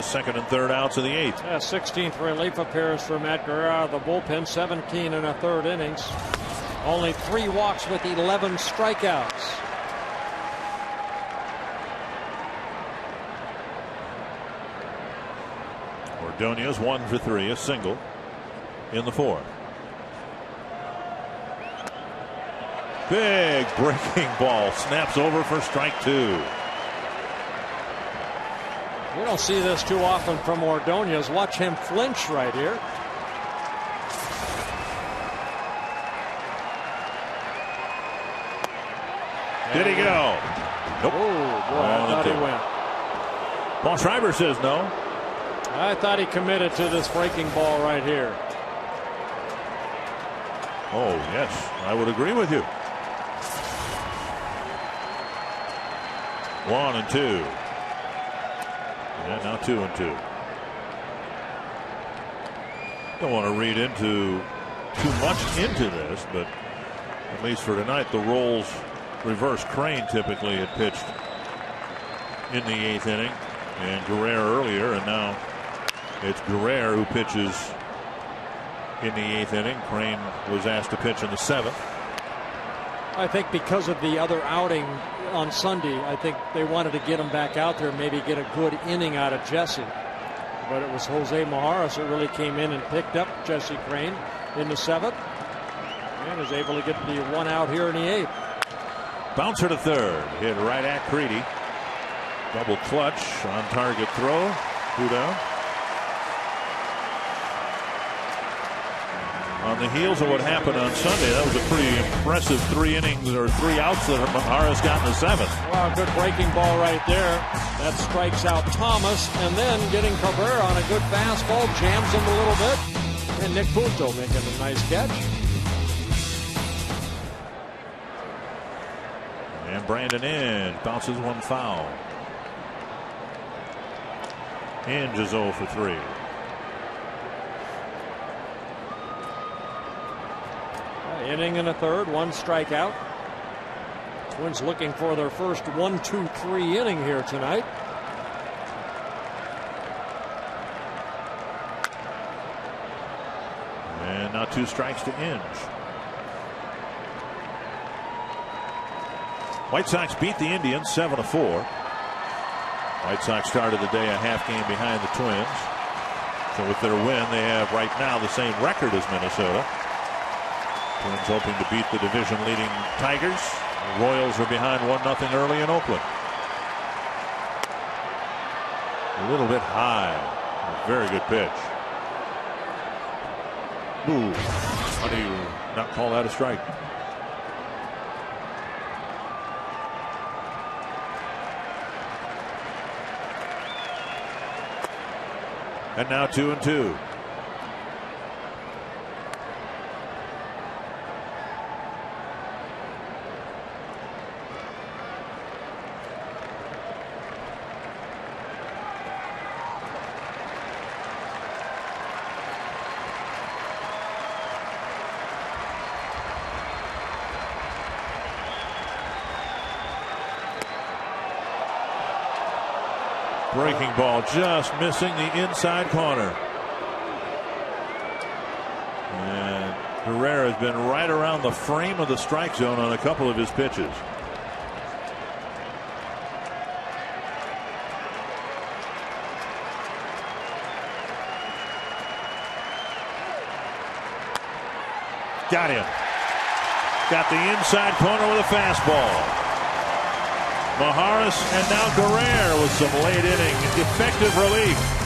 Second and third outs of the 8th. Yeah, 16th relief appearance for Matt Guerrero out of the bullpen. 17 and a third innings. Only 3 walks with 11 strikeouts. Ordonez 1 for 3, a single in the 4th. Big breaking ball, snaps over for strike 2. You don't see this too often from Ordonez. Watch him flinch right here. Did he go? Nope. Oh, boy, I thought he went. Paul Schreiber says no. I thought he committed to this breaking ball right here. Oh, yes, I would agree with you. 1 and 2. Yeah, now 2 and 2. Don't want to read into too much into this, but at least for tonight, the roles reverse. Crane typically had pitched in the 8th inning, and Guerrero earlier, and now it's Guerrero who pitches in the 8th inning. Crane was asked to pitch in the 7th. I think because of the other outing on Sunday, I think they wanted to get him back out there and maybe get a good inning out of Jesse. But it was Jose Maharis that really came in and picked up Jesse Crane in the 7th and is able to get the 1 out here in the 8th. Bouncer to third, hit right at Crede. Double clutch on target throw. 2 down. On the heels of what happened on Sunday, that was a pretty impressive 3 innings or 3 outs that Maharis got in the 7th. Wow, good breaking ball right there. That strikes out Thomas, and then getting Cabrera on a good fastball, jams him a little bit, and Nick Punto making a nice catch. And Brandon in, bounces 1 foul. Inge is 0 for 3. Inning and a third, 1 strikeout. Twins looking for their first 1-2-3 inning here tonight. And now 2 strikes to Inge. White Sox beat the Indians 7-4. White Sox started the day a half game behind the Twins. So with their win, they have right now the same record as Minnesota. Twins hoping to beat the division leading Tigers. The Royals are behind 1-0 early in Oakland. A little bit high. A very good pitch. Ooh. How do you not call that a strike? And now 2-2. Breaking ball just missing the inside corner. And Herrera has been right around the frame of the strike zone on a couple of his pitches. Got him. Got the inside corner with a fastball. Maharis and now Guerrero with some late inning effective relief.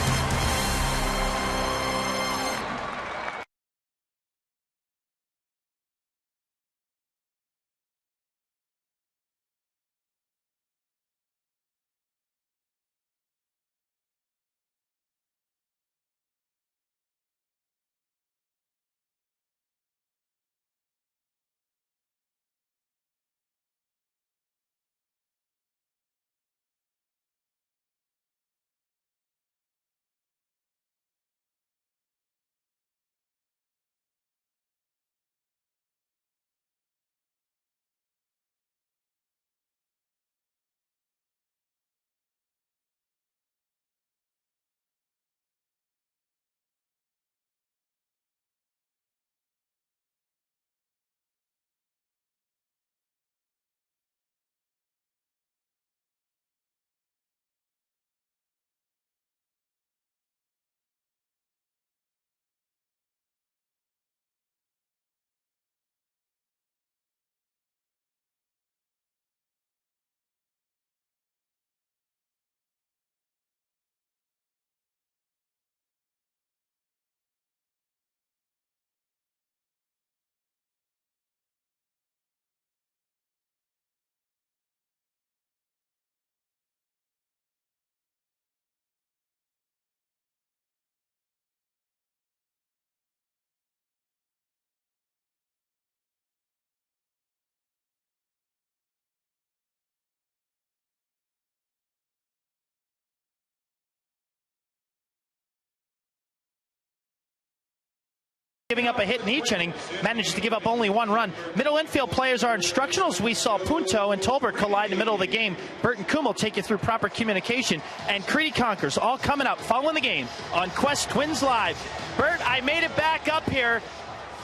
Giving up a hit in each inning, managed to give up only 1 run. Middle infield players are instructionals. We saw Punto and Tolbert collide in the middle of the game. Burt and Kuhl will take you through proper communication. And Crede conquers, all coming up following the game on Quest Twins Live. Burt, I made it back up here.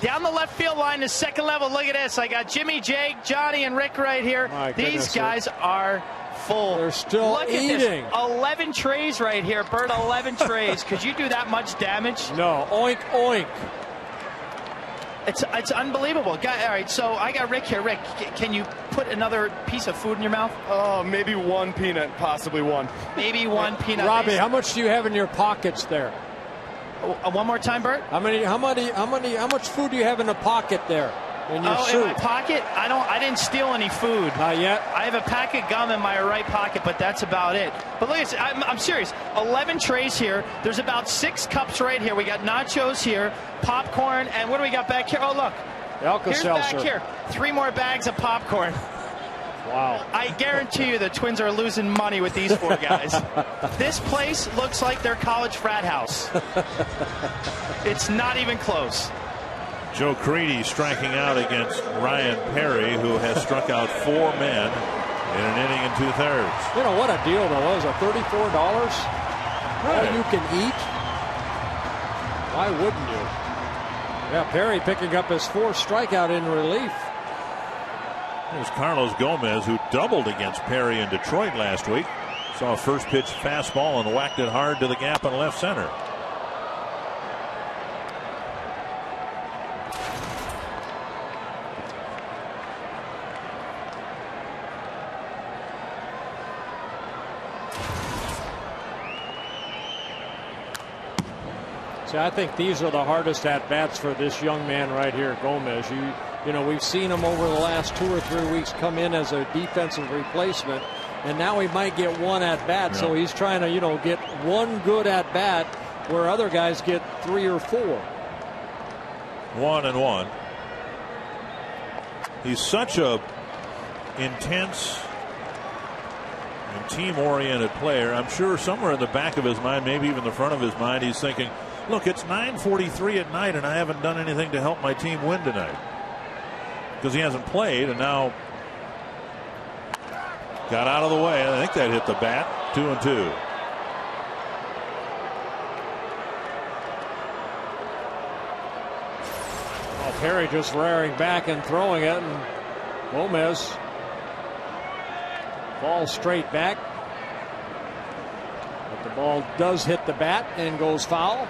Down the left field line to second level. Look at this. I got Jimmy, Jake, Johnny, and Rick right here. These guys are full. They're still eating. At this. 11 trays right here, Burt. 11 trays. Could you do that much damage? No. Oink, oink. It's unbelievable. All right, so I got Rick here. Rick, can you put another piece of food in your mouth? Oh, maybe 1 peanut, possibly 1. Maybe 1 peanut. Robbie, how much do you have in your pockets there? One more time, Bert. How much food do you have in the pocket there? In your suit? In my pocket? I didn't steal any food. Not yet? I have a pack of gum in my right pocket, but that's about it. But look at this. I'm serious. 11 trays here. There's about 6 cups right here. We got nachos here, popcorn, and what do we got back here? Oh, look. Alka-Seltzer. Here's back here. 3 more bags of popcorn. Wow. I guarantee you the Twins are losing money with these 4 guys. This place looks like their college frat house. It's not even close. Joe Crede striking out against Ryan Perry, who has struck out 4 men in an inning and 2/3. You know what a deal though. Was it $34? All you can eat. Why wouldn't you? Yeah, Perry picking up his 4th strikeout in relief. There's Carlos Gomez, who doubled against Perry in Detroit last week. Saw a first pitch fastball and whacked it hard to the gap in left center. See, I think these are the hardest at-bats for this young man right here, Gomez. You know, we've seen him over the last 2 or 3 weeks come in as a defensive replacement, and now he might get 1 at-bat. Yeah. So he's trying to, you know, get 1 good at-bat where other guys get 3 or 4. 1-1. He's such a intense and team-oriented player. I'm sure somewhere in the back of his mind, maybe even the front of his mind, he's thinking, look, it's 9:43 at night and I haven't done anything to help my team win tonight. Because he hasn't played, and now got out of the way. I think that hit the bat. 2-2. Well, Perry just rearing back and throwing it, and Gomez ball straight back. But the ball does hit the bat and goes foul.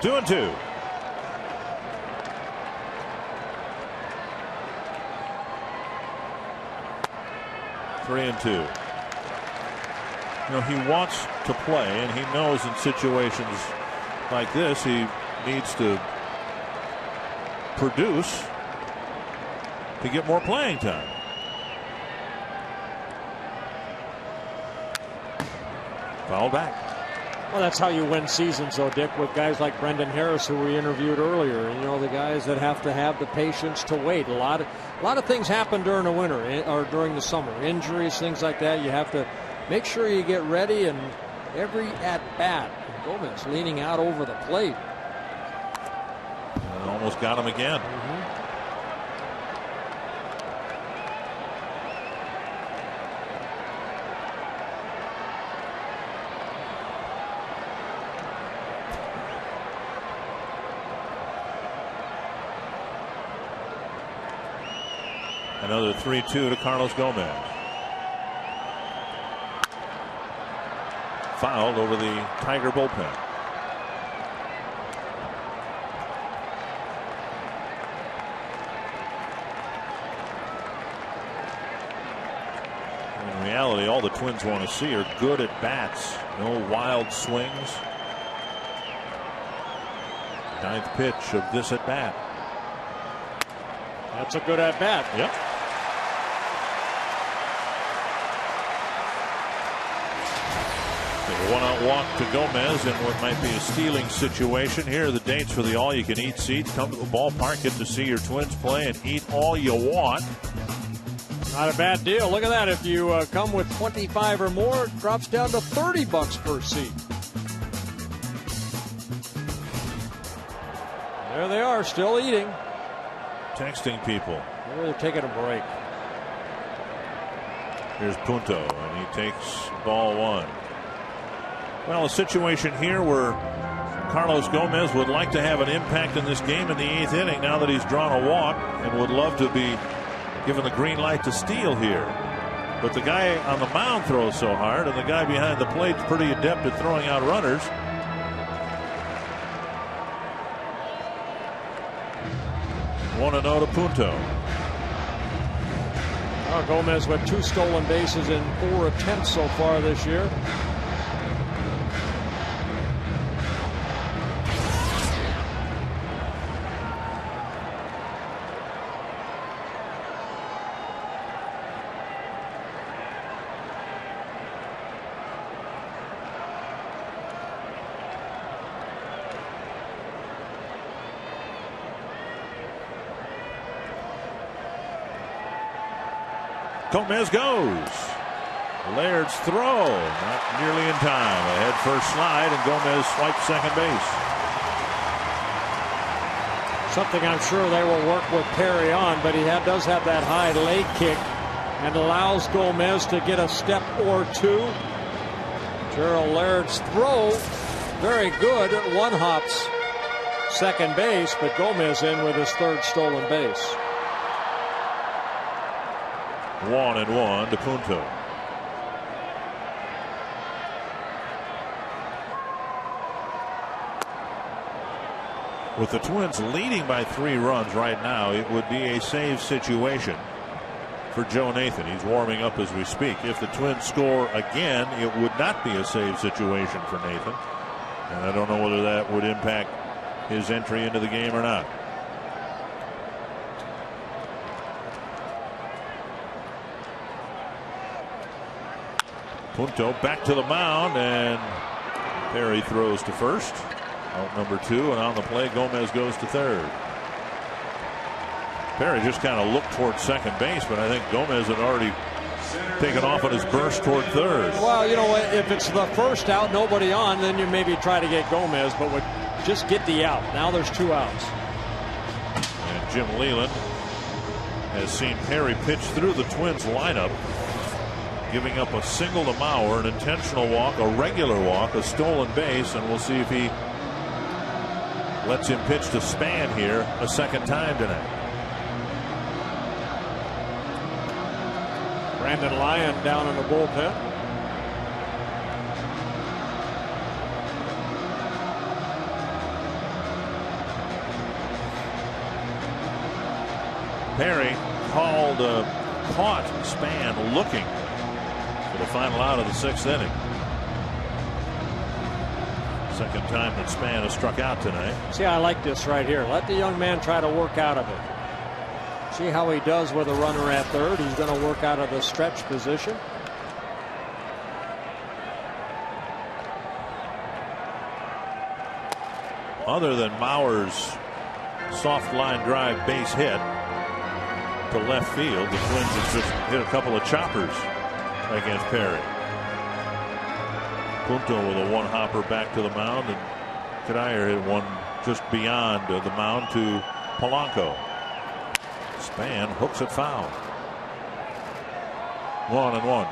Two and 2. Three and 2. You know, he wants to play, and he knows in situations like this he needs to produce to get more playing time. Foul back. Well, that's how you win seasons, though, Dick, with guys like Brendan Harris, who we interviewed earlier. You know, the guys that have to have the patience to wait. A lot of things happen during the winter or during the summer. Injuries, things like that. You have to make sure you get ready, and every at-bat. Gomez leaning out over the plate. And almost got him again. Another 3-2 to Carlos Gomez. Fouled over the Tiger bullpen. In reality, all the Twins want to see are good at bats. No wild swings. 9th pitch of this at bat. That's a good at bat. Yep. A 1-out walk to Gomez in what might be a stealing situation. Here are the dates for the all-you-can-eat seats. Come to the ballpark, get to see your Twins play, and eat all you want. Not a bad deal. Look at that. If you come with 25 or more, it drops down to $30 per seat. There they are, still eating. Texting people. Maybe they're taking a break. Here's Punto, and he takes ball 1. Well, a situation here where Carlos Gomez would like to have an impact in this game in the 8th inning now that he's drawn a walk, and would love to be given the green light to steal here. But the guy on the mound throws so hard, and the guy behind the plate's pretty adept at throwing out runners. 1-0 to Punto. Gomez with 2 stolen bases in 4 attempts so far this year. Gomez goes. Laird's throw, not nearly in time. A head first slide, and Gomez swipes second base. Something I'm sure they will work with Perry on, but he does have that high leg kick and allows Gomez to get a step or two. Gerald Laird's throw, very good. One hops second base, but Gomez in with his third stolen base. 1-1 to Punto. With the Twins leading by 3 runs right now, it would be a save situation for Joe Nathan. He's warming up as we speak. If the Twins score again, it would not be a save situation for Nathan. And I don't know whether that would impact his entry into the game or not. Punto back to the mound, and Perry throws to first. Out number 2, and on the play, Gomez goes to third. Perry just kind of looked toward second base, but I think Gomez had already taken off on his burst toward third. Well, you know, if it's the first out, nobody on, then you maybe try to get Gomez, but would just get the out. Now there's 2 outs. And Jim Leland has seen Perry pitch through the Twins lineup, giving up a single to Mauer, an intentional walk, a regular walk, a stolen base, and we'll see if he lets him pitch to Span here a second time tonight. Brandon Lyon down in the bullpen. Perry caught Span looking for the final out of the 6th inning. Second time that Span has struck out tonight. See, I like this right here. Let the young man try to work out of it. See how he does with a runner at third. He's going to work out of the stretch position. Other than Mauer's soft line drive base hit to left field, the Twins have just hit a couple of choppers against Perry. Punto with a one-hopper back to the mound, and Crede hit one just beyond the mound to Polanco. Span hooks it foul. 1-1.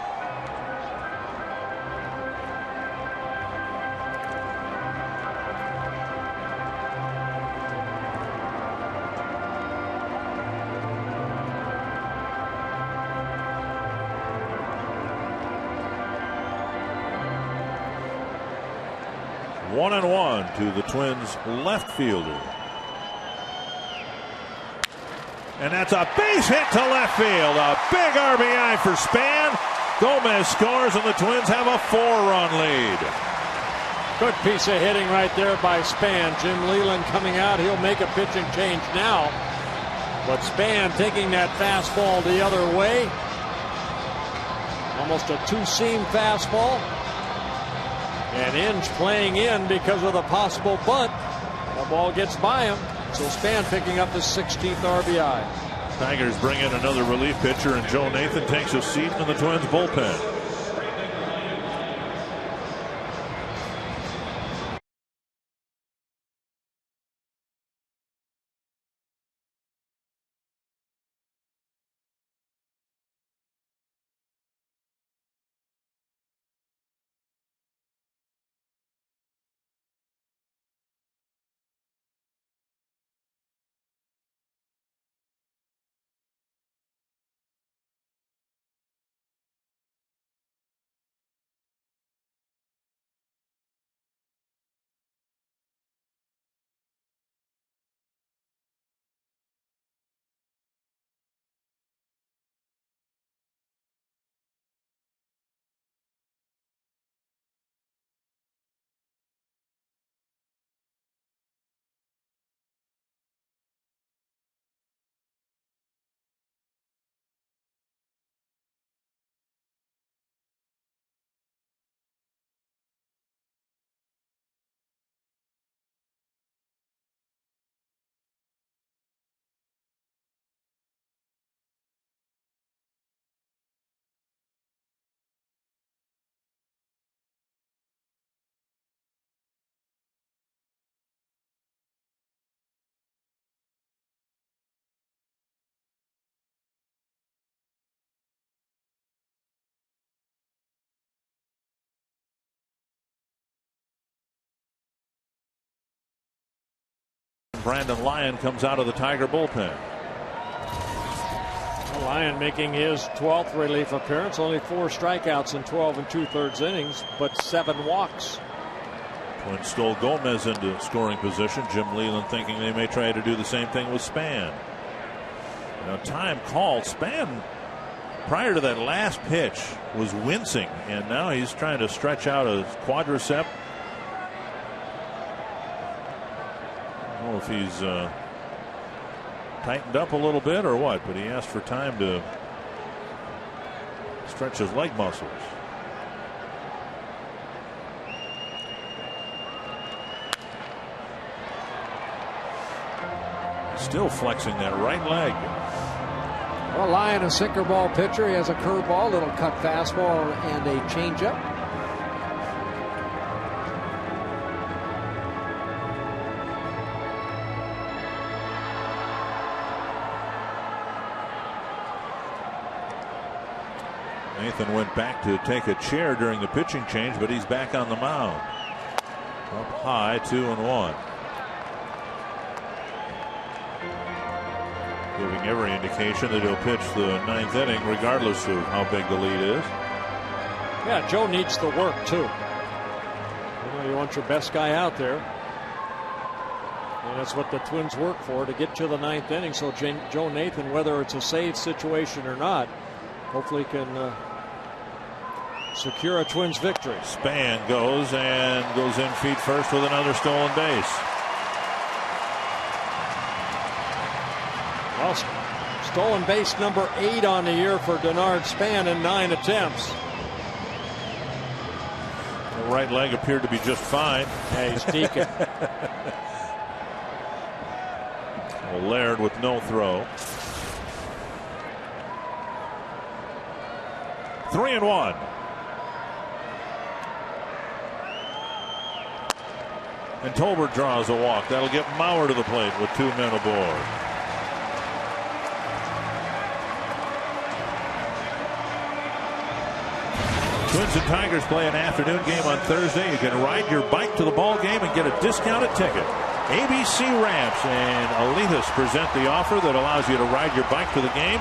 One and one to the Twins left fielder. And that's a base hit to left field. A big RBI for Span. Gomez scores, and the Twins have a 4-run lead. Good piece of hitting right there by Span. Jim Leland coming out. He'll make a pitching change now. But Span taking that fastball the other way. Almost a 2-seam fastball. And Inge playing in because of the possible bunt. The ball gets by him. So Span picking up his 16th RBI. Tigers bring in another relief pitcher, and Joe Nathan takes a seat in the Twins bullpen. Brandon Lyon comes out of the Tiger bullpen. Lyon making his 12th relief appearance. Only 4 strikeouts in 12 2/3 innings, but 7 walks. Twins stole Gomez into scoring position. Jim Leland thinking they may try to do the same thing with Span. Now time called. Span, prior to that last pitch, was wincing, and now he's trying to stretch out a quadricep. I don't know if he's tightened up a little bit or what, but he asked for time to stretch his leg muscles. Still flexing that right leg. Well, Lyon, a sinker ball pitcher. He has a curveball, little cut fastball, and a changeup. Nathan went back to take a chair during the pitching change, but he's back on the mound. Up high, 2-1. Giving every indication that he'll pitch the 9th inning regardless of how big the lead is. Yeah, Joe needs the work too. You want your best guy out there. And that's what the Twins work for, to get to the 9th inning. So Joe Nathan, whether it's a save situation or not, hopefully can secure a Twins victory. Span goes in feet first with another stolen base. Well, stolen base number 8 on the year for Denard Span in 9 attempts. The right leg appeared to be just fine. Yeah, he's deacon. Well, Laird with no throw. 3-1. And Tolbert draws a walk. That'll get Mauer to the plate with 2 men aboard. Twins and Tigers play an afternoon game on Thursday. You can ride your bike to the ball game and get a discounted ticket. ABC Ramps and Elitas present the offer that allows you to ride your bike to the game,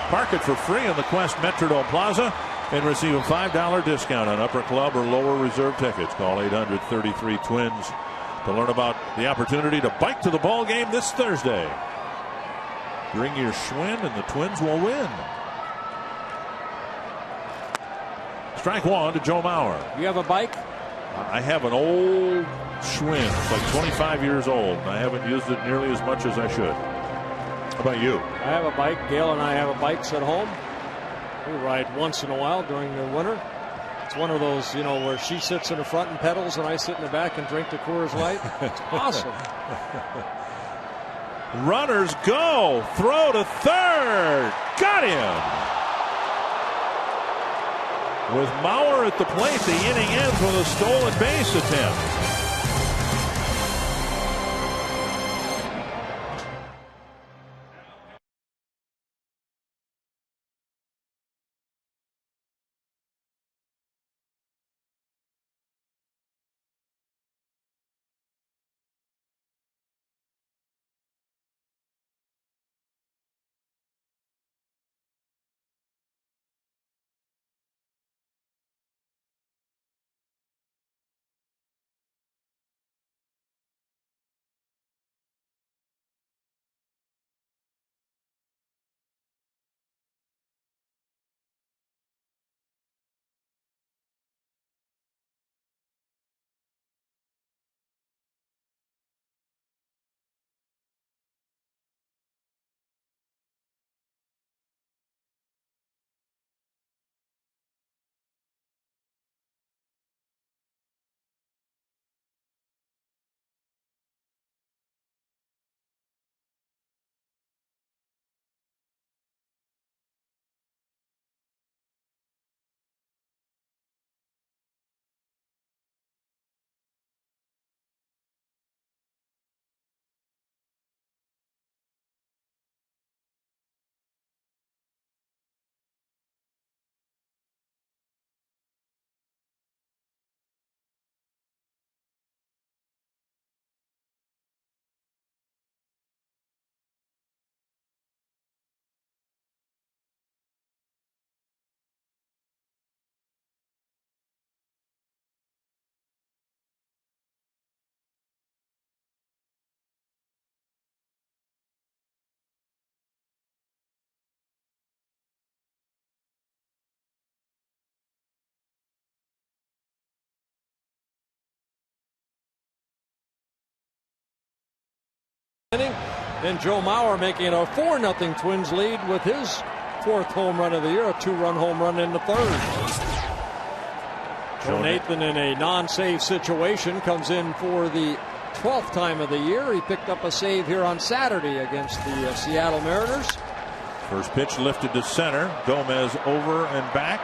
park it for free in the Quest Metrodome Plaza, and receive a $5 discount on upper club or lower reserve tickets. Call 800-33-TWINS to learn about the opportunity to bike to the ball game this Thursday. Bring your Schwinn and the Twins will win. Strike 1 to Joe Mauer. You have a bike? I have an old Schwinn. It's like 25 years old. I haven't used it nearly as much as I should. How about you? I have a bike. Gail and I have a bikes at home. We ride once in a while during the winter. It's one of those, where she sits in the front and pedals and I sit in the back and drink the Coors Light. It's awesome. Runners go. Throw to third. Got him. With Mauer at the plate, the inning ends with a stolen base attempt. inning. Then Joe Mauer making it a 4-0 Twins lead with his 4th home run of the year, a 2-run home run in the 3rd. Joe Nathan in a non-save situation comes in for the 12th time of the year. He picked up a save here on Saturday against the Seattle Mariners. First pitch lifted to center. Gomez over and back.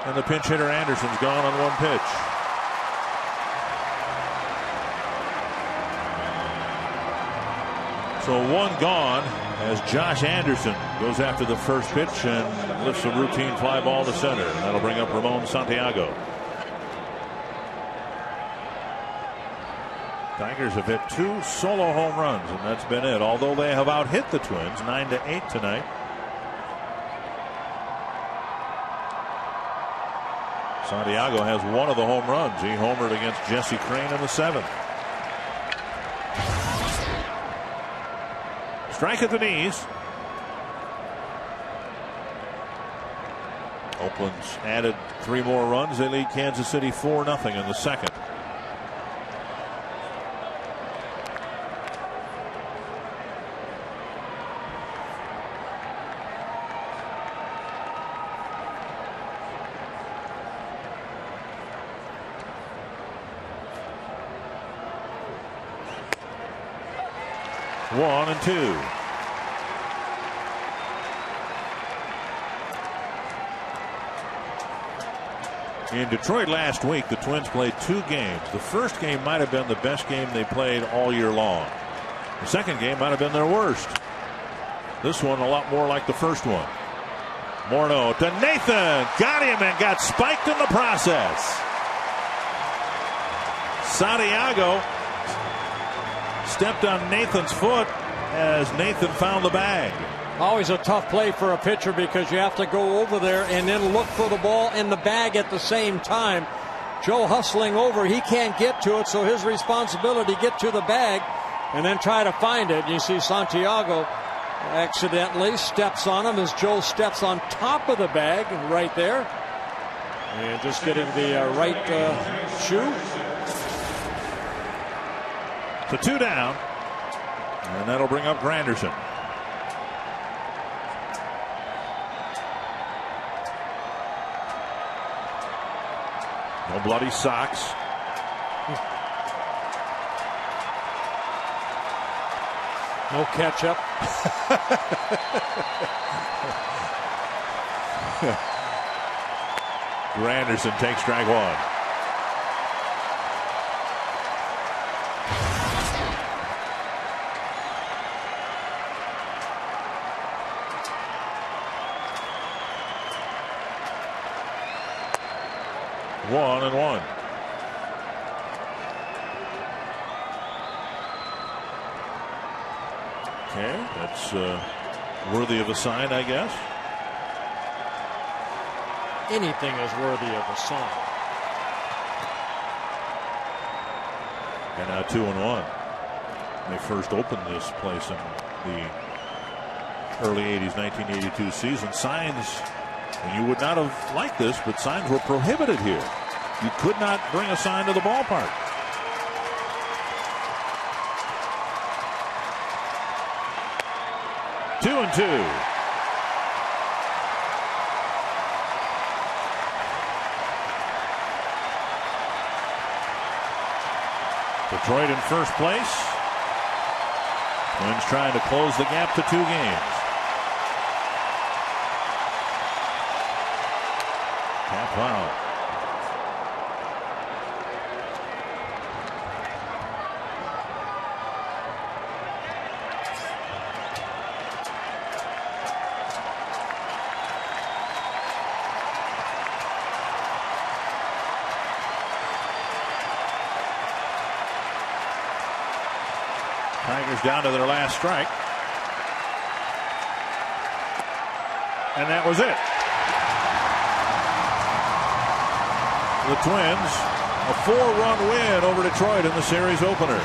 And the pinch hitter Anderson's gone on 1 pitch. So 1 gone as Josh Anderson goes after the first pitch and lifts a routine fly ball to center. And that'll bring up Ramon Santiago. Tigers have hit 2 solo home runs, and that's been it. Although they have out-hit the Twins 9-8 tonight. Santiago has 1 of the home runs. He homered against Jesse Crain in the 7th. Strike at the knees. Oakland's added 3 more runs. They lead Kansas City 4-0 in the 2nd. One and 2. In Detroit last week, the Twins played 2 games. The first game might have been the best game they played all year long. The second game might have been their worst. This one a lot more like the first one. Morneau to Nathan. Got him and got spiked in the process. Santiago stepped on Nathan's foot as Nathan found the bag. Always a tough play for a pitcher because you have to go over there and then look for the ball and the bag at the same time. Joe hustling over, he can't get to it, so his responsibility get to the bag and then try to find it. You see Santiago accidentally steps on him as Joe steps on top of the bag right there. And just getting the right shoe. So 2 down, and that'll bring up Granderson. No bloody socks. No ketchup. Granderson takes strike 1. One and 1. Okay, that's worthy of a sign, I guess. Anything is worthy of a sign. And now 2 and 1. They first opened this place in the early 80s, 1982 season. Signs, and you would not have liked this, but signs were prohibited here. You could not bring a sign to the ballpark. Two and 2. Detroit in first place. Twins trying to close the gap to 2 games. Tap foul. Tigers down to their last strike. And that was it. The Twins, a 4-run win over Detroit in the series opener.